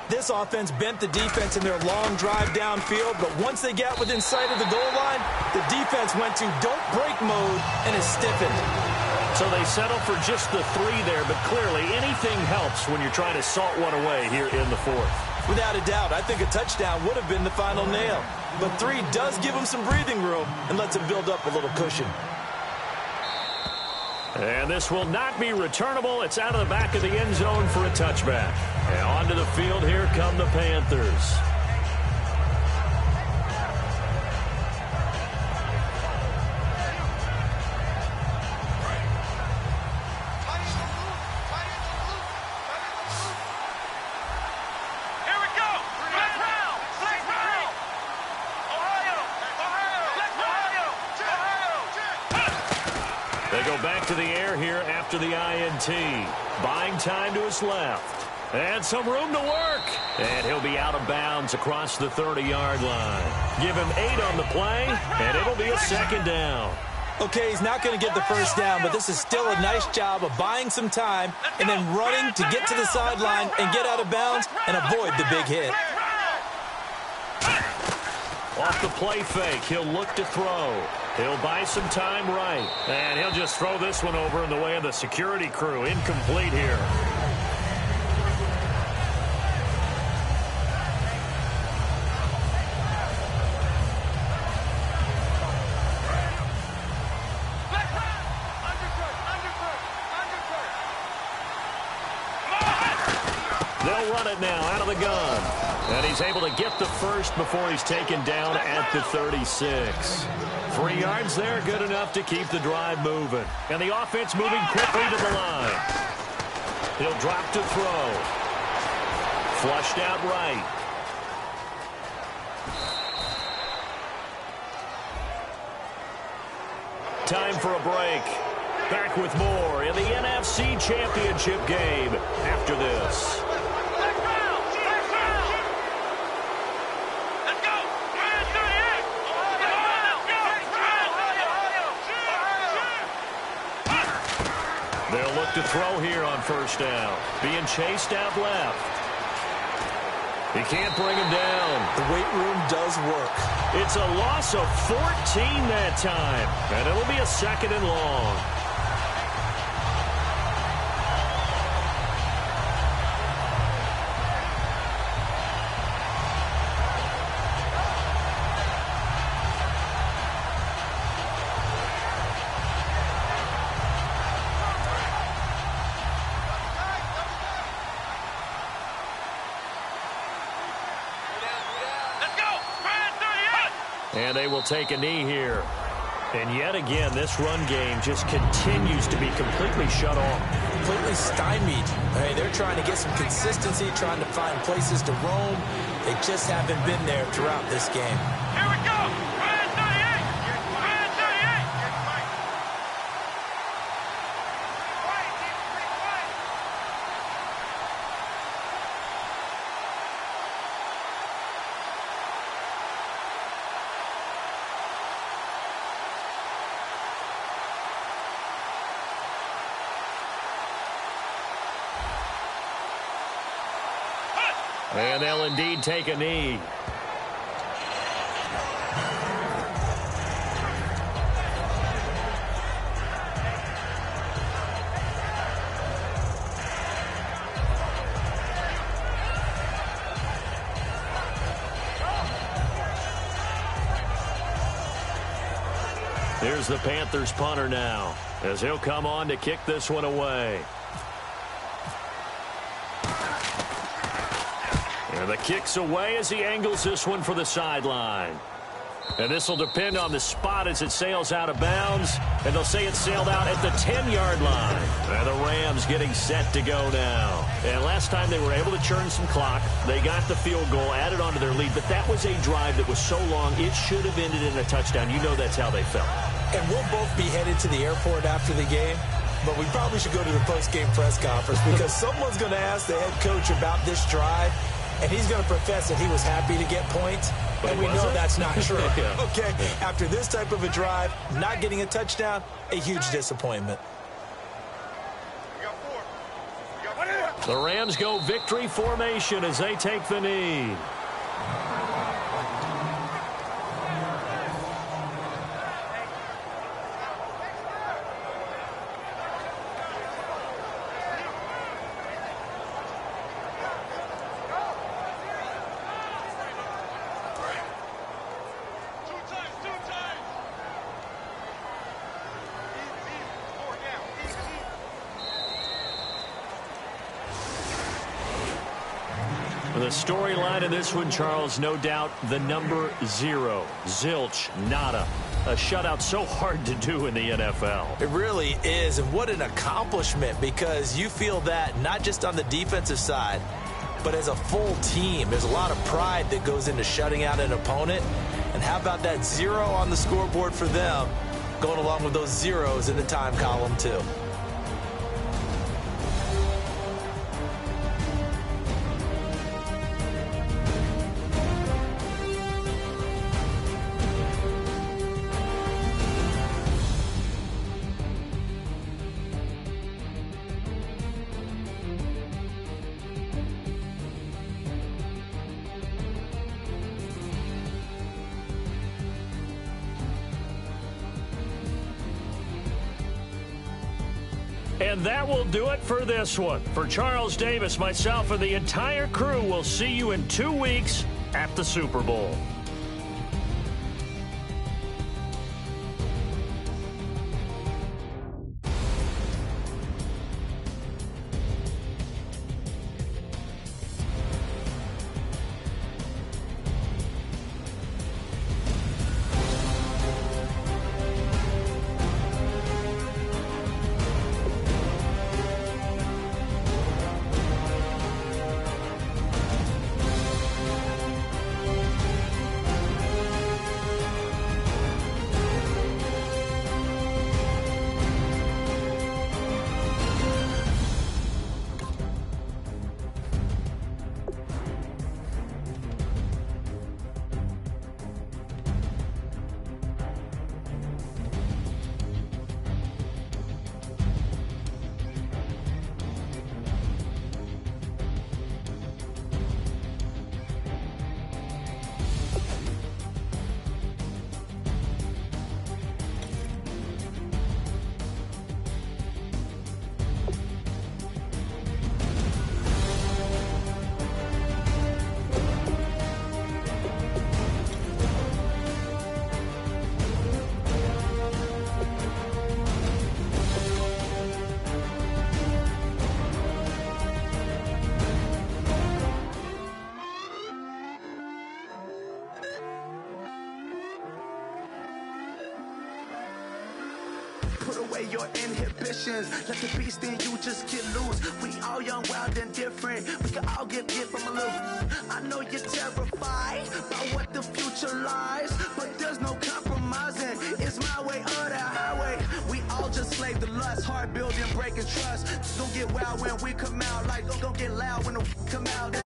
This offense bent the defense in their long drive downfield, but once they got within sight of the goal line, the defense went to don't break mode and is stiffened. So they settle for just the 3 there, but clearly anything helps when you're trying to salt one away here in the 4th. Without a doubt, I think a touchdown would have been the final nail. But 3 does give them some breathing room and lets them build up a little cushion. And this will not be returnable. It's out of the back of the end zone for a touchback. And onto the field, here come the Panthers. To the air here after the INT. Buying time to his left. And some room to work. And he'll be out of bounds across the 30-yard line. Give him 8 on the play, and it'll be a 2nd down. Okay, he's not going to get the 1st down, but this is still a nice job of buying some time and then running to get to the sideline and get out of bounds and avoid the big hit. Off the play fake, he'll look to throw. He'll buy some time right. And he'll just throw this one over in the way of the security crew. Incomplete here. They'll run it now out of the gun. And he's able to get the first before he's taken down at the 36. 3 yards there, good enough to keep the drive moving. And the offense moving quickly to the line. He'll drop to throw. Flushed out right. Time for a break. Back with more in the NFC Championship game after this. They'll look to throw here on first down. Being chased out left. He can't bring him down. The weight room does work. It's a loss of 14 that time, and it'll be a 2nd and long. And they will take a knee here. And yet again, this run game just continues to be completely shut off. Completely stymied. Hey, they're trying to get some consistency, trying to find places to roam. They just haven't been there throughout this game. Here we go! Ryan 38! Ryan 38! And they'll indeed take a knee. Here's the Panthers punter now, as he'll come on to kick this one away. And the kick's away as he angles this one for the sideline. And this will depend on the spot as it sails out of bounds. And they'll say it sailed out at the 10-yard line. And the Rams getting set to go now. And last time they were able to churn some clock. They got the field goal, added onto their lead. But that was a drive that was so long, it should have ended in a touchdown. You know that's how they felt. And we'll both be headed to the airport after the game. But we probably should go to the post-game press conference because someone's going to ask the head coach about this drive. And he's going to profess that he was happy to get points. But and we know that's not true. Yeah. Okay, after this type of a drive, not getting a touchdown, a huge disappointment. The Rams go victory formation as they take the knee. The storyline of this one, Charles, no doubt the number 0. Zilch, nada. A shutout so hard to do in the NFL. It really is, and what an accomplishment, because you feel that not just on the defensive side, but as a full team. There's a lot of pride that goes into shutting out an opponent. And how about that 0 on the scoreboard for them, going along with those zeros in the time column, too. And that will do it for this one. For Charles Davis, myself, and the entire crew, we'll see you in 2 weeks at the Super Bowl. away your inhibitions. Let the beast in you just get loose. We all young, wild, and different. We can all get from a little. I know you're terrified by what the future lies, but there's no compromising. It's my way or the highway. We all just slave the lust, heart building, breaking trust. Don't get wild when we come out, like don't get loud when the come out.